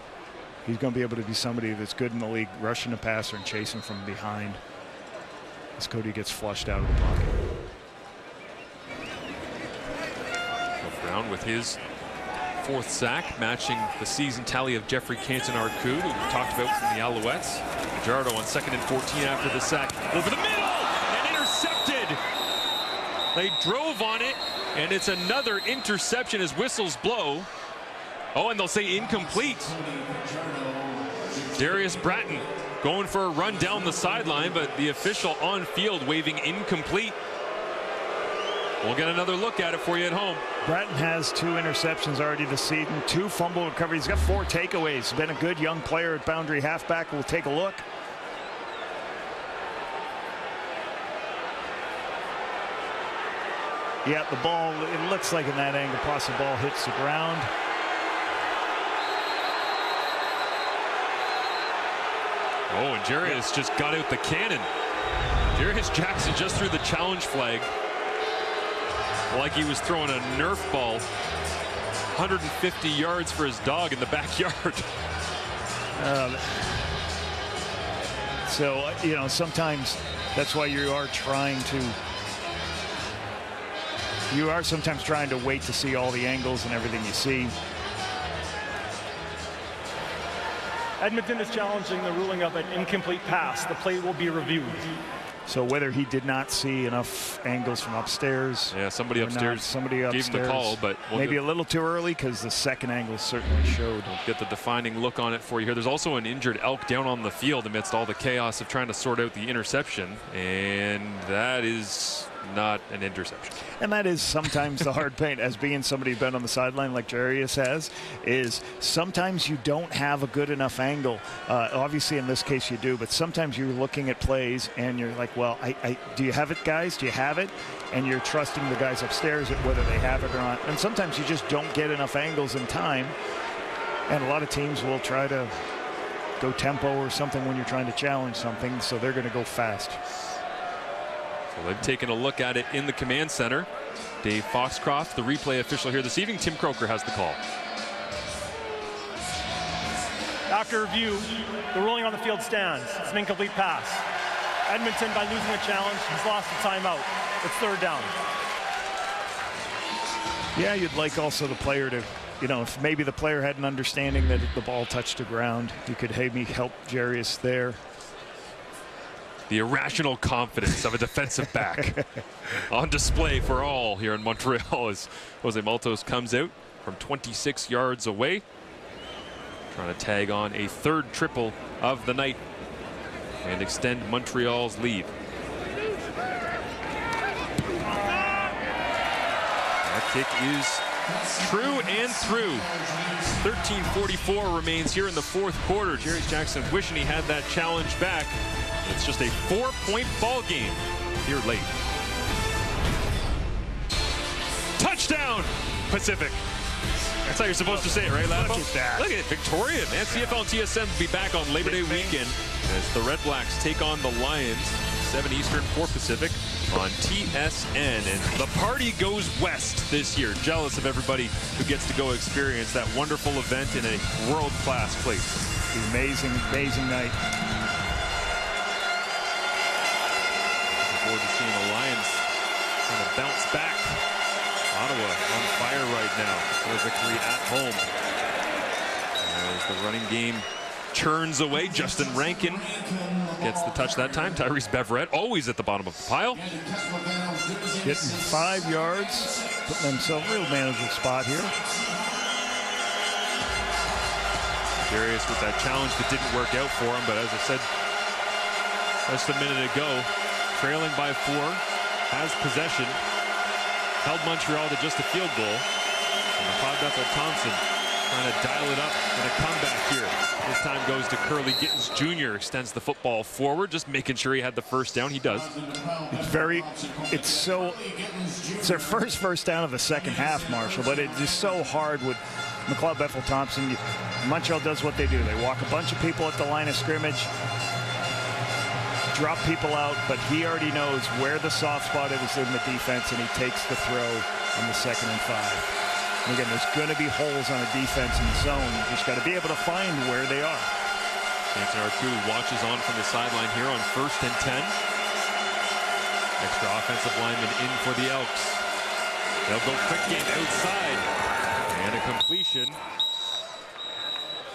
he's going to be able to be somebody that's good in the league, rushing the passer and chasing from behind as Cody gets flushed out of the pocket. Brown with his 4th sack, matching the season tally of Jeffrey Canton-Arcud, who we talked about from the Alouettes. Fajardo on 2nd and 14 after the sack. Over the middle and intercepted. They drove on it, and it's another interception as whistles blow. Oh, and they'll say incomplete. Darius Bratton going for a run down the sideline, but the official on field waving incomplete. We'll get another look at it for you at home. Bratton has 2 interceptions already this season, 2 fumble recoveries. He's got 4 takeaways. He's been a good young player at boundary halfback. We'll take a look. Yeah, the ball, it looks like in that angle, possible ball hits the ground. Oh, and Jarius just got out the cannon. Jarius Jackson just threw the challenge flag like he was throwing a Nerf ball. 150 yards for his dog in the backyard. So, sometimes that's why you are sometimes trying to wait to see all the angles and everything you see. Edmonton is challenging the ruling of an incomplete pass. The play will be reviewed. So whether he did not see enough angles from upstairs. Yeah, somebody upstairs gave him the call, but maybe a little too early because the second angle certainly showed. We'll get the defining look on it for you here. There's also an injured Elk down on the field amidst all the chaos of trying to sort out the interception, and that is not an interception. And that is sometimes the hard pain, as being somebody who's been on the sideline like Jarius has, is sometimes you don't have a good enough angle. Obviously, in this case, you do, but sometimes you're looking at plays and you're like, well, do you have it, guys? Do you have it? And you're trusting the guys upstairs at whether they have it or not. And sometimes you just don't get enough angles in time. And a lot of teams will try to go tempo or something when you're trying to challenge something, so they're going to go fast. So they've taken a look at it in the command center. Dave Foxcroft, the replay official here this evening. Tim Croker has the call. After review, the ruling on the field stands. It's an incomplete pass. Edmonton, by losing a challenge, has lost the timeout. It's 3rd down. Yeah, you'd like also the player to, if maybe the player had an understanding that the ball touched the ground, you could maybe help Jarius there. The irrational confidence of a defensive back on display for all here in Montreal as Jose Maltos comes out from 26 yards away, trying to tag on a 3rd triple of the night and extend Montreal's lead. That kick is true and through. 13:44 remains here in the 4th quarter. Jarius Jackson wishing he had that challenge back. It's just a 4-point ball game here late. Touchdown, Pacific. That's how you're supposed to say it, right, Lapo? Look at that. Look at it, Victoria, man. CFL and TSM will be back on Labor Day weekend as the Red Blacks take on the Lions. 7 Eastern, 4 Pacific on TSN. And the party goes west this year. Jealous of everybody who gets to go experience that wonderful event in a world-class place. Amazing, amazing night. Looking forward to seeing the Lions kind of bounce back. Ottawa on fire right now for a victory at home. As the running game churns away, Justin Rankin gets the touch that time. Tyrese Beverett always at the bottom of the pile. Getting 5 yards, putting themselves in a real manageable spot here. Furious with that challenge that didn't work out for him, but as I said just a minute ago, trailing by 4, has possession, held Montreal to just a field goal. And McLeod Bethel-Thompson trying to dial it up in a comeback here. This time goes to Curly Gittens Jr. Extends the football forward, just making sure he had the first down. He does. It's their first down of the second half, Marshall, but it's just so hard with McLeod Bethel-Thompson. Montreal does what they do. They walk a bunch of people at the line of scrimmage, drop people out, but he already knows where the soft spot is in the defense, and he takes the throw on the 2nd and 5. And again, there's going to be holes on a defense in the zone. You just got to be able to find where they are. Anthony Arculi watches on from the sideline here on 1st and 10. Extra offensive lineman in for the Elks. They'll go quick game outside. And a completion.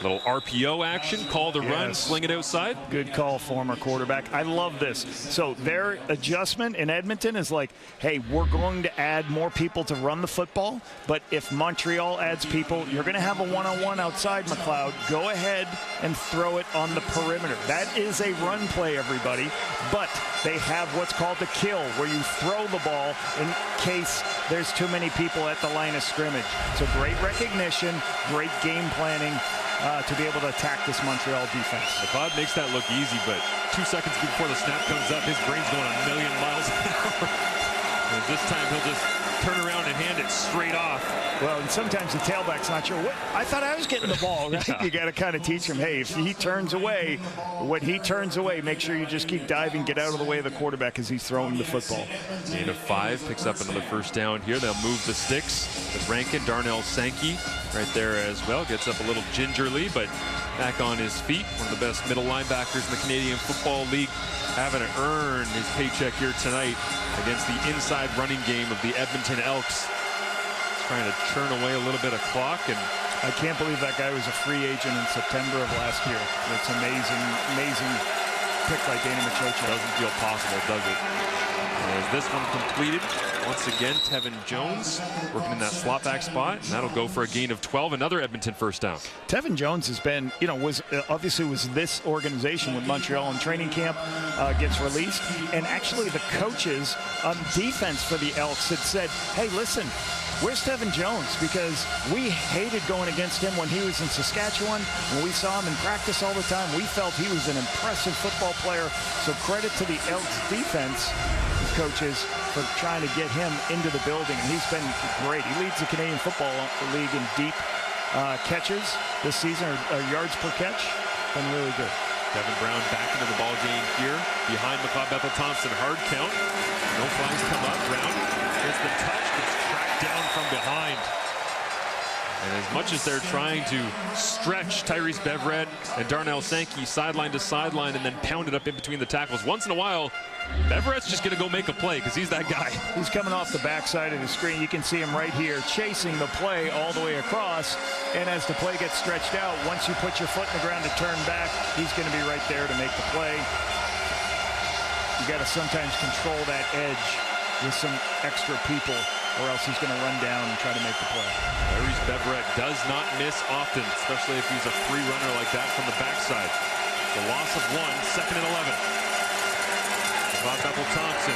Little RPO action, call the run, sling it outside. Good call, former quarterback. I love this. So their adjustment in Edmonton is like, hey, we're going to add more people to run the football, but if Montreal adds people, you're going to have a one-on-one outside, McLeod. Go ahead and throw it on the perimeter. That is a run play, everybody, but they have what's called the kill, where you throw the ball in case there's too many people at the line of scrimmage. So great recognition, great game planning. To be able to attack this Montreal defense. McLeod makes that look easy, but 2 seconds before the snap comes up, his brain's going a million miles an hour. And this time he'll just turn around and hand it straight off. Well, and sometimes the tailback's not sure. What I thought I was getting the ball, right? Yeah. You got to kind of teach him, hey, if he turns away, make sure you just keep diving, get out of the way of the quarterback as he's throwing the football. Gain of 5, picks up another first down here. They'll move the sticks with Rankin. Darnell Sankey right there as well. Gets up a little gingerly, but back on his feet. One of the best middle linebackers in the Canadian Football League, having to earn his paycheck here tonight against the inside running game of the Edmonton Elks. Trying to churn away a little bit of clock. And I can't believe that guy was a free agent in September of last year. That's amazing, amazing pick by Danny Machocha. Doesn't feel possible, does it? As this one completed, once again, Tevin Jones working in that slot back spot, and that'll go for a gain of 12. Another Edmonton first down. Tevin Jones has been, was this organization with Montreal in training camp, gets released, and actually the coaches on defense for the Elks had said, hey, listen, where's Tevin Jones? Because we hated going against him when he was in Saskatchewan. When we saw him in practice all the time, we felt he was an impressive football player. So credit to the Elks defense coaches for trying to get him into the building. And he's been great. He leads the Canadian Football League in deep catches this season, or yards per catch. Been really good. Kevin Brown back into the ball game here. Behind McLeod Bethel-Thompson, hard count. No flags come up. Brown gets the touch, gets tracked down from behind. And as much as they're trying to stretch Tyrese Beverett and Darnell Sankey sideline to sideline and then pound it up in between the tackles, once in a while, Beverett's just going to go make a play because he's that guy. He's coming off the backside of the screen. You can see him right here chasing the play all the way across. And as the play gets stretched out, once you put your foot in the ground to turn back, he's going to be right there to make the play. You got to sometimes control that edge with some extra people, or else he's going to run down and try to make the play. Tyrese Beverett does not miss often, especially if he's a free runner like that from the backside. The loss of 1, 2nd and 11. Bob Bethel-Thompson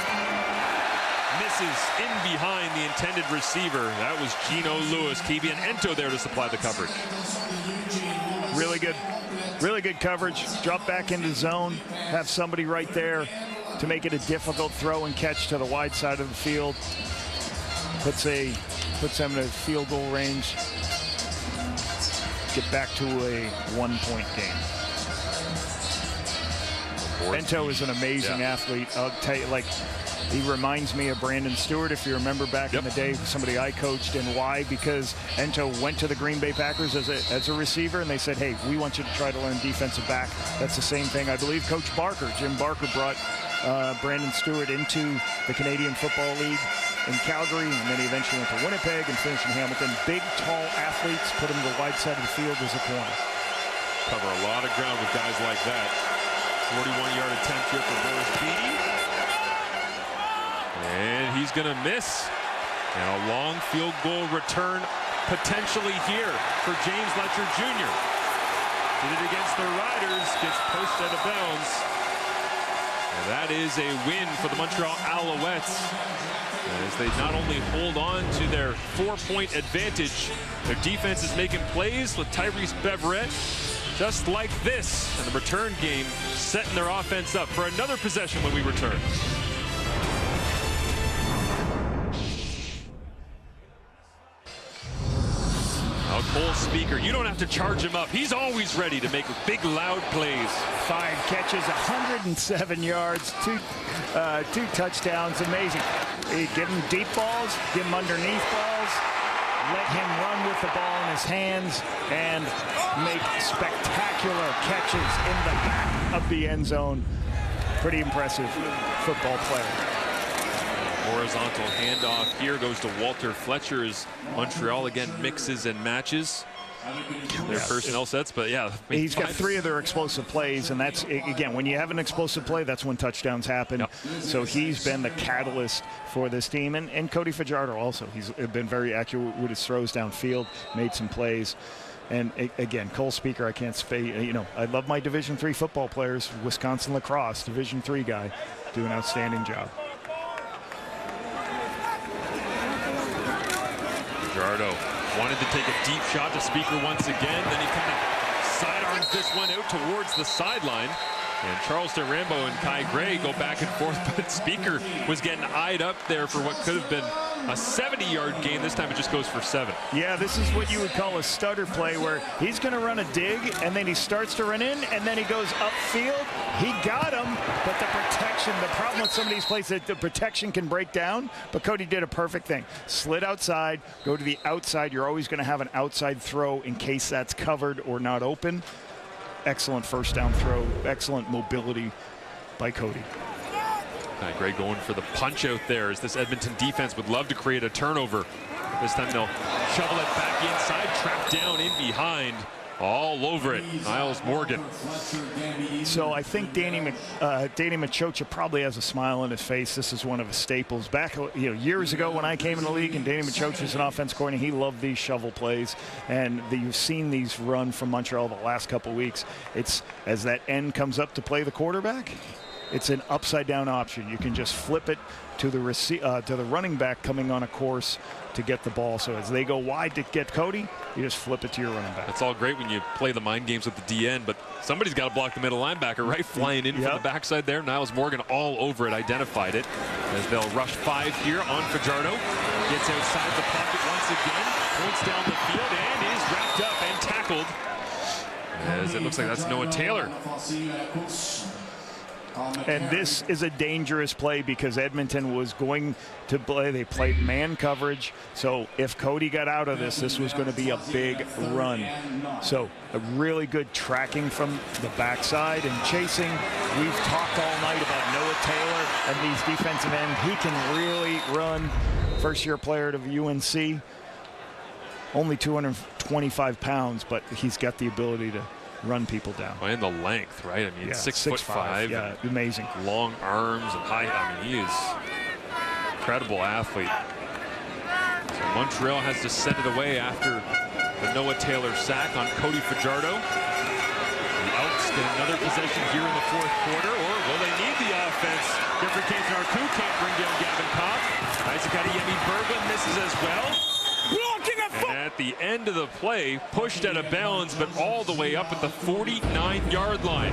misses in behind the intended receiver. That was Gino Lewis. Kevian Ento there to supply the coverage. Really good coverage. Drop back into zone, have somebody right there to make it a difficult throw and catch to the wide side of the field. Puts them in a field goal range. Get back to a 1-point game. Ento is an amazing athlete. I'll tell you, like, he reminds me of Brandon Stewart, if you remember back in the day, somebody I coached. And why? Because Ento went to the Green Bay Packers as a receiver, and they said, hey, we want you to try to learn defensive back. That's the same thing. I believe Coach Barker, Jim Barker, brought Brandon Stewart into the Canadian Football League in Calgary, and then he eventually went to Winnipeg and finished in Hamilton. Big, tall athletes, put him to the wide side of the field as a corner. Cover a lot of ground with guys like that. 41-yard attempt here for Boris Beatty. And he's going to miss. And a long field goal return potentially here for James Letcher Jr. Did it against the Riders, gets posted out of bounds. And that is a win for the Montreal Alouettes, as they not only hold on to their 4-point advantage, their defense is making plays with Tyrese Beverett, just like this, and the return game setting their offense up for another possession when we return. Cole Speaker, you don't have to charge him up. He's always ready to make big, loud plays. 5 catches, 107 yards, two touchdowns. Amazing. Give him deep balls, give him underneath balls, let him run with the ball in his hands, and make spectacular catches in the back of the end zone. Pretty impressive football player. Horizontal handoff here goes to Walter Fletcher as Montreal again mixes and matches their personnel sets. But yeah, he's got 3 of their explosive plays, and that's, again, when you have an explosive play, that's when touchdowns happen. So he's been the catalyst for this team, and Cody Fajardo also. He's been very accurate with his throws downfield, made some plays. And again, Cole Speaker, I can't say, you know, I love my Division III football players. Wisconsin lacrosse, Division III guy, do an outstanding job. Fajardo wanted to take a deep shot to Speaker once again. Then he kind of sidearms this one out towards the sideline. And Charleston Rambo and Kai Gray go back and forth, but Speaker was getting eyed up there for what could have been a 70-yard gain. This time it just goes for 7. Yeah, this is what you would call a stutter play, where he's going to run a dig, and then he starts to run in, and then he goes upfield. He got him, but the protection, the problem with some of these plays, that the protection can break down, but Cody did a perfect thing. Slid outside, go to the outside. You're always going to have an outside throw in case that's covered or not open. Excellent first down throw, excellent mobility by Cody. Gray going for the punch out there, as this Edmonton defense would love to create a turnover. This time they'll shovel it back inside, trapped down in behind, all over it. Niles Morgan. So I think Danny Machocha probably has a smile on his face. This is one of his staples. Back, years ago when I came in the league and Danny Machocha was an offense coordinator, he loved these shovel plays, and you've seen these run from Montreal the last couple weeks. It's as that end comes up to play the quarterback, it's an upside-down option. You can just flip it to the running back coming on a course to get the ball. So as they go wide to get Cody, you just flip it to your running back. That's all great when you play the mind games with the DN, but somebody's got to block the middle linebacker, right? Flying in from the backside there. Niles Morgan all over it, identified it. As they'll rush 5 here on Fajardo. Gets outside the pocket once again, points down the field, and is wrapped up and tackled. As it looks like that's Noah Taylor. And this is a dangerous play because Edmonton was going to play. They played man coverage. So if Cody got out of this, this was going to be a big run. So a really good tracking from the backside and chasing. We've talked all night about Noah Taylor and these defensive ends. He can really run. First-year player at UNC. Only 225 pounds, but he's got the ability to run people down. And the length, right? I mean, 6'5". Yeah, amazing. Long arms and high. I mean, he is an incredible athlete. So Montreal has to send it away after the Noah Taylor sack on Cody Fajardo. The Elks get another possession here in the 4th quarter, or will they need the offense? Jeffrey Canton-Arcou can't bring down Gavin Kopp. Isaac Adeyemi Berba misses as well. And at the end of the play, pushed out of bounds, but all the way up at the 49-yard line.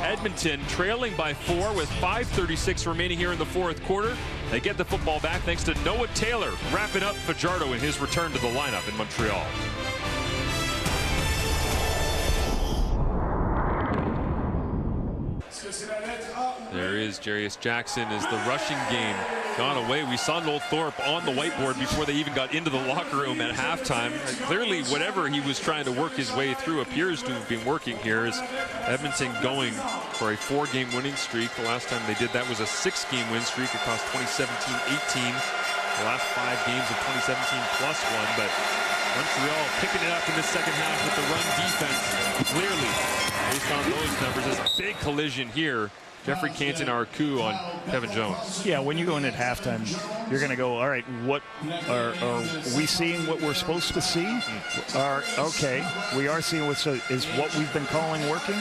Edmonton trailing by 4 with 5:36 remaining here in the 4th quarter. They get the football back thanks to Noah Taylor wrapping up Fajardo in his return to the lineup in Montreal. is Jarius Jackson as the rushing game gone away. We saw Noel Thorpe on the whiteboard before they even got into the locker room at halftime. Clearly, whatever he was trying to work his way through appears to have been working here, as Edmonton going for a 4-game winning streak. The last time they did that was a 6-game win streak across 2017-18. The last 5 games of 2017 plus 1, but Montreal picking it up in the second half with the run defense. Clearly, based on those numbers, there's a big collision here. Jeffrey Canton-Arcou on Kevin Jones. Yeah, when you go in at halftime, you're going to go, all right, what are we seeing what we're supposed to see? Okay, we are seeing is what we've been calling working?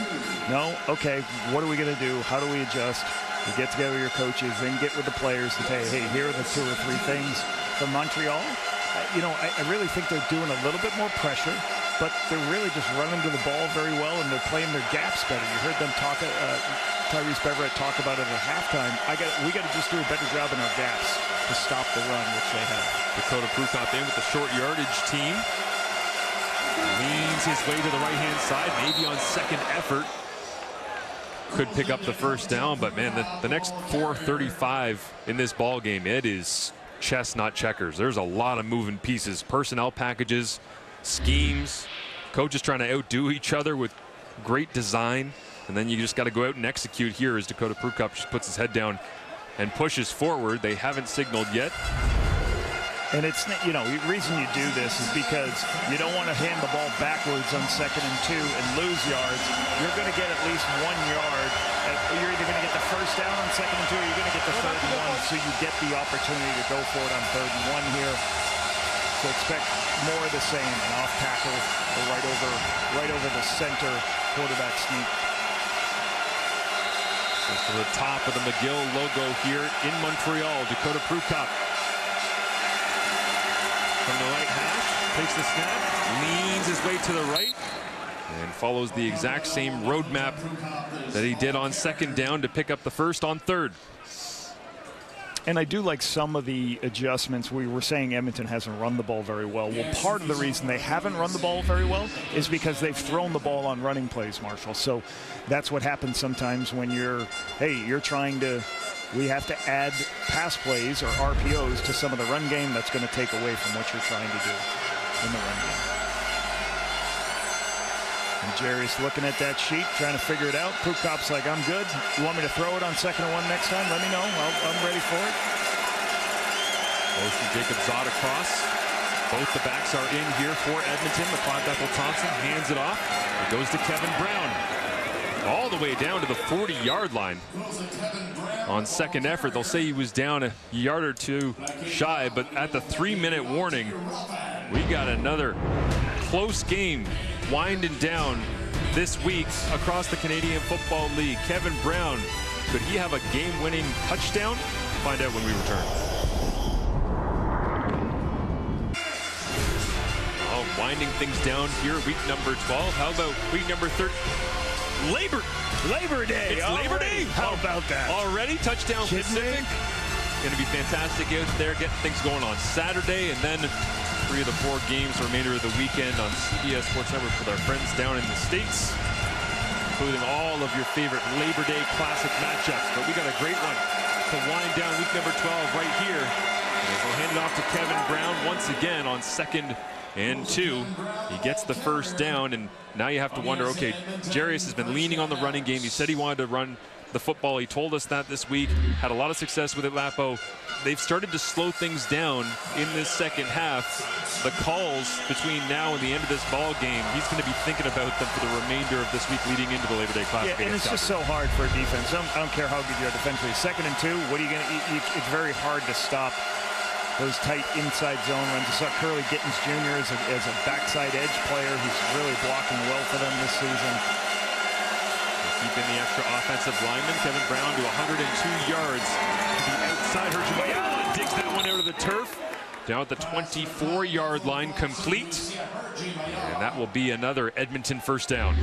No? Okay, what are we going to do? How do we adjust? You get together with your coaches, then get with the players to say, hey, here are the 2 or 3 things from Montreal. I really think they're doing a little bit more pressure, but they're really just running to the ball very well, and they're playing their gaps better. You heard them talk, Tyrese Beverett talk about it at halftime. We got to just do a better job in our gaps to stop the run, which they have. Dakota Prukop in with the short yardage team. Leans his way to the right-hand side, maybe on second effort. Could pick up the first down, but man, the next 4:35 in this ball game, it is chess, not checkers. There's a lot of moving pieces, personnel packages, schemes, coaches trying to outdo each other with great design, and then you just got to go out and execute here as Dakota Prukop just puts his head down and pushes forward. They haven't signaled yet. And it's, the reason you do this is because you don't want to hand the ball backwards on 2nd and 2 and lose yards. You're going to get at least 1 yard. You're either going to get the first down on 2nd and 2 or you're going to get the 3rd and 1, so you get the opportunity to go for it on 3rd and 1 here. So expect more of the same, an off tackle right over the center quarterback sneak. To the top of the McGill logo here in Montreal, Dakota Prukop. From the right half, takes the snap, leans his way to the right, and follows the exact same roadmap that he did on 2nd down to pick up the first on 3rd. And I do like some of the adjustments. We were saying Edmonton hasn't run the ball very well. Well, part of the reason they haven't run the ball very well is because they've thrown the ball on running plays, Marshall. So that's what happens sometimes when we have to add pass plays or RPOs to some of the run game. That's going to take away from what you're trying to do in the run game. And Jerry's looking at that sheet, trying to figure it out. Prukop's like, I'm good. You want me to throw it on 2nd and 1 next time? Let me know. I'm ready for it. Motion Jacob Zott across. Both the backs are in here for Edmonton. McLeod Thompson hands it off. It goes to Kevin Brown. All the way down to the 40-yard line. On 2nd effort, they'll say he was down a yard or 2 shy, but at the 3-minute warning, we got another close game winding down this week across the Canadian Football League. Kevin Brown, could he have a game-winning touchdown? Find out when we return. Winding things down here, week number 12. How about week number 13? Labor Day. It's Labor Day. How about that? Already touchdown Pacific. Going to be fantastic out there, getting things going on Saturday, and then 3 of the 4 games the remainder of the weekend on CBS Sports Network with our friends down in the States, including all of your favorite Labor Day classic matchups. But we got a great one to wind down week number 12 right here. And we'll hand it off to Kevin Brown once again on 2nd and 2. He gets the first down, and now you have to wonder, okay, Jarius has been leaning on the running game. He said he wanted to run the football. He told us that this week. Had a lot of success with it, Lapo. They've started to slow things down in this second half. The calls between now and the end of this ball game, he's going to be thinking about them for the remainder of this week leading into the Labor Day Classic. Yeah, and it's just so hard for a defense. I don't care how good you are defensively. 2nd and 2, what are you going to? It's very hard to stop those tight inside zone runs. You saw Curly Gittins Jr. as a backside edge player who's really blocking well for them this season. Keeping the extra offensive lineman, Kevin Brown, to 102 yards to the outside. Herjumaya digs that one out of the turf. Down at the 24-yard line, complete. And that will be another Edmonton first down.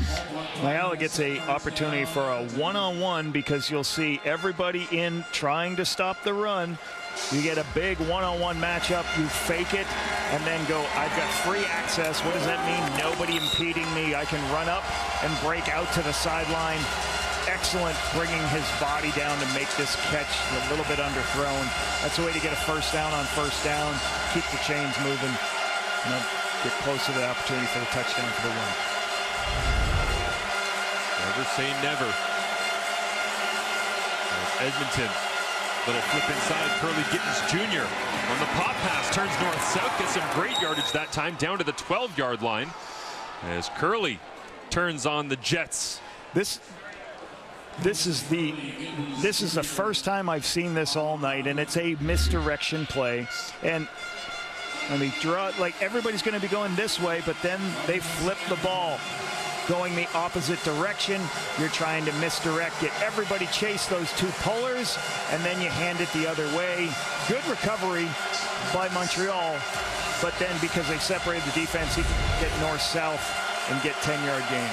Mayala gets an opportunity for a one-on-one because you'll see everybody in trying to stop the run. You get a big one-on-one matchup, you fake it, and then go, I've got free access. What does that mean? Nobody impeding me. I can run up and break out to the sideline. excellent bringing his body down to make this catch a little bit underthrown. That's the way to get a first down on first down, keep the chains moving, get closer to the opportunity for the touchdown for the win. Never say never. There's Edmonton. Little flip inside. Curly Gittens Jr. on the pop pass. Turns north-south. Gets some great yardage that time. Down to the 12-yard line. As Curly turns on the Jets. This is the first time I've seen this all night, and it's a misdirection play. And I mean, like everybody's going to be going this way, but then they flip the ball going the opposite direction. You're trying to misdirect, get everybody chase those two pullers, and then you hand it the other way. Good recovery by Montreal, but then because they separated the defense, he can get north-south and get 10-yard gain.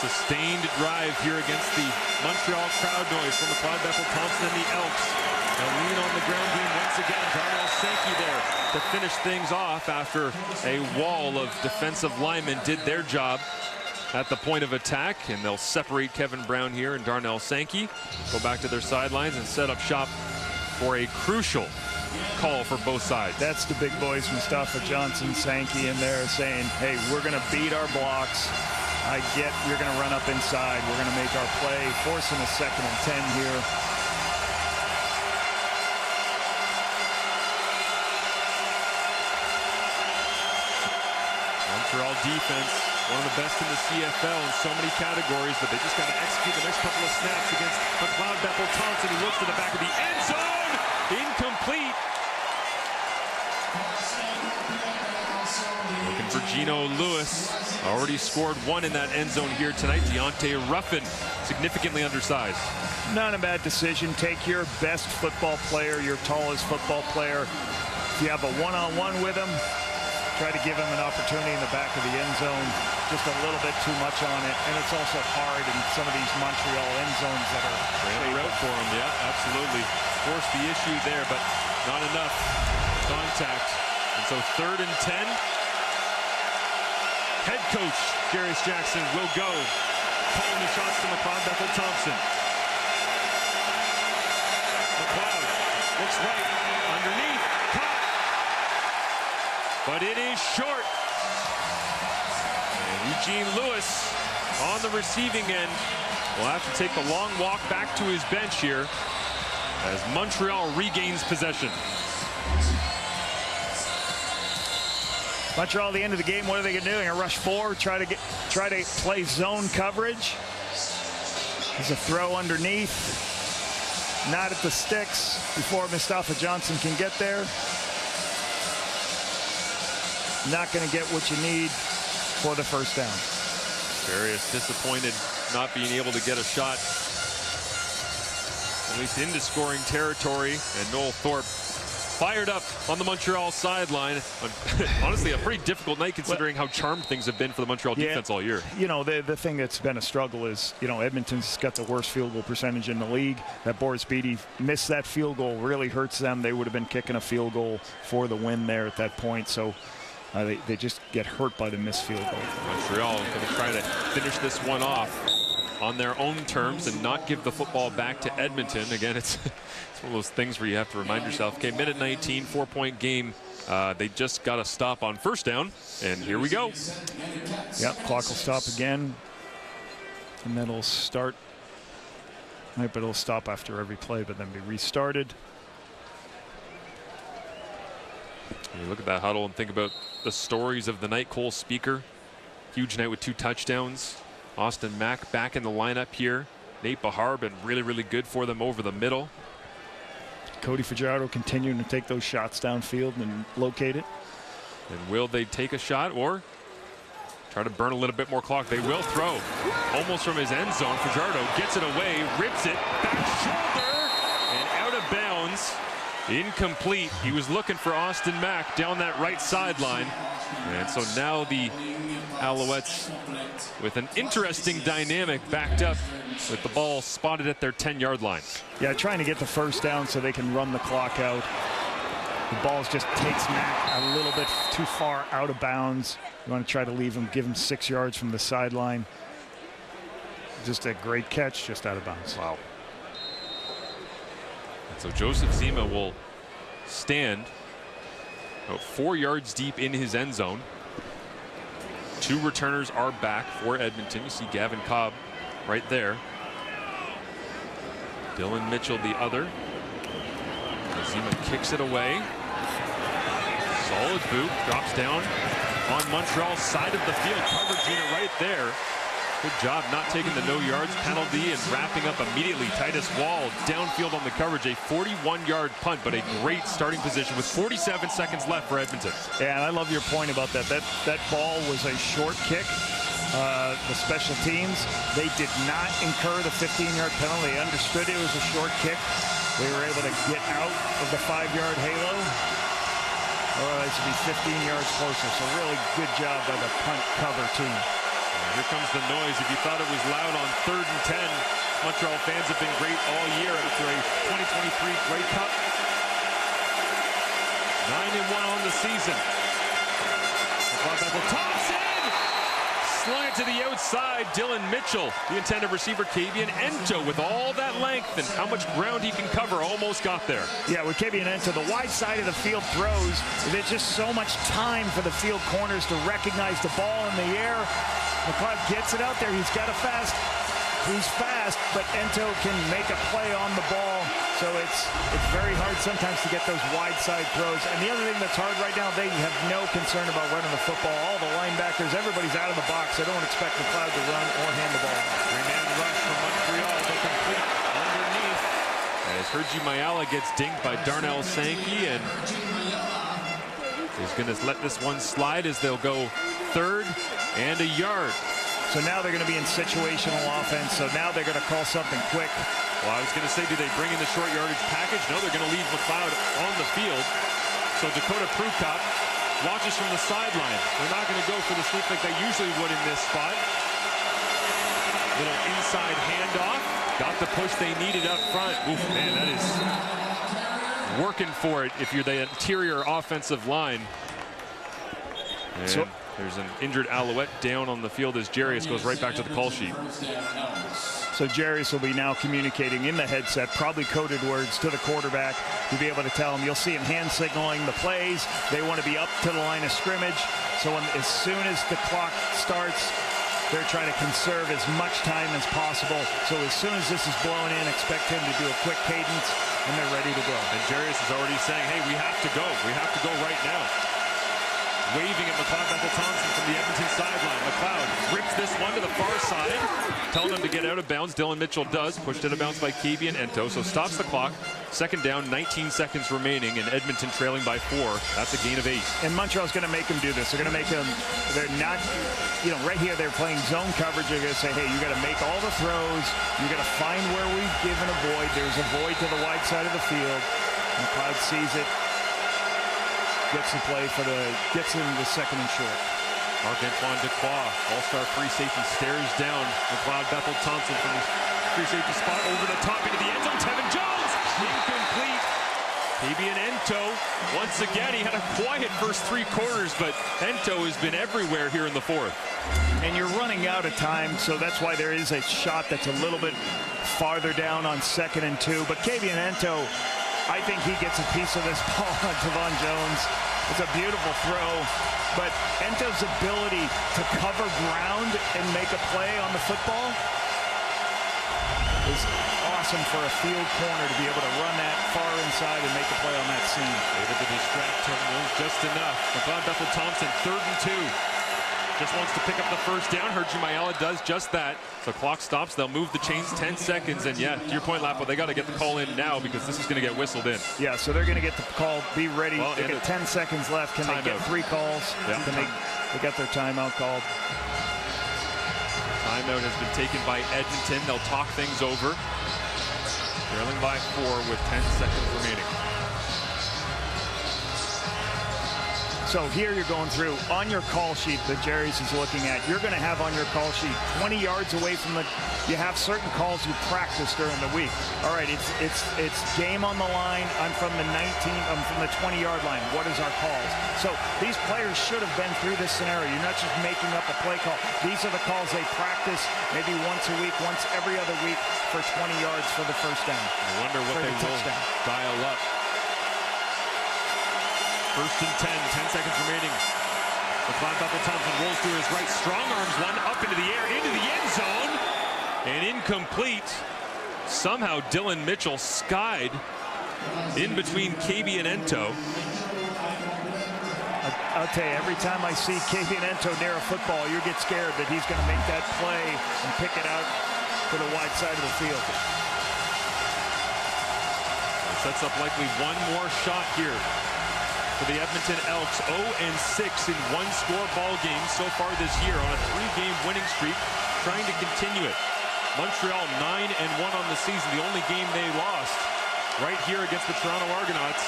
Sustained drive here against the Montreal crowd noise from McLeod, Bethel, Thompson, and the Elks. They'll lean on the ground game once again. Darnell Sankey there to finish things off after a wall of defensive linemen did their job at the point of attack. And they'll separate Kevin Brown here and Darnell Sankey. Go back to their sidelines and set up shop for a crucial call for both sides. That's the big boys, Mustafa Johnson, Sankey in there saying, hey, we're going to beat our blocks. I get you're going to run up inside. We're going to make our play, forcing a 2nd and 10 here. Montreal defense, one of the best in the CFL in so many categories, but they just got to execute the next couple of snaps against McLeod, Bethel, Thompson. He looks to the back of the end zone. Incomplete. Looking for Gino Lewis. Already scored one in that end zone here tonight. Deontay Ruffin, significantly undersized. Not a bad decision. Take your best football player, your tallest football player. If you have a one-on-one with him, try to give him an opportunity in the back of the end zone. Just a little bit too much on it. And it's also hard in some of these Montreal end zones that are route for him. Yeah, absolutely. Forced the issue there, but not enough contact. And so 3rd and 10. Head coach Darius Jackson will go. Calling the shots to McLeod, Bethel, Thompson. McLeod looks right, underneath, caught. But it is short. And Eugene Lewis on the receiving end will have to take the long walk back to his bench here as Montreal regains possession. Montreal at the end of the game, what are they going to do? They're going to rush 4, try to play zone coverage. There's a throw underneath. Not at the sticks before Mustafa Johnson can get there. Not going to get what you need for the first down. Darius disappointed not being able to get a shot, at least into scoring territory, and Noel Thorpe fired up on the Montreal sideline. Honestly, a pretty difficult night considering how charmed things have been for the Montreal defense all year. You know, the thing that's been a struggle is, you know, Edmonton's got the worst field goal percentage in the league. That Boris Beatty missed that field goal really hurts them. They would have been kicking a field goal for the win there at that point. So they just get hurt by the missed field goal. Montreal going to try to finish this one off on their own terms and not give the football back to Edmonton. Again, it's one of those things where you have to remind yourself, okay, minute 19, 4-point game. They just got a stop on first down, and here we go. Yep, clock will stop again, and then it'll start. But it'll stop after every play, but then be restarted. You look at that huddle and think about the stories of the night. Cole Speaker, huge night with 2 touchdowns. Austin Mack back in the lineup here. Nate Bahar been really, really good for them over the middle. Cody Fajardo continuing to take those shots downfield and locate it. And will they take a shot or try to burn a little bit more clock? They will throw almost from his end zone. Fajardo gets it away, rips it, back shoulder, and out of bounds. Incomplete. He was looking for Austin Mack down that right sideline. And so now the Alouettes with an interesting dynamic backed up with the ball spotted at their 10-yard line. Yeah, trying to get the first down so they can run the clock out. The ball just takes Mack a little bit too far out of bounds. You want to try to give him 6 yards from the sideline. Just a great catch, just out of bounds. Wow. And so Joseph Zima will stand about 4 yards deep in his end zone. 2 returners are back for Edmonton. You see Gavin Cobb right there. Dylan Mitchell the other. Zima kicks it away. Solid boot, drops down on Montreal's side of the field. Coverage unit right there. Good job not taking the no yards penalty and wrapping up immediately. Titus Wall downfield on the coverage. A 41-yard punt, but a great starting position with 47 seconds left for Edmonton. Yeah, and I love your point about that. That ball was a short kick. The special teams, they did not incur the 15-yard penalty. They understood it was a short kick. They were able to get out of the 5-yard halo. Otherwise, it'd be 15 yards closer. So really good job by the punt cover team. Here comes the noise. If you thought it was loud on 3rd and 10, Montreal fans have been great all year after a 2023 Grey Cup. 9-1 on the season. Thompson slung it to the outside. Dylan Mitchell, the intended receiver, Kavian Ento, with all that length and how much ground he can cover, almost got there. Yeah, with Kavian Ento, the wide side of the field throws. There's just so much time for the field corners to recognize the ball in the air. McLeod gets it out there. He's fast, but Ento can make a play on the ball. So it's very hard sometimes to get those wide side throws. And the other thing that's hard right now, they have no concern about running the football. All the linebackers, everybody's out of the box. They don't expect McLeod to run or hand the ball. 3-man rush from Montreal. They complete underneath. As Hergy Mayala gets dinged by Darnell Sankey, and he's going to let this one slide as they'll go 3rd and a yard. So now they're going to be in situational offense. So now they're going to call something quick. Well, I was going to say, do they bring in the short yardage package? No, they're going to leave McLeod on the field. So Dakota Prukop watches from the sideline. They're not going to go for the sweep like they usually would in this spot. Little inside handoff. Got the push they needed up front. Oof, man, that is working for it if you're the interior offensive line. And so there's an injured Alouette down on the field as Jarius goes right back to the call sheet. So Jarius will be now communicating in the headset, probably coded words to the quarterback to be able to tell him. You'll see him hand signaling the plays. They want to be up to the line of scrimmage. So as soon as the clock starts, they're trying to conserve as much time as possible. So as soon as this is blown in, expect him to do a quick cadence, and they're ready to go. And Jarius is already saying, hey, we have to go. We have to go right now. Waving at McLeod Bethel-Thompson from the Edmonton sideline. McLeod rips this one to the far side, telling him to get out of bounds. Dylan Mitchell does. Pushed out of bounds by Kavian Ento, so stops the clock. 2nd down, 19 seconds remaining, and Edmonton trailing by 4. That's a gain of 8. And Montreal's going to make them do this. They're going to make them, they're not, right here they're playing zone coverage. They're going to say, hey, you got to make all the throws. You got to find where we've given a void. There's a void to the wide side of the field. McLeod sees it. Gets the play gets him the 2nd and short. Marc-Antoine Dequoy, all-star free safety, stares down McLeod Bethel-Thompson from the free safety spot over the top into the end zone. Tevin Jones, incomplete. Kavian Ento, once again, he had a quiet first 3 quarters, but Ento has been everywhere here in the 4th. And you're running out of time, so that's why there is a shot that's a little bit farther down on 2nd and 2. But Kavian Ento, I think he gets a piece of this ball on Tavon Jones. It's a beautiful throw, but Ento's ability to cover ground and make a play on the football is awesome for a field corner to be able to run that far inside and make a play on that seam. Able to distract Tevin just enough. McLeod Bethel-Thompson, 3rd and 2. Just wants to pick up the 1st down. Hergy Mayala does just that. So clock stops. They'll move the chains 10 seconds. And yeah, to your point, Lapo, they got to get the call in now because this is going to get whistled in. Yeah, so they're going to get the call. Be ready. Well, they get 10 seconds left. Can they get 3 calls? Yeah. Can they got their timeout called? Timeout has been taken by Edmonton. They'll talk things over. Trailing by 4 with 10 seconds remaining. So here you're going through on your call sheet that Jerry's is looking at. You're going to have on your call sheet 20 yards away from the. You have certain calls you practice during the week. All right, it's game on the line. I'm from the 20-yard line. What is our calls? So these players should have been through this scenario. You're not just making up a play call. These are the calls they practice maybe once a week, once every other week for 20 yards for the first down. I wonder what they will dial up. First and 10 seconds remaining. McLeod Bethel-Thompson rolls through his right, strong arms one up into the air, into the end zone, and incomplete. Somehow Dylan Mitchell skied in between KB and Ento. I'll tell you, every time I see KB and Ento near a football, you get scared that he's going to make that play and pick it out to the wide side of the field. Sets up likely one more shot here for the Edmonton Elks. 0-6 in one-score ball games so far this year on a 3-game winning streak, trying to continue it. Montreal 9-1 on the season. The only game they lost right here against the Toronto Argonauts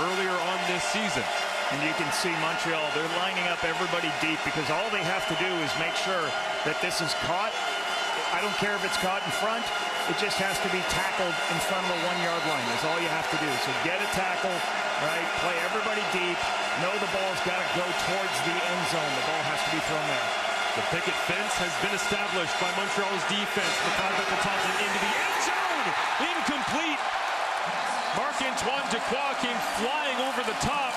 earlier on this season. And you can see Montreal, they're lining up everybody deep because all they have to do is make sure that this is caught. I don't care if it's caught in front. It just has to be tackled in front of the 1-yard line. That's all you have to do. So get a tackle, right? Play everybody deep. Know the ball's got to go towards the end zone. The ball has to be thrown there. The picket fence has been established by Montreal's defense. McLeod Bethel-Thompson into the end zone. Incomplete. Marc-Antoine Dequoy came flying over the top.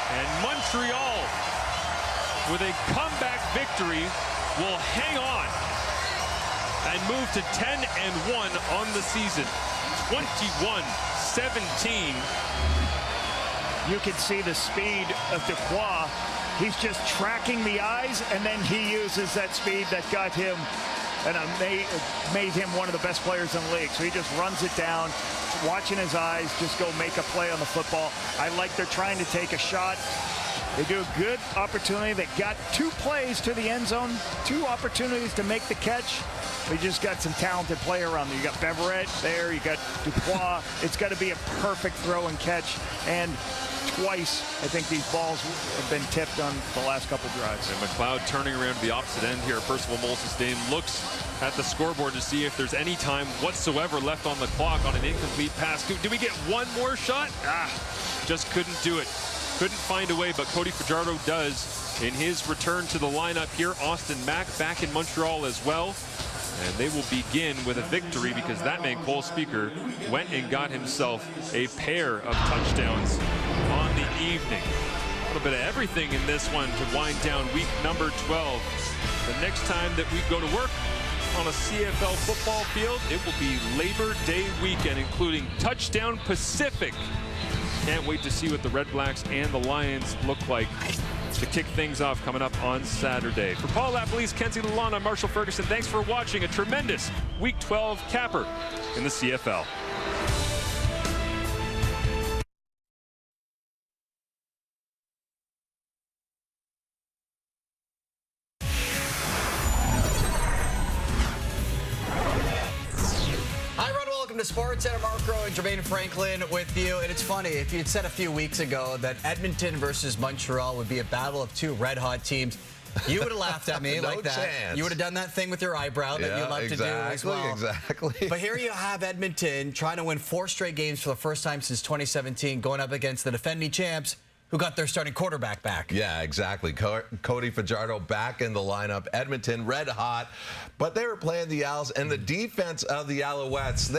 And Montreal, with a comeback victory, will hang on and move to 10-1 on the season. 21-17. You can see the speed of Dequoy. He's just tracking the eyes, and then he uses that speed that got him and made him one of the best players in the league. So he just runs it down, watching his eyes, just go make a play on the football. I like they're trying to take a shot. They do a good opportunity. They got 2 plays to the end zone, 2 opportunities to make the catch. We just got some talented play around there. You got Beverett there, you got Dubois. It's got to be a perfect throw and catch. And twice, I think these balls have been tipped on the last couple drives. And McLeod turning around to the opposite end here. Percival Molson-Dane looks at the scoreboard to see if there's any time whatsoever left on the clock on an incomplete pass. Do we get one more shot? Just couldn't do it. Couldn't find a way, but Cody Fajardo does in his return to the lineup here. Austin Mack back in Montreal as well. And they will begin with a victory because that man, Cole Speaker, went and got himself a pair of touchdowns on the evening. A little bit of everything in this one to wind down week number 12. The next time that we go to work on a CFL football field, it will be Labor Day weekend, including Touchdown Pacific. Can't wait to see what the Red Blacks and the Lions look like to kick things off coming up on Saturday. For Paul Lapalisse, Kenzie Lalonde, I'm Marshall Ferguson. Thanks for watching a tremendous Week 12 capper in the CFL. To Sports Center, Mark Rowe and Jermaine Franklin with you. And it's funny, if you'd said a few weeks ago that Edmonton versus Montreal would be a battle of 2 red-hot teams, you would have laughed at me like that. Chance. You would have done that thing with your eyebrow that you love to do as well. Exactly. But here you have Edmonton trying to win 4 straight games for the first time since 2017, going up against the defending champs, who got their starting quarterback back. Yeah, exactly. Cody Fajardo back in the lineup. Edmonton red hot, but they were playing the Owls, and the defense of the Alouettes,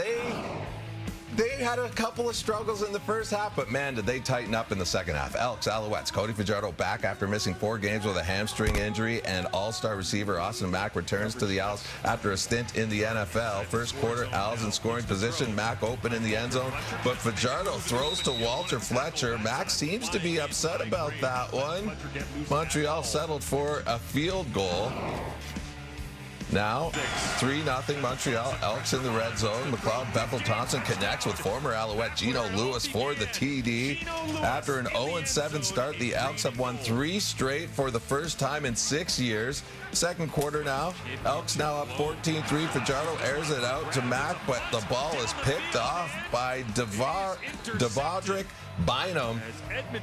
they had a couple of struggles in the first half, but man, did they tighten up in the second half. Elks, Alouettes, Cody Fajardo back after missing 4 games with a hamstring injury, and all-star receiver Austin Mack returns to the Owls after a stint in the NFL. First quarter, Owls in scoring position, Mack open in the end zone, but Fajardo throws to Walter Fletcher. Mack seems to be upset about that one. Montreal settled for a field goal. Now, 3-0 Montreal. Elks in the red zone. McLeod Bethel-Thompson connects with former Alouette Gino Lewis for the TD. After an 0-7 start, the Elks have won 3 straight for the first time in 6 years. Second quarter now. Elks now up 14-3. Fajardo airs it out to Mack, but the ball is picked off by Devondrick Bynum.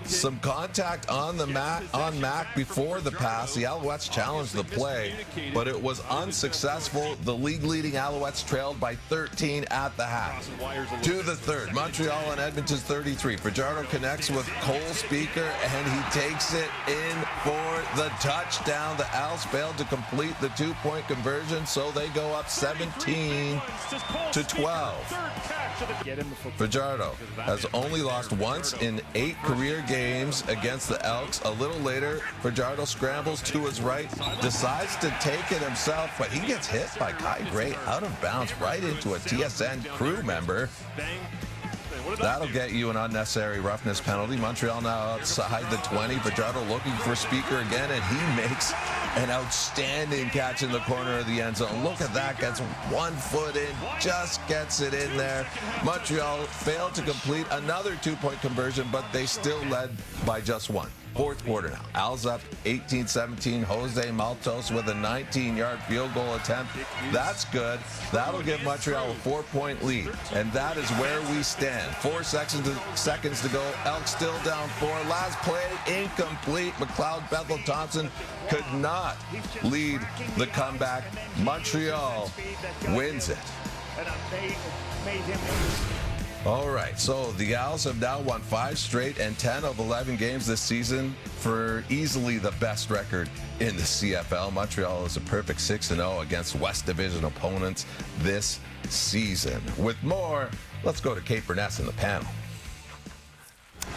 Some contact on Mack before the pass. The Alouettes challenged the play, but it was unsuccessful. The league-leading Alouettes trailed by 13 at the half. To the third, Montreal on Edmonton's 33. Fajardo connects with Cole Speaker, and he takes it in for the touchdown. The Owls failed to complete the 2-point conversion, so they go up 17-12. Fajardo has only lost once in 8 career games against the Elks. A little later, Fajardo scrambles to his right, decides to take it himself, but he gets hit by Kai Gray out of bounds right into a TSN crew member. That'll get you an unnecessary roughness penalty. Montreal now outside the 20. Fajardo looking for Speaker again, and he makes an outstanding catch in the corner of the end zone. Look at that. Gets 1 foot in, just gets it in there. Montreal failed to complete another 2-point conversion, but they still led by just 1. Fourth quarter now. Owls up 18-17. Jose Maltos with a 19-yard field goal attempt. That's good. That'll give Montreal a 4-point lead. And that is where we stand. 4 seconds to go. Elks still down 4. Last play, incomplete. McLeod Bethel-Thompson could not lead the comeback. Montreal wins it. All right, so the Owls have now won 5 straight and 10 of 11 games this season for easily the best record in the CFL. Montreal is a perfect 6-0 against West Division opponents this season. With more, let's go to Kate Burness in the panel.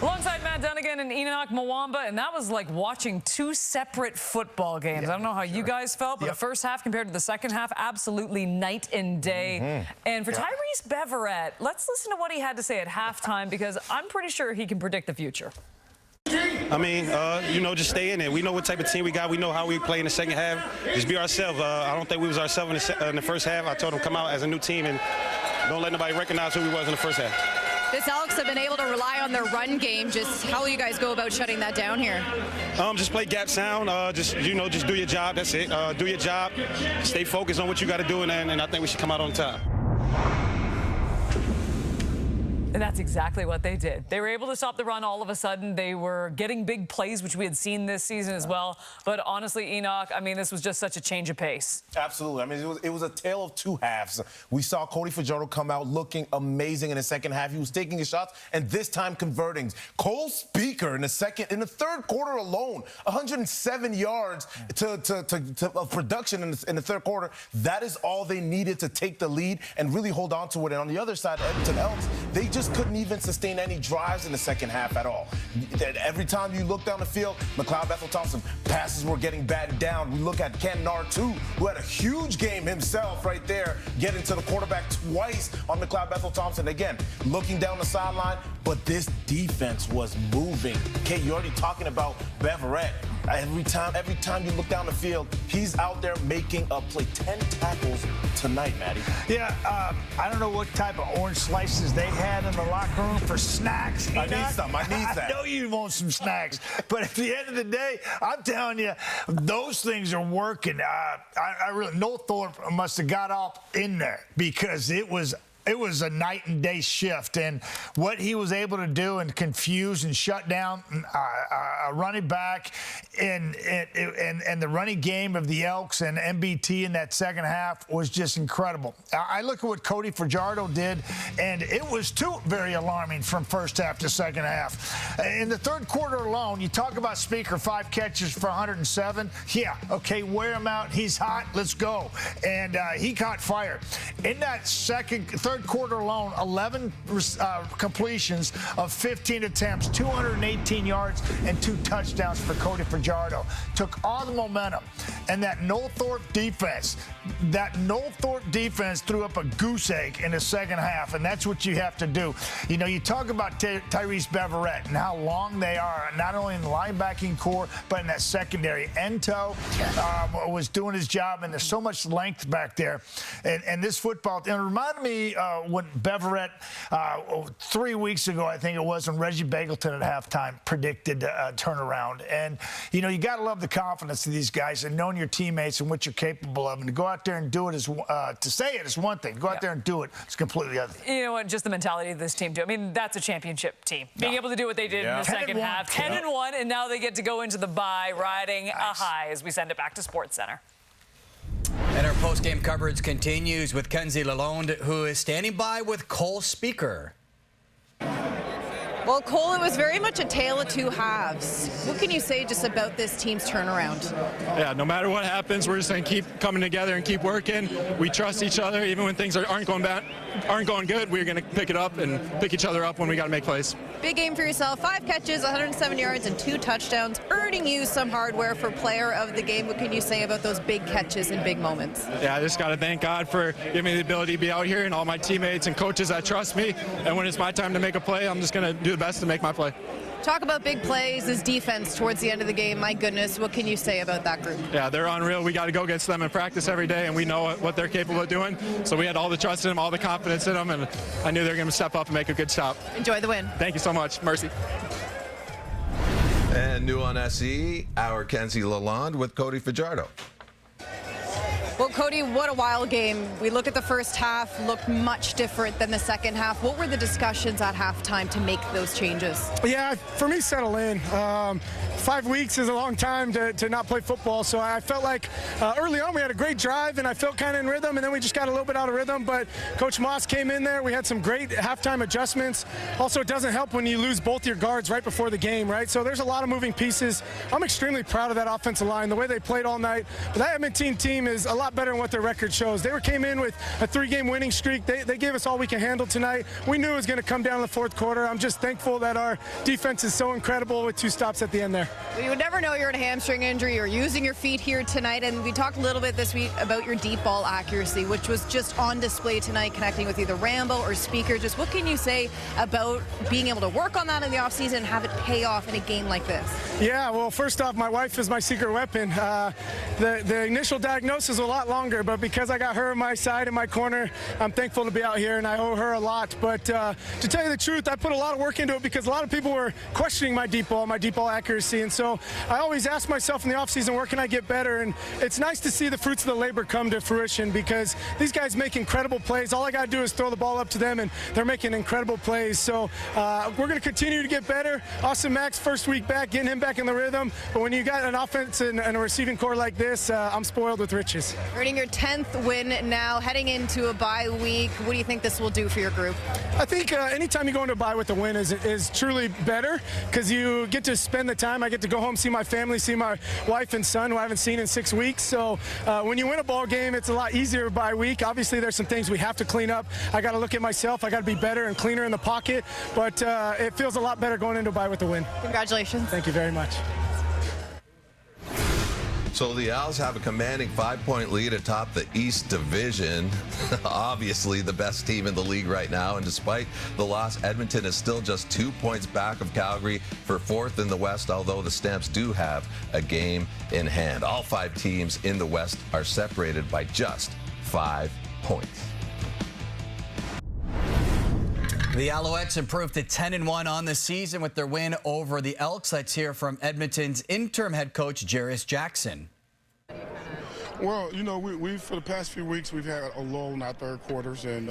Alongside Matt Dunnigan and Enoch Mwamba, and that was like watching 2 separate football games. I don't know how you guys felt, but the first half compared to the second half, absolutely night and day. And for Tyrese Beverett, let's listen to what he had to say at halftime, because I'm pretty sure he can predict the future. I mean, just stay in it. We know what type of team we got. We know how we play in the second half. Just be ourselves. I don't think we was ourselves in the first half. I told them come out as a new team and don't let nobody recognize who we was in the first half. This Elks have been able to rely on their run game. Just how will you guys go about shutting that down here? Just play gap sound. Just do your job. That's it. Do your job. Stay focused on what you got to do, and I think we should come out on top. And that's exactly what they did. They were able to stop the run all of a sudden. They were getting big plays, which we had seen this season as well. But honestly, Enoch, I mean, this was just such a change of pace. Absolutely. I mean, it was a tale of 2 halves. We saw Cody Fajardo come out looking amazing in the second half. He was taking his shots and this time converting. Cole Speaker in the third quarter alone, 107 yards of production in the third quarter. That is all they needed to take the lead and really hold on to it. And on the other side, Edmonton Elks, they just couldn't even sustain any drives in the second half at all. Every time you look down the field, McLeod Bethel-Thompson, passes were getting batted down. We look at Ken Nard, too, who had a huge game himself right there, getting to the quarterback twice on McLeod Bethel-Thompson. Again, looking down the sideline, but this defense was moving. Kate, you're already talking about Beverett. Every time you look down the field, he's out there making a play. 10 tackles tonight, Maddie. Yeah, I don't know what type of orange slices they had in the locker room for snacks. I need some. I need that. I know you want some snacks, but at the end of the day, I'm telling you, those things are working. I really, Noel Thorpe must have got up in there, because it was a night and day shift, and what he was able to do and confuse and shut down a running back and the running game of the Elks and MBT in that second half was just incredible. I look at what Cody Fajardo did, and it was too very alarming from first half to second half. In the third quarter alone, you talk about Speaker, 5 catches for 107. Yeah, okay, wear him out. He's hot. Let's go. And he caught fire. In that third third quarter alone, 11 completions of 15 attempts, 218 yards, and 2 touchdowns for Cody Fajardo. Took all the momentum. And that Noel-Thorpe defense threw up a goose egg in the second half, and that's what you have to do. You know, you talk about Tyrese Beverette and how long they are, not only in the linebacking core, but in that secondary. Ento was doing his job, and there's so much length back there. And this football, it reminded me when Beverette, 3 weeks ago, I think it was, when Reggie Bagleton at halftime predicted a turnaround. And, you know, you got to love the confidence of these guys and knowing your teammates and what you're capable of. And to go out there and do it is, to say it is one thing. Go out there and do it is completely other thing. You know what? Just the mentality of this team, too. I mean, that's a championship team. Being able to do what they did in the second half. 10-1, and now they get to go into the bye riding a high as we send it back to SportsCenter. And our post-game coverage continues with Kenzie Lalonde, who is standing by with Cole Speaker. Well, Cole, it was very much a tale of two halves. What can you say just about this team's turnaround? Yeah, no matter what happens, we're just going to keep coming together and keep working. We trust each other. Even when things aren't going good, we're going to pick it up and pick each other up when we got to make plays. Big game for yourself. 5 catches, 107 yards, and 2 touchdowns, earning you some hardware for player of the game. What can you say about those big catches and big moments? Yeah, I just got to thank God for giving me the ability to be out here and all my teammates and coaches that trust me. And when it's my time to make a play, I'm just going to do the best to make my play. Talk about big plays, this defense towards the end of the game. My goodness, what can you say about that group? Yeah, they're unreal. We got to go against them in practice every day, and we know what they're capable of doing. So we had all the trust in them, all the confidence in them, and I knew they were going to step up and make a good stop. Enjoy the win. Thank you so much. Mercy. And new on SE, our Kenzie Lalonde with Cody Fajardo. Well, Cody, what a wild game. We look at the first half, looked much different than the second half. What were the discussions at halftime to make those changes? Yeah, for me, settle in. 5 weeks is a long time to not play football, so I felt like early on we had a great drive, and I felt kind of in rhythm, and then we just got a little bit out of rhythm, but Coach Moss came in there. We had some great halftime adjustments. Also, it doesn't help when you lose both your guards right before the game, right? So there's a lot of moving pieces. I'm extremely proud of that offensive line, the way they played all night. But that Edmonton team is a lot better than what their record shows. They came in with a 3-game winning streak. They gave us all we can handle tonight. We knew it was going to come down in the fourth quarter. I'm just thankful that our defense is so incredible with 2 stops at the end there. Well, you would never know you're in a hamstring injury. You're using your feet here tonight, and we talked a little bit this week about your deep ball accuracy, which was just on display tonight, connecting with either Rambo or Speaker. Just what can you say about being able to work on that in the offseason and have it pay off in a game like this? Yeah, well, first off, my wife is my secret weapon. The initial diagnosis was a lot longer, but because I got her on my side and my corner, I'm thankful to be out here, and I owe her a lot. But to tell you the truth, I put a lot of work into it because a lot of people were questioning my deep ball accuracy. And so I always ask myself in the offseason, where can I get better? And it's nice to see the fruits of the labor come to fruition because these guys make incredible plays. All I got to do is throw the ball up to them, and they're making incredible plays. So we're going to continue to get better. Austin Mack's first week back, getting him back in the rhythm. But when you got an offense and a receiving core like this, I'm spoiled with riches. Earning your 10th win now, heading into a bye week. What do you think this will do for your group? I think anytime you go into a bye with a win is truly better because you get to spend the time. I get to go home, see my family, see my wife and son who I haven't seen in 6 weeks. So when you win a ball game, it's a lot easier bye week. Obviously, there's some things we have to clean up. I got to look at myself. I got to be better and cleaner in the pocket. But it feels a lot better going into a bye with a win. Congratulations. Thank you very much. So the Owls have a commanding 5-point lead atop the East Division. Obviously the best team in the league right now. And despite the loss, Edmonton is still just 2 points back of Calgary for 4th in the West, although the Stamps do have a game in hand. All 5 teams in the West are separated by just 5 points. The Alouettes improved to 10-1 on the season with their win over the Elks. Let's hear from Edmonton's interim head coach, Jarius Jackson. Well, you know, we for the past few weeks, we've had a lull in our third quarters, and,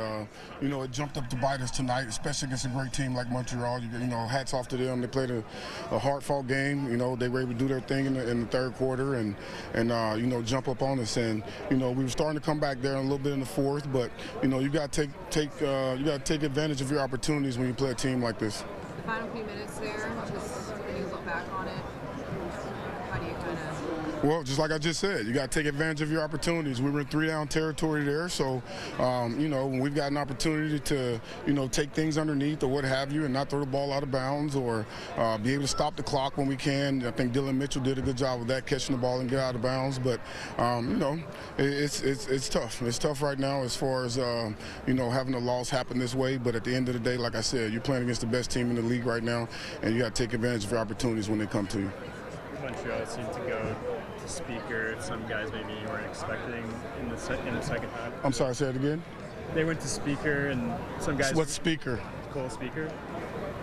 you know, it jumped up to bite us tonight, especially against a great team like Montreal. You know, hats off to them. They played a hard-fought game. You know, they were able to do their thing in the third quarter and you know, jump up on us. And, you know, we were starting to come back there a little bit in the fourth, but, you know, you got to take advantage of your opportunities when you play a team like this. The final few minutes there, just when you look back on it, how do you kind of Well, just like I just said, you got to take advantage of your opportunities. We were in 3-down territory there, so, you know, when we've got an opportunity to, you know, take things underneath or what have you and not throw the ball out of bounds or be able to stop the clock when we can. I think Dylan Mitchell did a good job with that, catching the ball and get out of bounds. But, you know, it's tough. It's tough right now as far as, you know, having a loss happen this way. But at the end of the day, like I said, you're playing against the best team in the league right now, and you got to take advantage of your opportunities when they come to you. Montreal seemed to go to speaker. Some guys maybe you weren't expecting in the second half. I'm sorry, say it again. They went to speaker, and some guys. What speaker? Cole Speaker.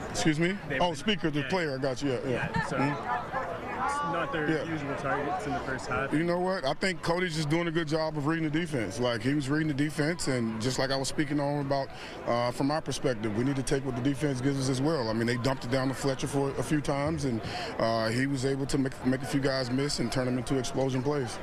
Excuse me? Speaker, the player. I got you. Yeah. So not their usual targets in the first half. You know what? I think Cody's just doing a good job of reading the defense. Like, he was reading the defense, and just like I was speaking on about from our perspective, we need to take what the defense gives us as well. I mean, they dumped it down to Fletcher for a few times, and he was able to make a few guys miss and turn them into explosion plays.